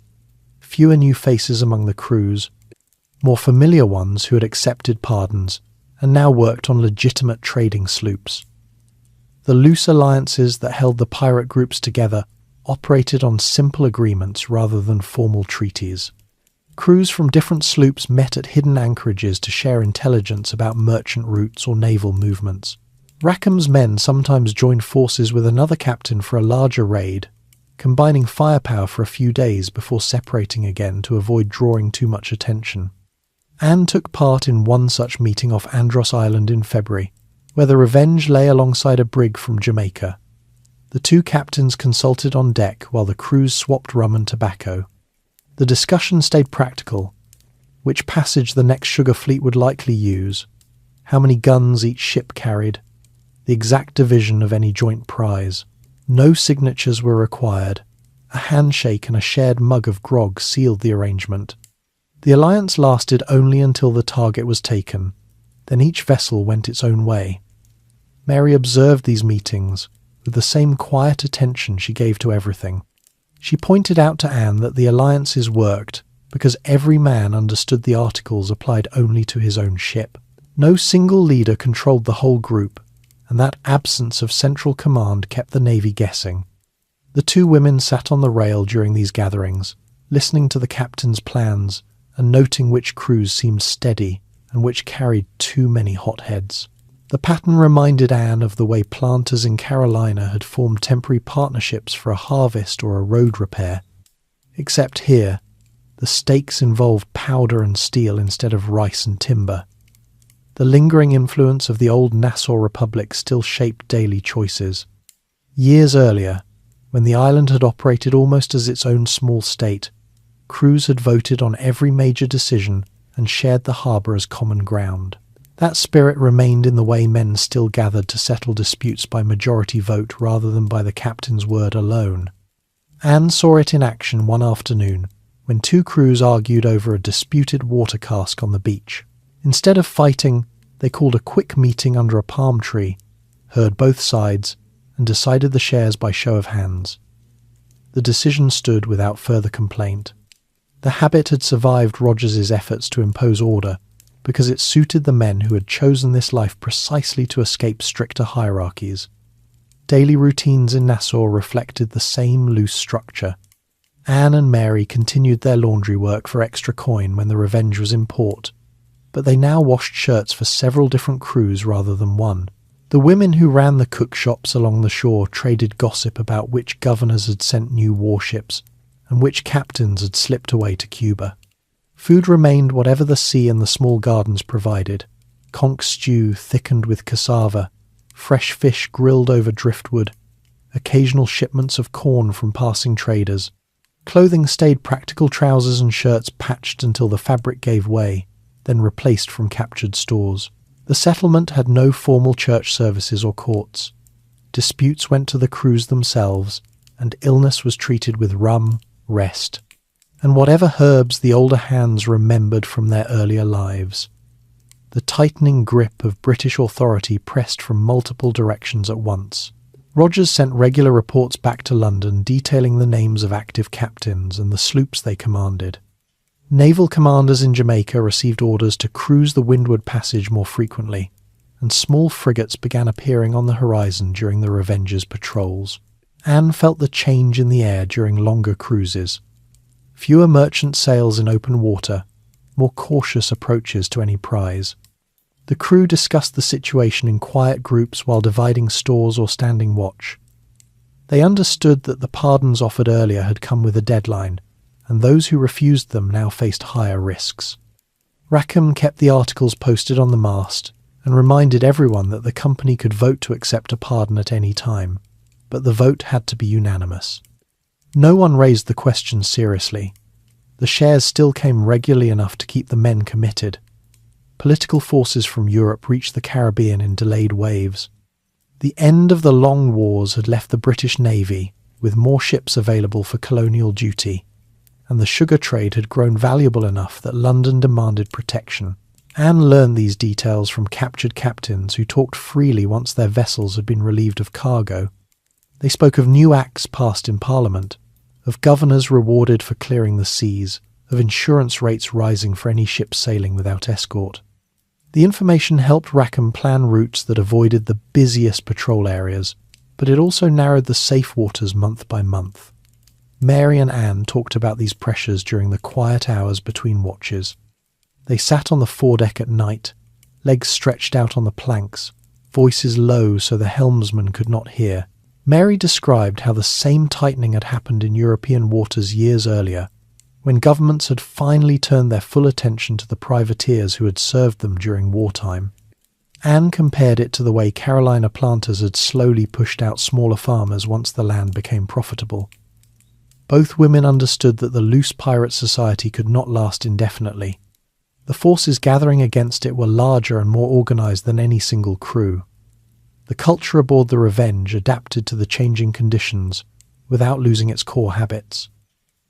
Fewer new faces among the crews, more familiar ones who had accepted pardons and now worked on legitimate trading sloops. The loose alliances that held the pirate groups together operated on simple agreements rather than formal treaties. Crews from different sloops met at hidden anchorages to share intelligence about merchant routes or naval movements. Rackham's men sometimes joined forces with another captain for a larger raid, combining firepower for a few days before separating again to avoid drawing too much attention. Anne took part in one such meeting off Andros Island in February, where the Revenge lay alongside a brig from Jamaica. The two captains consulted on deck while the crews swapped rum and tobacco. The discussion stayed practical: which passage the next sugar fleet would likely use, how many guns each ship carried, the exact division of any joint prize. No signatures were required. A handshake and a shared mug of grog sealed the arrangement. The alliance lasted only until the target was taken. Then each vessel went its own way. Mary observed these meetings with the same quiet attention she gave to everything. She pointed out to Anne that the alliances worked because every man understood the articles applied only to his own ship. No single leader controlled the whole group, and that absence of central command kept the Navy guessing. The two women sat on the rail during these gatherings, listening to the captain's plans and noting which crews seemed steady and which carried too many hotheads. The pattern reminded Anne of the way planters in Carolina had formed temporary partnerships for a harvest or a road repair. Except here, the stakes involved powder and steel instead of rice and timber. The lingering influence of the old Nassau Republic still shaped daily choices. Years earlier, when the island had operated almost as its own small state, Crews had voted on every major decision and shared the harbour as common ground. That spirit remained in the way men still gathered to settle disputes by majority vote rather than by the captain's word alone. Anne saw it in action one afternoon when two crews argued over a disputed water cask on the beach. Instead of fighting, they called a quick meeting under a palm tree, heard both sides, and decided the shares by show of hands. The decision stood without further complaint. The habit had survived Rogers's efforts to impose order because it suited the men who had chosen this life precisely to escape stricter hierarchies. Daily routines in Nassau reflected the same loose structure. Anne and Mary continued their laundry work for extra coin when the Revenge was in port, but they now washed shirts for several different crews rather than one. The women who ran the cook shops along the shore traded gossip about which governors had sent new warships and which captains had slipped away to Cuba. Food remained whatever the sea and the small gardens provided: conch stew thickened with cassava, fresh fish grilled over driftwood, occasional shipments of corn from passing traders. Clothing stayed practical trousers and shirts patched until the fabric gave way, then replaced from captured stores. The settlement had no formal church services or courts. Disputes went to the crews themselves, and illness was treated with rum, rest, and whatever herbs the older hands remembered from their earlier lives. The tightening grip of British authority pressed from multiple directions at once. Rogers sent regular reports back to London detailing the names of active captains and the sloops they commanded. Naval commanders in Jamaica received orders to cruise the Windward Passage more frequently, and small frigates began appearing on the horizon during the Revenge's patrols. Anne felt the change in the air during longer cruises. Fewer merchant sails in open water, more cautious approaches to any prize. The crew discussed the situation in quiet groups while dividing stores or standing watch. They understood that the pardons offered earlier had come with a deadline, and those who refused them now faced higher risks. Rackham kept the articles posted on the mast and reminded everyone that the company could vote to accept a pardon at any time, but the vote had to be unanimous. No one raised the question seriously. The shares still came regularly enough to keep the men committed. Political forces from Europe reached the Caribbean in delayed waves. The end of the long wars had left the British Navy with more ships available for colonial duty, and the sugar trade had grown valuable enough that London demanded protection. Anne learned these details from captured captains who talked freely once their vessels had been relieved of cargo. They spoke of new acts passed in Parliament, of governors rewarded for clearing the seas, of insurance rates rising for any ship sailing without escort. The information helped Rackham plan routes that avoided the busiest patrol areas, but it also narrowed the safe waters month by month. Mary and Anne talked about these pressures during the quiet hours between watches. They sat on the foredeck at night, legs stretched out on the planks, voices low so the helmsman could not hear. Mary described how the same tightening had happened in European waters years earlier, when governments had finally turned their full attention to the privateers who had served them during wartime. Anne compared it to the way Carolina planters had slowly pushed out smaller farmers once the land became profitable. Both women understood that the loose pirate society could not last indefinitely. The forces gathering against it were larger and more organised than any single crew. The culture aboard the Revenge adapted to the changing conditions without losing its core habits.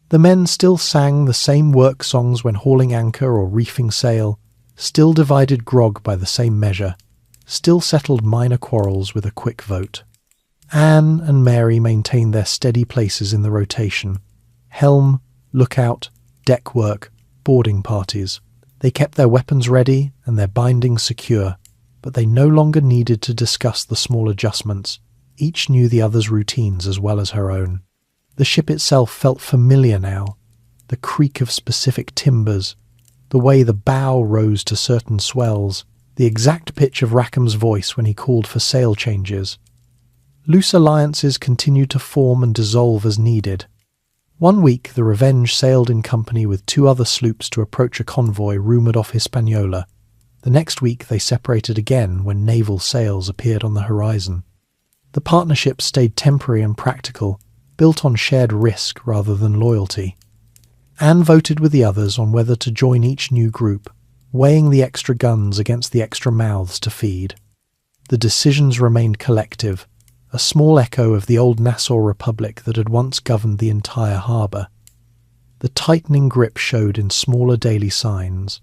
The men still sang the same work songs when hauling anchor or reefing sail, still divided grog by the same measure, still settled minor quarrels with a quick vote. Anne and Mary maintained their steady places in the rotation: helm, lookout, deck work, boarding parties. They kept their weapons ready and their bindings secure, but they no longer needed to discuss the small adjustments. Each knew the other's routines as well as her own. The ship itself felt familiar now. The creak of specific timbers, the way the bow rose to certain swells, the exact pitch of Rackham's voice when he called for sail changes. Loose alliances continued to form and dissolve as needed. One week the Revenge sailed in company with two other sloops to approach a convoy rumoured off Hispaniola. The next week they separated again when naval sails appeared on the horizon. The partnership stayed temporary and practical, built on shared risk rather than loyalty. Anne voted with the others on whether to join each new group, weighing the extra guns against the extra mouths to feed. The decisions remained collective, a small echo of the old Nassau Republic that had once governed the entire harbour. The tightening grip showed in smaller daily signs.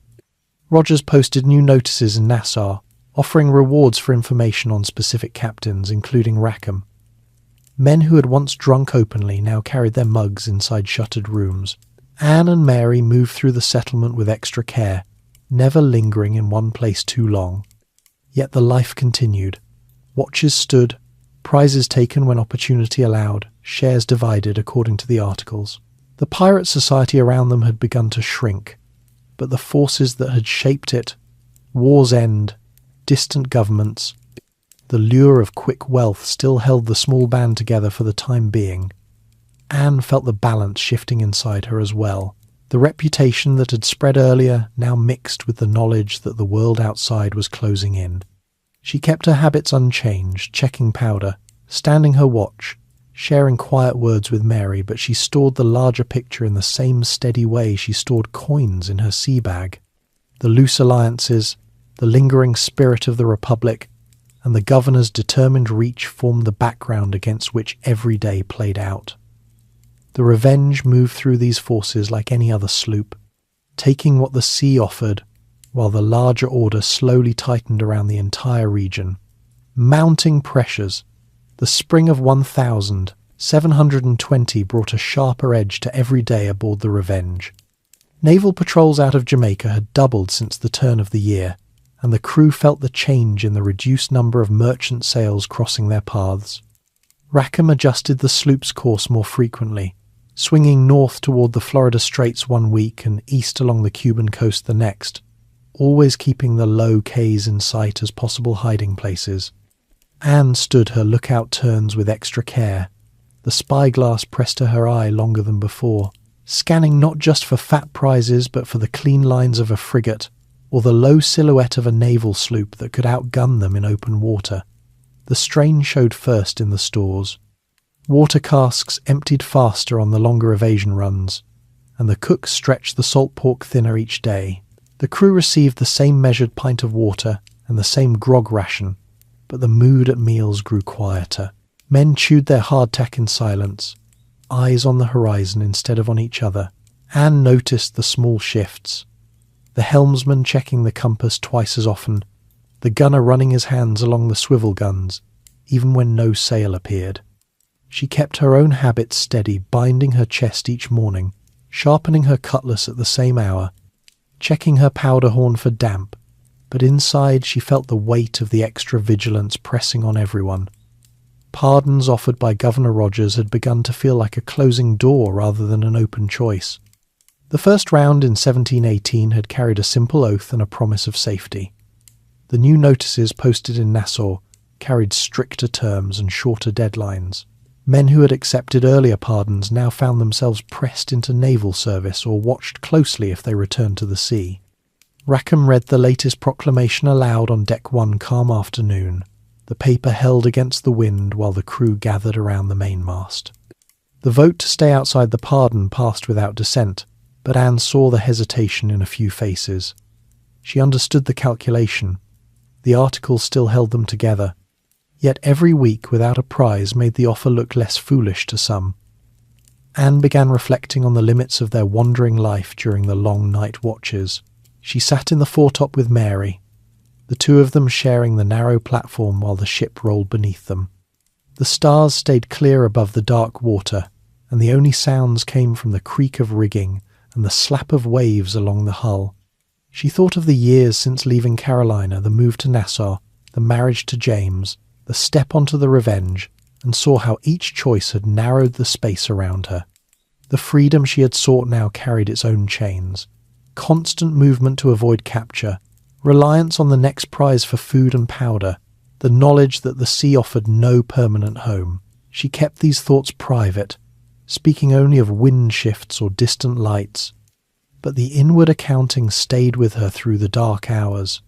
Rogers posted new notices in Nassau, offering rewards for information on specific captains, including Rackham. Men who had once drunk openly now carried their mugs inside shuttered rooms. Anne and Mary moved through the settlement with extra care, never lingering in one place too long. Yet the life continued. Watches stood, prizes taken when opportunity allowed, shares divided according to the articles. The pirate society around them had begun to shrink, but the forces that had shaped it, war's end, distant governments, the lure of quick wealth still held the small band together for the time being. Anne felt the balance shifting inside her as well. The reputation that had spread earlier now mixed with the knowledge that the world outside was closing in. She kept her habits unchanged, checking powder, standing her watch, sharing quiet words with Mary, but she stored the larger picture in the same steady way she stored coins in her sea bag. The loose alliances, the lingering spirit of the Republic, and the governor's determined reach formed the background against which every day played out. The Revenge moved through these forces like any other sloop, taking what the sea offered, while the larger order slowly tightened around the entire region. Mounting pressures, the spring of 1720 brought a sharper edge to every day aboard the Revenge. Naval patrols out of Jamaica had doubled since the turn of the year, and the crew felt the change in the reduced number of merchant sails crossing their paths. Rackham adjusted the sloop's course more frequently, swinging north toward the Florida Straits one week and east along the Cuban coast the next, always keeping the low cays in sight as possible hiding places. Anne stood her lookout turns with extra care, the spyglass pressed to her eye longer than before, scanning not just for fat prizes but for the clean lines of a frigate or the low silhouette of a naval sloop that could outgun them in open water. The strain showed first in the stores. Water casks emptied faster on the longer evasion runs, and the cooks stretched the salt pork thinner each day. The crew received the same measured pint of water and the same grog ration, but the mood at meals grew quieter. Men chewed their hardtack in silence, eyes on the horizon instead of on each other. Anne noticed the small shifts. The helmsman checking the compass twice as often, the gunner running his hands along the swivel guns, even when no sail appeared. She kept her own habits steady, binding her chest each morning, sharpening her cutlass at the same hour, checking her powder horn for damp, but inside she felt the weight of the extra vigilance pressing on everyone. Pardons offered by Governor Rogers had begun to feel like a closing door rather than an open choice. The first round in 1718 had carried a simple oath and a promise of safety. The new notices posted in Nassau carried stricter terms and shorter deadlines. Men who had accepted earlier pardons now found themselves pressed into naval service or watched closely if they returned to the sea. Rackham read the latest proclamation aloud on deck one calm afternoon, the paper held against the wind while the crew gathered around the mainmast. The vote to stay outside the pardon passed without dissent, but Anne saw the hesitation in a few faces. She understood the calculation. The articles still held them together. Yet every week without a prize made the offer look less foolish to some. Anne began reflecting on the limits of their wandering life during the long night watches. She sat in the foretop with Mary, the two of them sharing the narrow platform while the ship rolled beneath them. The stars stayed clear above the dark water, and the only sounds came from the creak of rigging and the slap of waves along the hull. She thought of the years since leaving Carolina, the move to Nassau, the marriage to James, the step onto the Revenge, and saw how each choice had narrowed the space around her. The freedom she had sought now carried its own chains. Constant movement to avoid capture, reliance on the next prize for food and powder, the knowledge that the sea offered no permanent home. She kept these thoughts private, speaking only of wind shifts or distant lights, but the inward accounting stayed with her through the dark hours.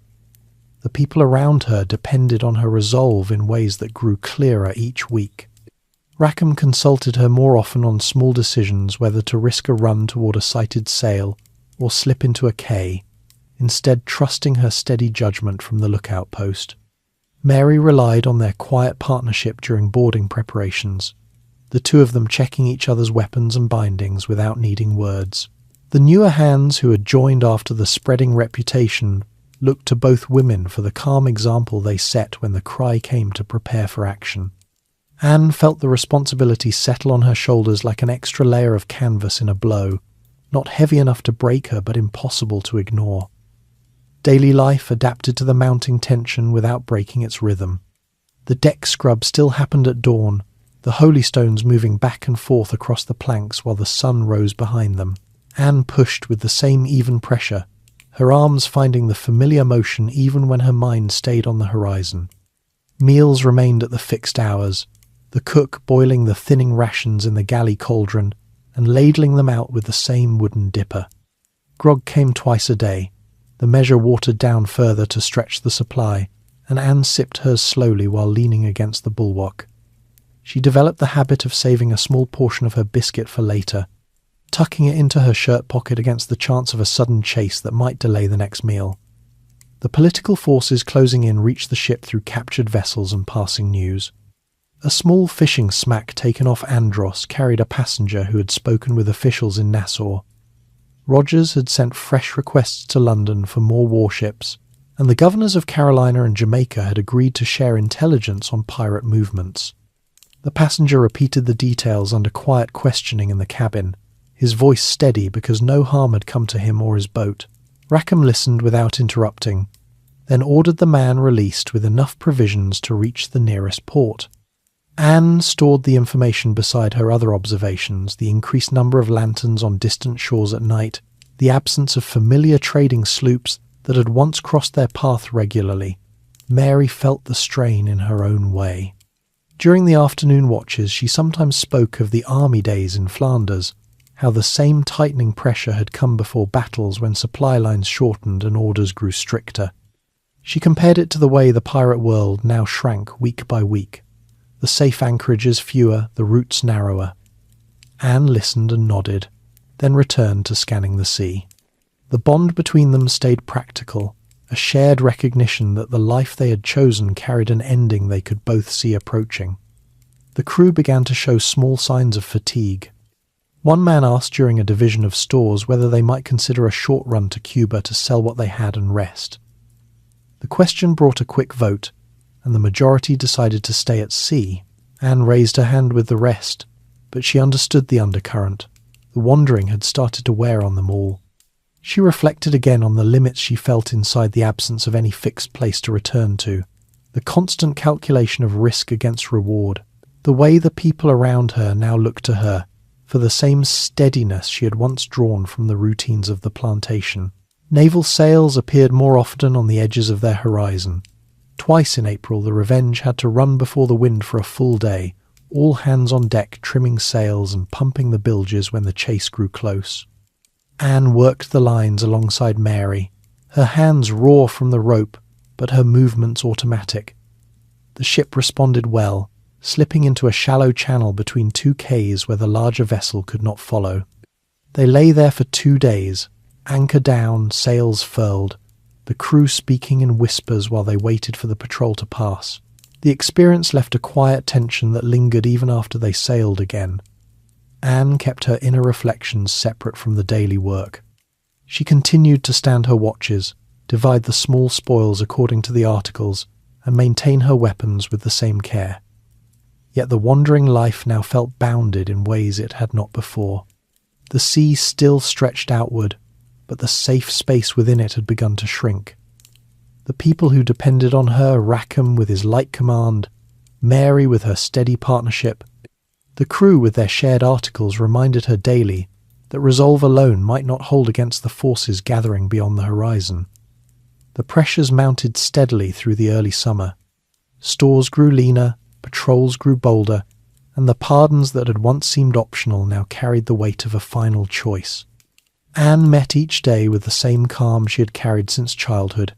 The people around her depended on her resolve in ways that grew clearer each week. Rackham consulted her more often on small decisions, whether to risk a run toward a sighted sail or slip into a quay, instead trusting her steady judgment from the lookout post. Mary relied on their quiet partnership during boarding preparations, the two of them checking each other's weapons and bindings without needing words. The newer hands who had joined after the spreading reputation looked to both women for the calm example they set when the cry came to prepare for action. Anne felt the responsibility settle on her shoulders like an extra layer of canvas in a blow, not heavy enough to break her but impossible to ignore. Daily life adapted to the mounting tension without breaking its rhythm. The deck scrub still happened at dawn, the holystones moving back and forth across the planks while the sun rose behind them. Anne pushed with the same even pressure, her arms finding the familiar motion even when her mind stayed on the horizon. Meals remained at the fixed hours, the cook boiling the thinning rations in the galley cauldron and ladling them out with the same wooden dipper. Grog came twice a day, the measure watered down further to stretch the supply, and Anne sipped hers slowly while leaning against the bulwark. She developed the habit of saving a small portion of her biscuit for later, tucking it into her shirt pocket against the chance of a sudden chase that might delay the next meal. The political forces closing in reached the ship through captured vessels and passing news. A small fishing smack taken off Andros carried a passenger who had spoken with officials in Nassau. Rogers had sent fresh requests to London for more warships, and the governors of Carolina and Jamaica had agreed to share intelligence on pirate movements. The passenger repeated the details under quiet questioning in the cabin, his voice steady because no harm had come to him or his boat. Rackham listened without interrupting, then ordered the man released with enough provisions to reach the nearest port. Anne stored the information beside her other observations, the increased number of lanterns on distant shores at night, the absence of familiar trading sloops that had once crossed their path regularly. Mary felt the strain in her own way. During the afternoon watches, she sometimes spoke of the army days in Flanders, how the same tightening pressure had come before battles when supply lines shortened and orders grew stricter. She compared it to the way the pirate world now shrank week by week. The safe anchorages fewer, the routes narrower. Anne listened and nodded, then returned to scanning the sea. The bond between them stayed practical, a shared recognition that the life they had chosen carried an ending they could both see approaching. The crew began to show small signs of fatigue. One man asked during a division of stores whether they might consider a short run to Cuba to sell what they had and rest. The question brought a quick vote, and the majority decided to stay at sea. Anne raised her hand with the rest, but she understood the undercurrent. The wandering had started to wear on them all. She reflected again on the limits she felt inside the absence of any fixed place to return to, the constant calculation of risk against reward, the way the people around her now looked to her for the same steadiness she had once drawn from the routines of the plantation. Naval sails appeared more often on the edges of their horizon. Twice in April the Revenge had to run before the wind for a full day, all hands on deck trimming sails and pumping the bilges when the chase grew close. Anne worked the lines alongside Mary, her hands raw from the rope, but her movements automatic. The ship responded well, slipping into a shallow channel between two quays where the larger vessel could not follow. They lay there for 2 days, anchor down, sails furled, the crew speaking in whispers while they waited for the patrol to pass. The experience left a quiet tension that lingered even after they sailed again. Anne kept her inner reflections separate from the daily work. She continued to stand her watches, divide the small spoils according to the articles, and maintain her weapons with the same care. Yet the wandering life now felt bounded in ways it had not before. The sea still stretched outward, but the safe space within it had begun to shrink. The people who depended on her, Rackham with his light command, Mary with her steady partnership, the crew with their shared articles reminded her daily that resolve alone might not hold against the forces gathering beyond the horizon. The pressures mounted steadily through the early summer. Stores grew leaner, patrols grew bolder, and the pardons that had once seemed optional now carried the weight of a final choice. Anne met each day with the same calm she had carried since childhood,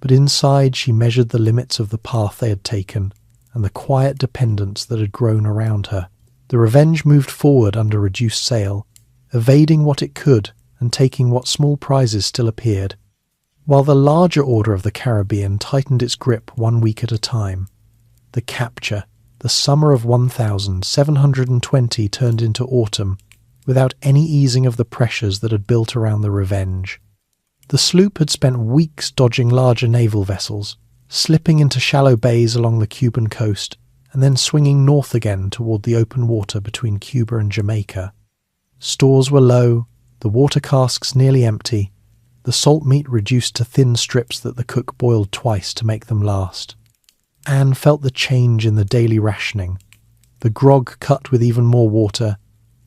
but inside she measured the limits of the path they had taken and the quiet dependence that had grown around her. The Revenge moved forward under reduced sail, evading what it could and taking what small prizes still appeared, while the larger order of the Caribbean tightened its grip 1 week at a time. The capture, the summer of 1720 turned into autumn, without any easing of the pressures that had built around the Revenge. The sloop had spent weeks dodging larger naval vessels, slipping into shallow bays along the Cuban coast, and then swinging north again toward the open water between Cuba and Jamaica. Stores were low, the water casks nearly empty, the salt meat reduced to thin strips that the cook boiled twice to make them last. Anne felt the change in the daily rationing, the grog cut with even more water,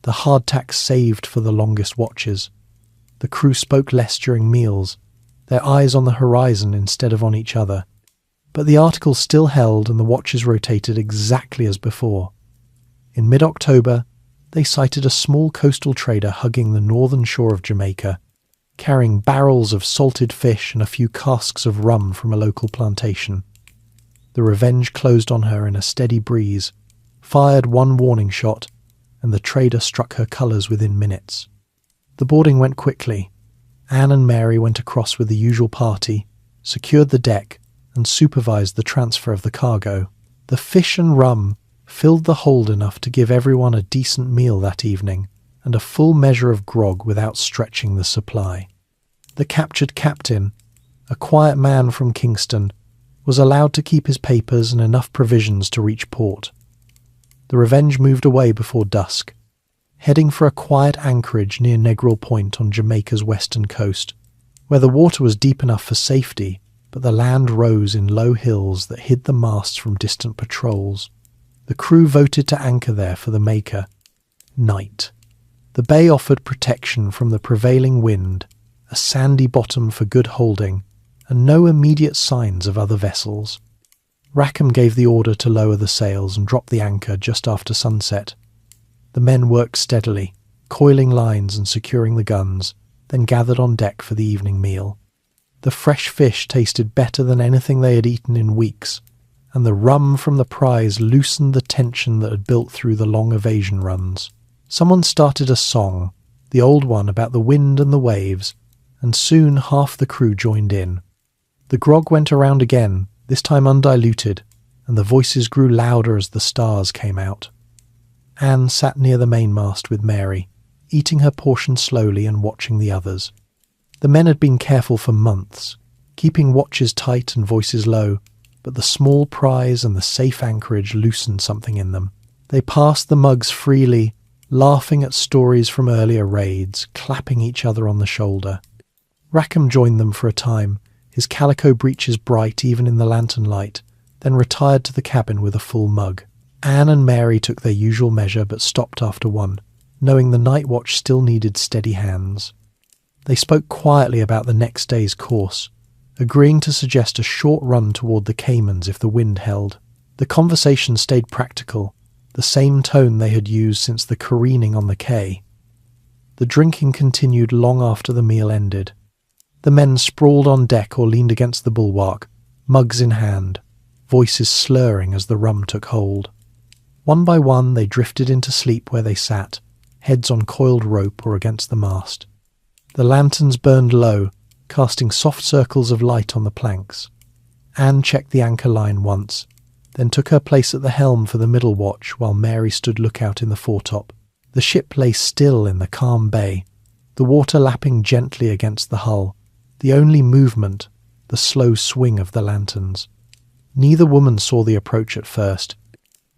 the hardtack saved for the longest watches. The crew spoke less during meals, their eyes on the horizon instead of on each other. But the articles still held and the watches rotated exactly as before. In mid-October, they sighted a small coastal trader hugging the northern shore of Jamaica, carrying barrels of salted fish and a few casks of rum from a local plantation. The Revenge closed on her in a steady breeze, fired one warning shot, and the trader struck her colours within minutes. The boarding went quickly. Anne and Mary went across with the usual party, secured the deck, and supervised the transfer of the cargo. The fish and rum filled the hold enough to give everyone a decent meal that evening, and a full measure of grog without stretching the supply. The captured captain, a quiet man from Kingston, was allowed to keep his papers and enough provisions to reach port. The Revenge moved away before dusk, heading for a quiet anchorage near Negril Point on Jamaica's western coast, where the water was deep enough for safety, but the land rose in low hills that hid the masts from distant patrols. The crew voted to anchor there for the Maker. Night. The bay offered protection from the prevailing wind, a sandy bottom for good holding, and no immediate signs of other vessels. Rackham gave the order to lower the sails and drop the anchor just after sunset. The men worked steadily, coiling lines and securing the guns, then gathered on deck for the evening meal. The fresh fish tasted better than anything they had eaten in weeks, and the rum from the prize loosened the tension that had built through the long evasion runs. Someone started a song, the old one about the wind and the waves, and soon half the crew joined in. The grog went around again, this time undiluted, and the voices grew louder as the stars came out. Anne sat near the mainmast with Mary, eating her portion slowly and watching the others. The men had been careful for months, keeping watches tight and voices low, but the small prize and the safe anchorage loosened something in them. They passed the mugs freely, laughing at stories from earlier raids, clapping each other on the shoulder. Rackham joined them for a time, his calico breeches bright even in the lantern light, then retired to the cabin with a full mug. Anne and Mary took their usual measure but stopped after one, knowing the night watch still needed steady hands. They spoke quietly about the next day's course, agreeing to suggest a short run toward the Caymans if the wind held. The conversation stayed practical, the same tone they had used since the careening on the quay. The drinking continued long after the meal ended. The men sprawled on deck or leaned against the bulwark, mugs in hand, voices slurring as the rum took hold. One by one they drifted into sleep where they sat, heads on coiled rope or against the mast. The lanterns burned low, casting soft circles of light on the planks. Anne checked the anchor line once, then took her place at the helm for the middle watch while Mary stood lookout in the foretop. The ship lay still in the calm bay, the water lapping gently against the hull, the only movement, the slow swing of the lanterns. Neither woman saw the approach at first.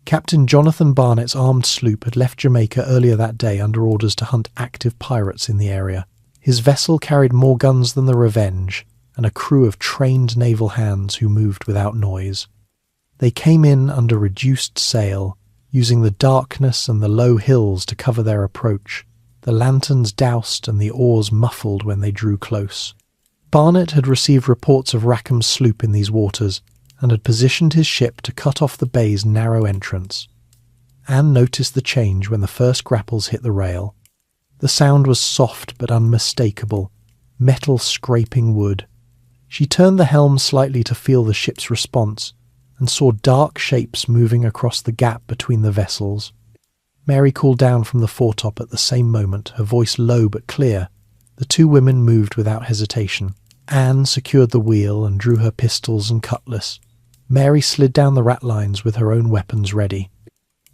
Captain Jonathan Barnett's armed sloop had left Jamaica earlier that day under orders to hunt active pirates in the area. His vessel carried more guns than the Revenge, and a crew of trained naval hands who moved without noise. They came in under reduced sail, using the darkness and the low hills to cover their approach, the lanterns doused and the oars muffled when they drew close. Barnett had received reports of Rackham's sloop in these waters, and had positioned his ship to cut off the bay's narrow entrance. Anne noticed the change when the first grapples hit the rail. The sound was soft but unmistakable, metal scraping wood. She turned the helm slightly to feel the ship's response, and saw dark shapes moving across the gap between the vessels. Mary called down from the foretop at the same moment, her voice low but clear. The two women moved without hesitation. Anne secured the wheel and drew her pistols and cutlass. Mary slid down the ratlines with her own weapons ready.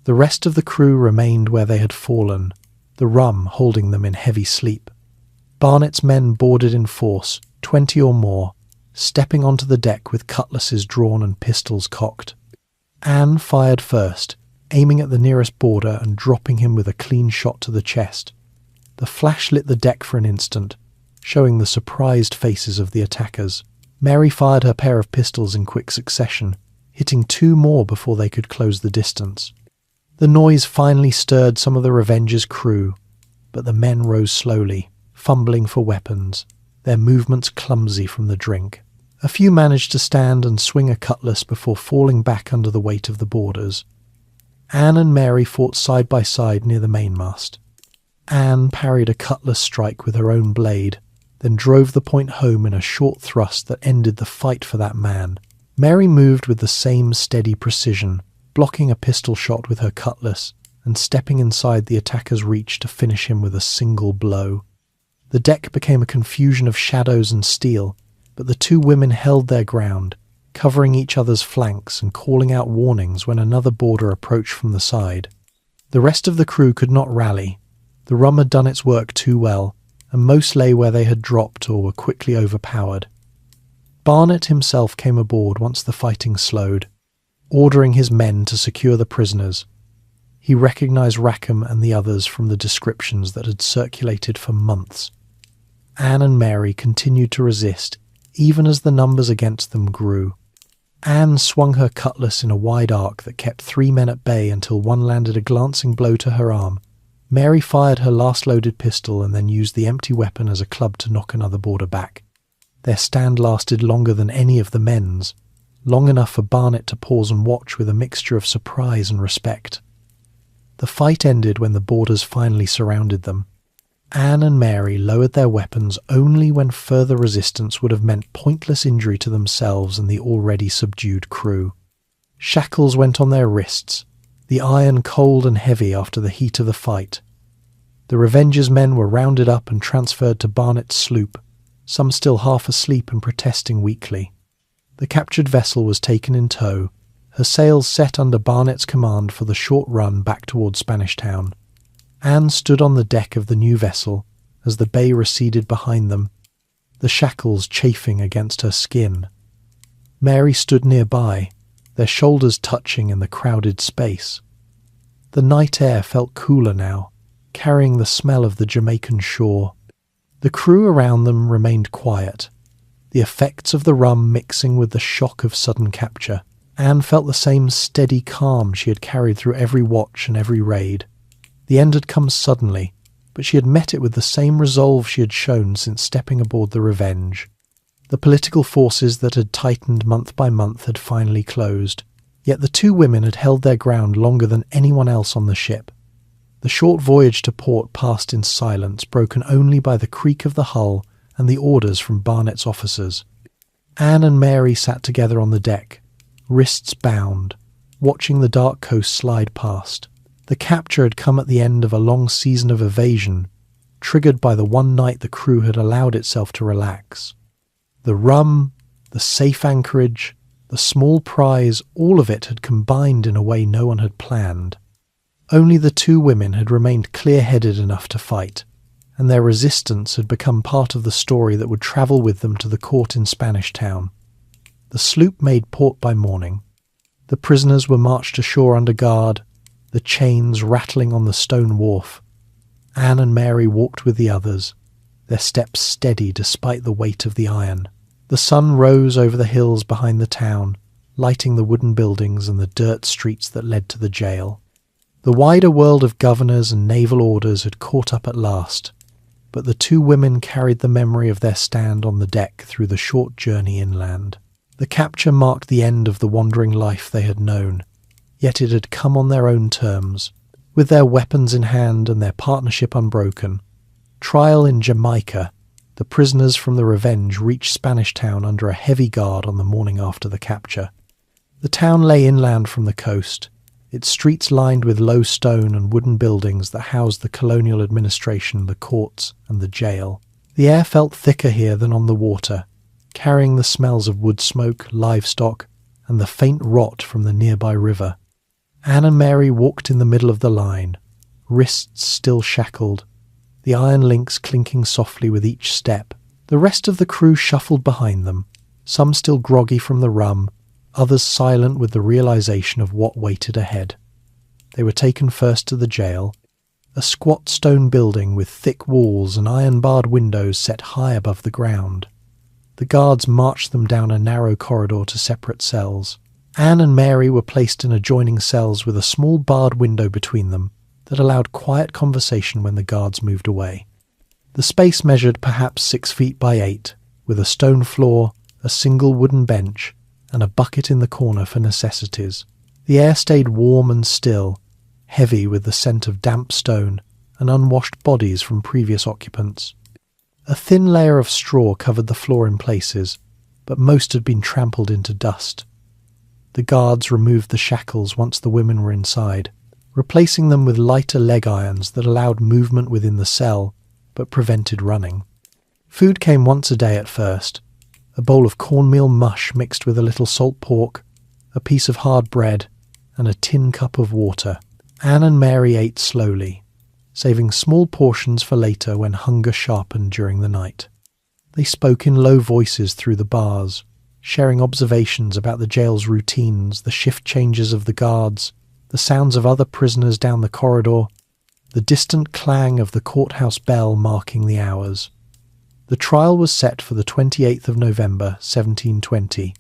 The rest of the crew remained where they had fallen, the rum holding them in heavy sleep. Barnet's men boarded in force, 20 or more, stepping onto the deck with cutlasses drawn and pistols cocked. Anne fired first, aiming at the nearest boarder and dropping him with a clean shot to the chest. The flash lit the deck for an instant, showing the surprised faces of the attackers. Mary fired her pair of pistols in quick succession, hitting 2 more before they could close the distance. The noise finally stirred some of the Revenge's crew, but the men rose slowly, fumbling for weapons, their movements clumsy from the drink. A few managed to stand and swing a cutlass before falling back under the weight of the boarders. Anne and Mary fought side by side near the mainmast. Anne parried a cutlass strike with her own blade, then drove the point home in a short thrust that ended the fight for that man. Mary moved with the same steady precision, blocking a pistol shot with her cutlass and stepping inside the attacker's reach to finish him with a single blow. The deck became a confusion of shadows and steel, but the two women held their ground, covering each other's flanks and calling out warnings when another boarder approached from the side. The rest of the crew could not rally. The rum had done its work too well, and most lay where they had dropped or were quickly overpowered. Barnet himself came aboard once the fighting slowed, ordering his men to secure the prisoners. He recognized Rackham and the others from the descriptions that had circulated for months. Anne and Mary continued to resist, even as the numbers against them grew. Anne swung her cutlass in a wide arc that kept 3 men at bay until one landed a glancing blow to her arm. Mary fired her last loaded pistol and then used the empty weapon as a club to knock another boarder back. Their stand lasted longer than any of the men's, long enough for Barnet to pause and watch with a mixture of surprise and respect. The fight ended when the boarders finally surrounded them. Anne and Mary lowered their weapons only when further resistance would have meant pointless injury to themselves and the already subdued crew. Shackles went on their wrists, the iron cold and heavy after the heat of the fight. The Revenge's men were rounded up and transferred to Barnet's sloop, some still half asleep and protesting weakly. The captured vessel was taken in tow, her sails set under Barnet's command for the short run back toward Spanish Town. Anne stood on the deck of the new vessel as the bay receded behind them, the shackles chafing against her skin. Mary stood nearby, their shoulders touching in the crowded space. The night air felt cooler now, carrying the smell of the Jamaican shore. The crew around them remained quiet, the effects of the rum mixing with the shock of sudden capture. Anne felt the same steady calm she had carried through every watch and every raid. The end had come suddenly, but she had met it with the same resolve she had shown since stepping aboard the Revenge. The political forces that had tightened month by month had finally closed, yet the two women had held their ground longer than anyone else on the ship. The short voyage to port passed in silence, broken only by the creak of the hull and the orders from Barnet's officers. Anne and Mary sat together on the deck, wrists bound, watching the dark coast slide past. The capture had come at the end of a long season of evasion, triggered by the one night the crew had allowed itself to relax. The rum, the safe anchorage, the small prize, all of it had combined in a way no one had planned. Only the two women had remained clear-headed enough to fight, and their resistance had become part of the story that would travel with them to the court in Spanish Town. The sloop made port by morning. The prisoners were marched ashore under guard, the chains rattling on the stone wharf. Anne and Mary walked with the others, their steps steady despite the weight of the iron. The sun rose over the hills behind the town, lighting the wooden buildings and the dirt streets that led to the jail. The wider world of governors and naval orders had caught up at last, but the two women carried the memory of their stand on the deck through the short journey inland. The capture marked the end of the wandering life they had known, yet it had come on their own terms, with their weapons in hand and their partnership unbroken. Trial in Jamaica, the prisoners from the Revenge reached Spanish Town under a heavy guard on the morning after the capture. The town lay inland from the coast, its streets lined with low stone and wooden buildings that housed the colonial administration, the courts, and the jail. The air felt thicker here than on the water, carrying the smells of wood smoke, livestock, and the faint rot from the nearby river. Anne and Mary walked in the middle of the line, wrists still shackled, the iron links clinking softly with each step. The rest of the crew shuffled behind them, some still groggy from the rum, others silent with the realization of what waited ahead. They were taken first to the jail, a squat stone building with thick walls and iron-barred windows set high above the ground. The guards marched them down a narrow corridor to separate cells. Anne and Mary were placed in adjoining cells with a small barred window between them that allowed quiet conversation when the guards moved away. The space measured perhaps 6 feet by 8, with a stone floor, a single wooden bench, and a bucket in the corner for necessities. The air stayed warm and still, heavy with the scent of damp stone and unwashed bodies from previous occupants. A thin layer of straw covered the floor in places, but most had been trampled into dust. The guards removed the shackles once the women were inside, replacing them with lighter leg irons that allowed movement within the cell, but prevented running. Food came once a day at first, a bowl of cornmeal mush mixed with a little salt pork, a piece of hard bread, and a tin cup of water. Anne and Mary ate slowly, saving small portions for later when hunger sharpened during the night. They spoke in low voices through the bars, sharing observations about the jail's routines, the shift changes of the guards, the sounds of other prisoners down the corridor, the distant clang of the courthouse bell marking the hours. The trial was set for the 28th of November, 1720,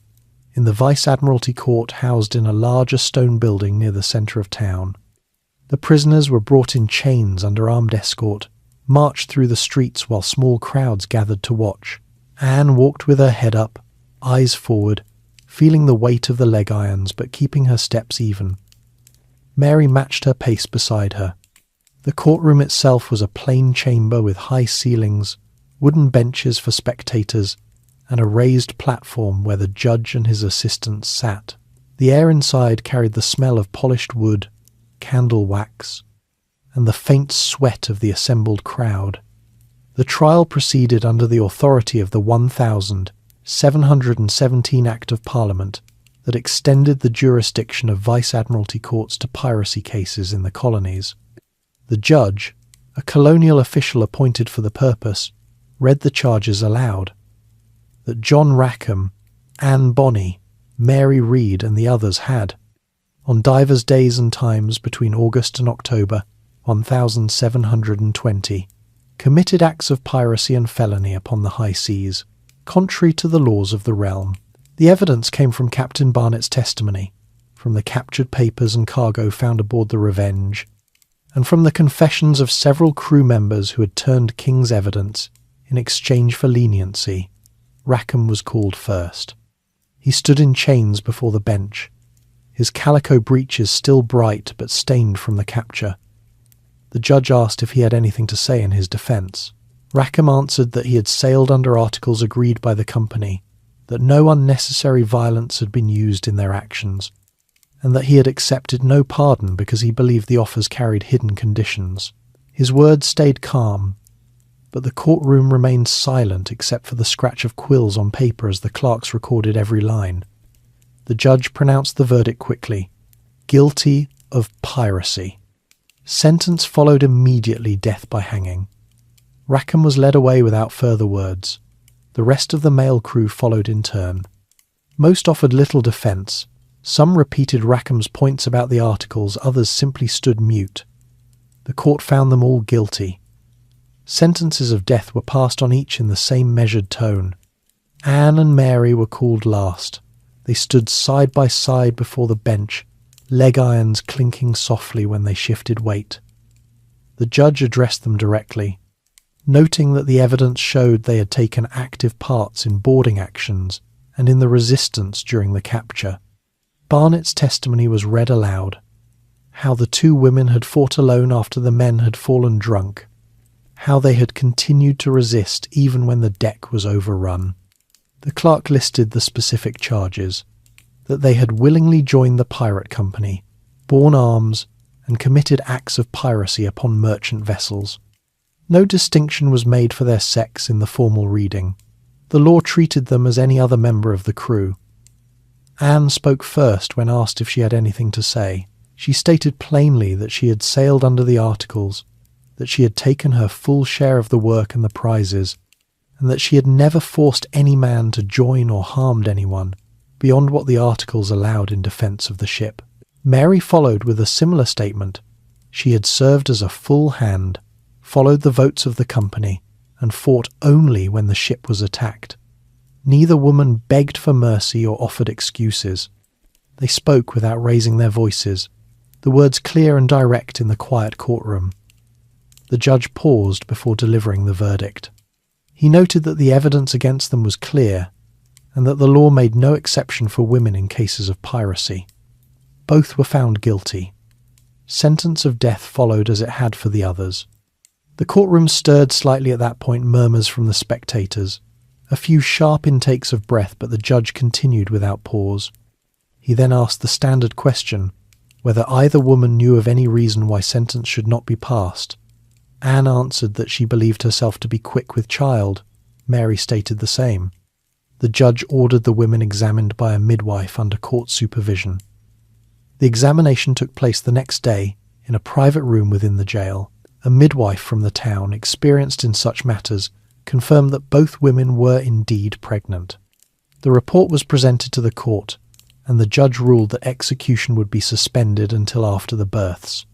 in the Vice Admiralty Court housed in a larger stone building near the centre of town. The prisoners were brought in chains under armed escort, marched through the streets while small crowds gathered to watch. Anne walked with her head up, eyes forward, feeling the weight of the leg irons but keeping her steps even. Mary matched her pace beside her. The courtroom itself was a plain chamber with high ceilings, wooden benches for spectators, and a raised platform where the judge and his assistants sat. The air inside carried the smell of polished wood, candle wax, and the faint sweat of the assembled crowd. The trial proceeded under the authority of the 1717 Act of Parliament that extended the jurisdiction of Vice Admiralty courts to piracy cases in the colonies. The judge, a colonial official appointed for the purpose, read the charges aloud. That John Rackham, Anne Bonny, Mary Read and the others had, on divers days and times between August and October 1720, committed acts of piracy and felony upon the high seas, contrary to the laws of the realm. The evidence came from Captain Barnett's testimony, from the captured papers and cargo found aboard the Revenge, and from the confessions of several crew members who had turned King's evidence in exchange for leniency. Rackham was called first. He stood in chains before the bench, his calico breeches still bright but stained from the capture. The judge asked if he had anything to say in his defence. Rackham answered that he had sailed under articles agreed by the company, that no unnecessary violence had been used in their actions, and that he had accepted no pardon because he believed the offers carried hidden conditions. His words stayed calm, but the courtroom remained silent except for the scratch of quills on paper as the clerks recorded every line. The judge pronounced the verdict quickly: guilty of piracy. Sentence followed immediately, death by hanging. Rackham was led away without further words. The rest of the male crew followed in turn. Most offered little defence. Some repeated Rackham's points about the articles, others simply stood mute. The court found them all guilty. Sentences of death were passed on each in the same measured tone. Anne and Mary were called last. They stood side by side before the bench, leg irons clinking softly when they shifted weight. The judge addressed them directly, noting that the evidence showed they had taken active parts in boarding actions and in the resistance during the capture. Barnett's testimony was read aloud: how the two women had fought alone after the men had fallen drunk, how they had continued to resist even when the deck was overrun. The clerk listed the specific charges: that they had willingly joined the pirate company, borne arms, and committed acts of piracy upon merchant vessels. No distinction was made for their sex in the formal reading. The law treated them as any other member of the crew. Anne spoke first when asked if she had anything to say. She stated plainly that she had sailed under the articles, that she had taken her full share of the work and the prizes, and that she had never forced any man to join or harmed anyone beyond what the articles allowed in defence of the ship. Mary followed with a similar statement. She had served as a full hand, followed the votes of the company, and fought only when the ship was attacked. Neither woman begged for mercy or offered excuses. They spoke without raising their voices, the words clear and direct in the quiet courtroom. The judge paused before delivering the verdict. He noted that the evidence against them was clear, and that the law made no exception for women in cases of piracy. Both were found guilty. Sentence of death followed as it had for the others. The courtroom stirred slightly at that point, murmurs from the spectators, a few sharp intakes of breath, but the judge continued without pause. He then asked the standard question, whether either woman knew of any reason why sentence should not be passed. Anne answered that she believed herself to be quick with child. Mary stated the same. The judge ordered the women examined by a midwife under court supervision. The examination took place the next day in a private room within the jail. A midwife from the town, experienced in such matters, confirmed that both women were indeed pregnant. The report was presented to the court, and the judge ruled that execution would be suspended until after the births.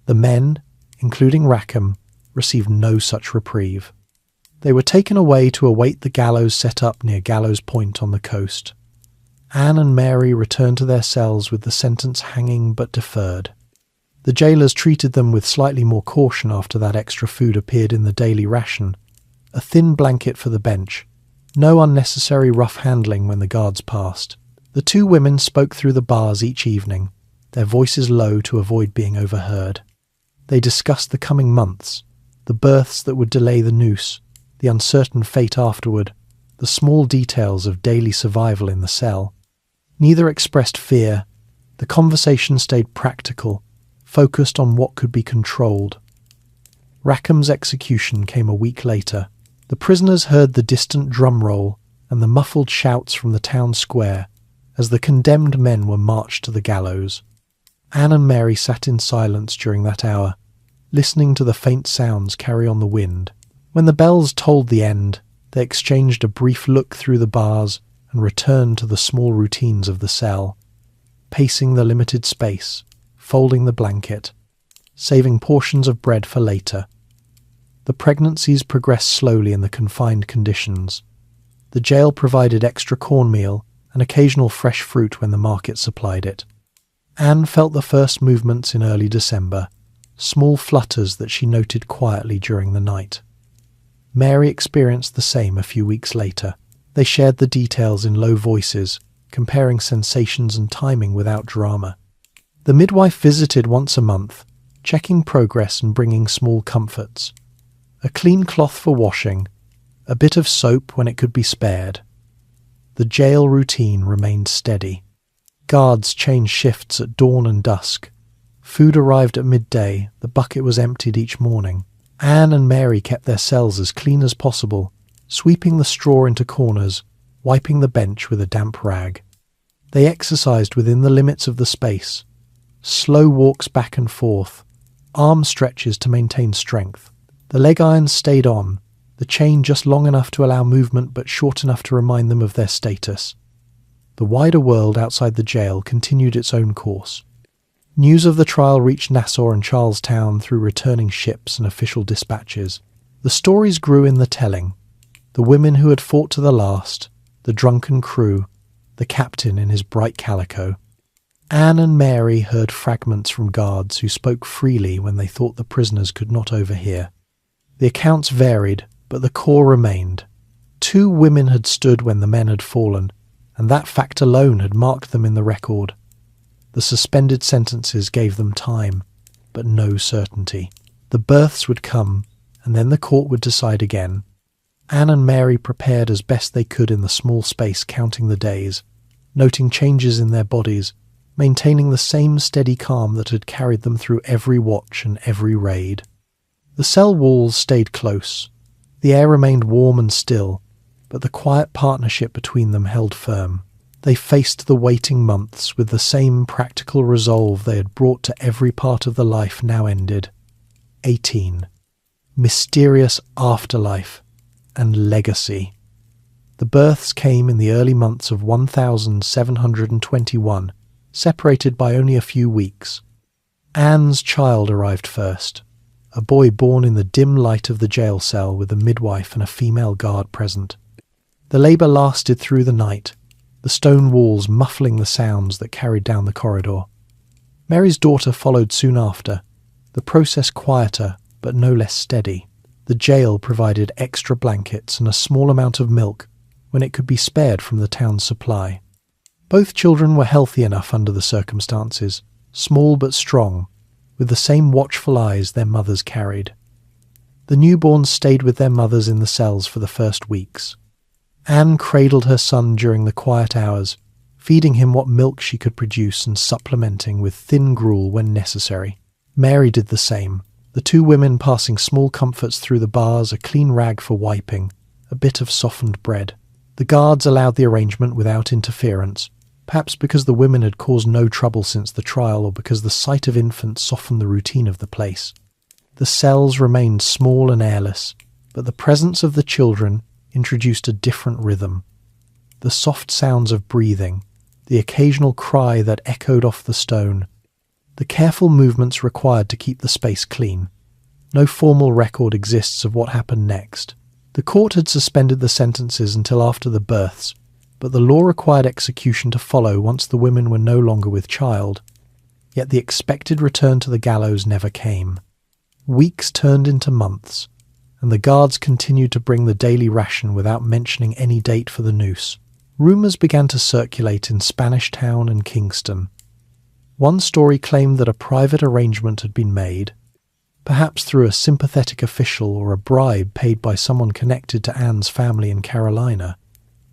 The men, including Rackham, received no such reprieve. They were taken away to await the gallows set up near Gallows Point on the coast. Anne and Mary returned to their cells with the sentence hanging but deferred. The jailers treated them with slightly more caution after that extra food appeared in the daily ration, a thin blanket for the bench, no unnecessary rough handling when the guards passed. The two women spoke through the bars each evening, their voices low to avoid being overheard. They discussed the coming months, the births that would delay the noose, the uncertain fate afterward, the small details of daily survival in the cell. Neither expressed fear. The conversation stayed practical, focused on what could be controlled. Rackham's execution came a week later. The prisoners heard the distant drum roll and the muffled shouts from the town square as the condemned men were marched to the gallows. Anne and Mary sat in silence during that hour, listening to the faint sounds carry on the wind. When the bells tolled the end, they exchanged a brief look through the bars and returned to the small routines of the cell, pacing the limited space, folding the blanket, saving portions of bread for later. The pregnancies progressed slowly in the confined conditions. The jail provided extra cornmeal and occasional fresh fruit when the market supplied it. Anne felt the first movements in early December, small flutters that she noted quietly during the night. Mary experienced the same a few weeks later. They shared the details in low voices, comparing sensations and timing without drama. The midwife visited once a month, checking progress and bringing small comforts. A clean cloth for washing, a bit of soap when it could be spared. The jail routine remained steady. Guards changed shifts at dawn and dusk. Food arrived at midday, the bucket was emptied each morning. Anne and Mary kept their cells as clean as possible, sweeping the straw into corners, wiping the bench with a damp rag. They exercised within the limits of the space. Slow walks back and forth, arm stretches to maintain strength. The leg irons stayed on, the chain just long enough to allow movement but short enough to remind them of their status. The wider world outside the jail continued its own course. News of the trial reached Nassau and Charlestown through returning ships and official dispatches. The stories grew in the telling. The women who had fought to the last, the drunken crew, the captain in his bright calico. Anne and Mary heard fragments from guards who spoke freely when they thought the prisoners could not overhear. The accounts varied, but the core remained. 2 women had stood when the men had fallen, and that fact alone had marked them in the record. The suspended sentences gave them time, but no certainty. The births would come, and then the court would decide again. Anne and Mary prepared as best they could in the small space, counting the days, noting changes in their bodies, maintaining the same steady calm that had carried them through every watch and every raid. The cell walls stayed close. The air remained warm and still, but the quiet partnership between them held firm. They faced the waiting months with the same practical resolve they had brought to every part of the life now ended. 18. Mysterious afterlife and legacy. The births came in the early months of 1721, separated by only a few weeks. Anne's child arrived first, a boy born in the dim light of the jail cell with a midwife and a female guard present. The labour lasted through the night, the stone walls muffling the sounds that carried down the corridor. Mary's daughter followed soon after, the process quieter but no less steady. The jail provided extra blankets and a small amount of milk when it could be spared from the town's supply. Both children were healthy enough under the circumstances, small but strong, with the same watchful eyes their mothers carried. The newborns stayed with their mothers in the cells for the first weeks. Anne cradled her son during the quiet hours, feeding him what milk she could produce and supplementing with thin gruel when necessary. Mary did the same, the two women passing small comforts through the bars, a clean rag for wiping, a bit of softened bread. The guards allowed the arrangement without interference, perhaps because the women had caused no trouble since the trial or because the sight of infants softened the routine of the place. The cells remained small and airless, but the presence of the children introduced a different rhythm. The soft sounds of breathing, the occasional cry that echoed off the stone, the careful movements required to keep the space clean. No formal record exists of what happened next. The court had suspended the sentences until after the births, but the law required execution to follow once the women were no longer with child. Yet the expected return to the gallows never came. Weeks turned into months, and the guards continued to bring the daily ration without mentioning any date for the noose. Rumours began to circulate in Spanish Town and Kingston. One story claimed that a private arrangement had been made, perhaps through a sympathetic official or a bribe paid by someone connected to Anne's family in Carolina.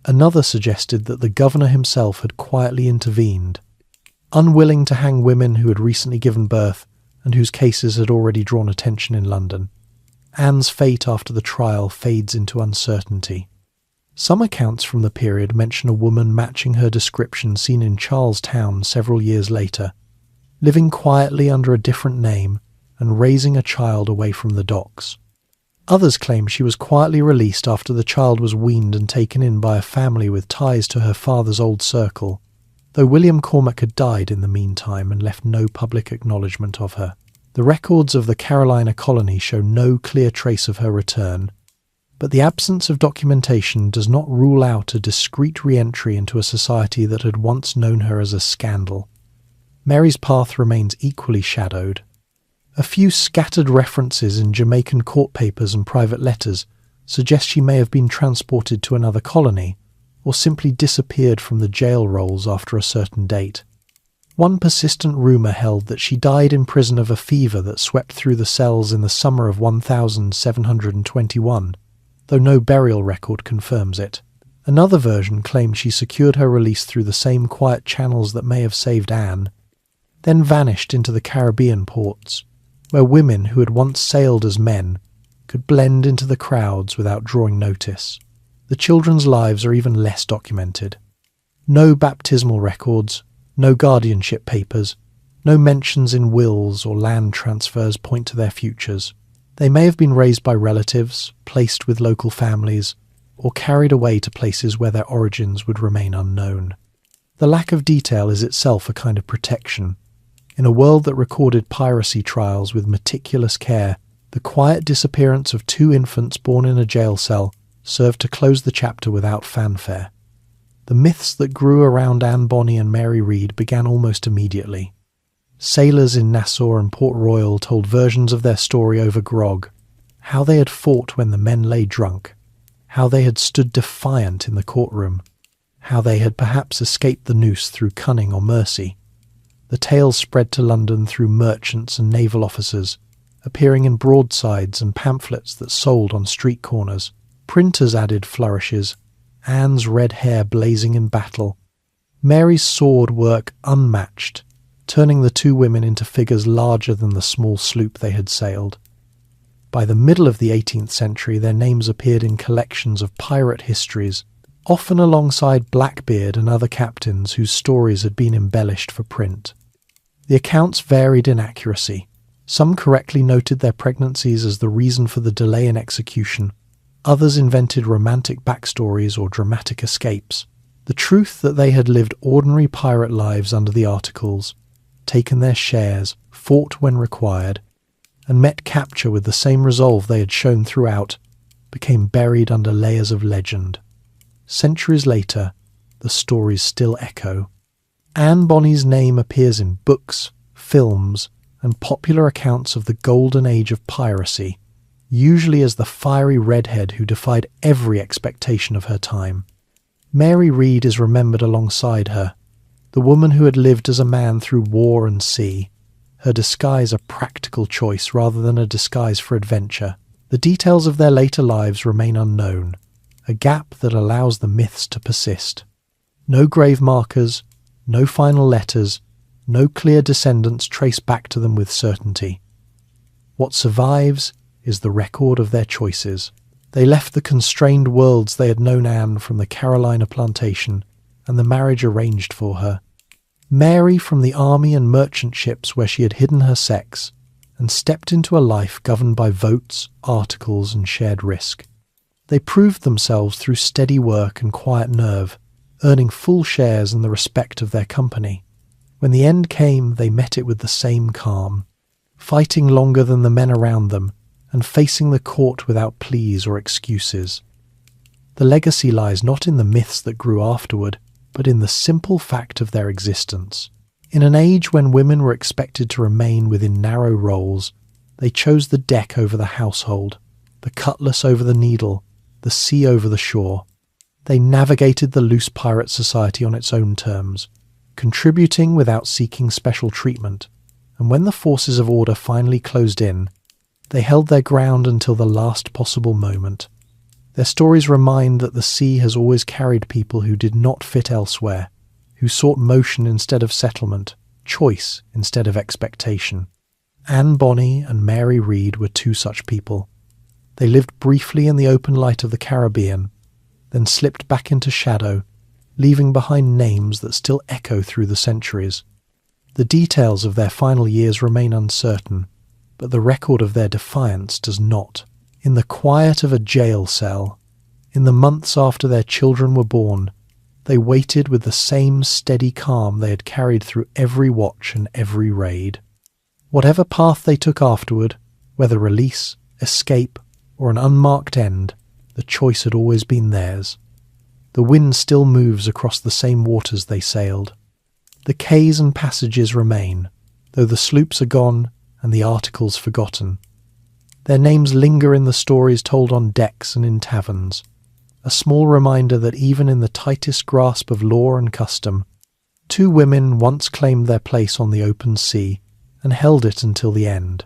Another suggested that the governor himself had quietly intervened, unwilling to hang women who had recently given birth and whose cases had already drawn attention in London. Anne's fate after the trial fades into uncertainty. Some accounts from the period mention a woman matching her description seen in Charlestown several years later, living quietly under a different name and raising a child away from the docks. Others claim she was quietly released after the child was weaned and taken in by a family with ties to her father's old circle, though William Cormac had died in the meantime and left no public acknowledgement of her. The records of the Carolina colony show no clear trace of her return, but the absence of documentation does not rule out a discreet re-entry into a society that had once known her as a scandal. Mary's path remains equally shadowed. A few scattered references in Jamaican court papers and private letters suggest she may have been transported to another colony, or simply disappeared from the jail rolls after a certain date. One persistent rumour held that she died in prison of a fever that swept through the cells in the summer of 1721, though no burial record confirms it. Another version claimed she secured her release through the same quiet channels that may have saved Anne, then vanished into the Caribbean ports, where women who had once sailed as men could blend into the crowds without drawing notice. The children's lives are even less documented. No baptismal records, no guardianship papers, no mentions in wills or land transfers point to their futures. They may have been raised by relatives, placed with local families, or carried away to places where their origins would remain unknown. The lack of detail is itself a kind of protection. In a world that recorded piracy trials with meticulous care, the quiet disappearance of 2 infants born in a jail cell served to close the chapter without fanfare. The myths that grew around Anne Bonny and Mary Read began almost immediately. Sailors in Nassau and Port Royal told versions of their story over grog, how they had fought when the men lay drunk, how they had stood defiant in the courtroom, how they had perhaps escaped the noose through cunning or mercy. The tales spread to London through merchants and naval officers, appearing in broadsides and pamphlets that sold on street corners. Printers added flourishes, Anne's red hair blazing in battle, Mary's sword work unmatched, turning the two women into figures larger than the small sloop they had sailed. By the middle of the 18th century, their names appeared in collections of pirate histories, often alongside Blackbeard and other captains whose stories had been embellished for print. The accounts varied in accuracy. Some correctly noted their pregnancies as the reason for the delay in execution. Others invented romantic backstories or dramatic escapes. The truth that they had lived ordinary pirate lives under the Articles, taken their shares, fought when required, and met capture with the same resolve they had shown throughout, became buried under layers of legend. Centuries later, the stories still echo. Anne Bonny's name appears in books, films, and popular accounts of the golden age of piracy, usually as the fiery redhead who defied every expectation of her time. Mary Read is remembered alongside her, the woman who had lived as a man through war and sea, her disguise a practical choice rather than a disguise for adventure. The details of their later lives remain unknown, a gap that allows the myths to persist. No grave markers, no final letters, no clear descendants trace back to them with certainty. What survives is the record of their choices. They left the constrained worlds they had known Anne from the Carolina plantation and the marriage arranged for her. Mary from the army and merchant ships where she had hidden her sex and stepped into a life governed by votes, articles, and shared risk. They proved themselves through steady work and quiet nerve, earning full shares in the respect of their company. When the end came, they met it with the same calm, fighting longer than the men around them and facing the court without pleas or excuses. The legacy lies not in the myths that grew afterward, but in the simple fact of their existence. In an age when women were expected to remain within narrow roles, they chose the deck over the household, the cutlass over the needle, the sea over the shore. They navigated the loose pirate society on its own terms, contributing without seeking special treatment, and when the forces of order finally closed in, they held their ground until the last possible moment. Their stories remind that the sea has always carried people who did not fit elsewhere, who sought motion instead of settlement, choice instead of expectation. Anne Bonny and Mary Read were two such people. They lived briefly in the open light of the Caribbean, then slipped back into shadow, leaving behind names that still echo through the centuries. The details of their final years remain uncertain, but the record of their defiance does not. In the quiet of a jail cell, in the months after their children were born, they waited with the same steady calm they had carried through every watch and every raid. Whatever path they took afterward, whether release, escape, or an unmarked end, the choice had always been theirs. The wind still moves across the same waters they sailed. The quays and passages remain, though the sloops are gone and the articles forgotten. Their names linger in the stories told on decks and in taverns, a small reminder that even in the tightest grasp of law and custom, two women once claimed their place on the open sea and held it until the end.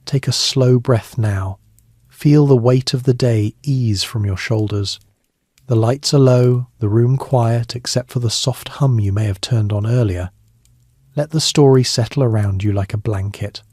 Take a slow breath now. Feel the weight of the day ease from your shoulders. The lights are low, the room quiet except for the soft hum you may have turned on earlier. Let the story settle around you like a blanket.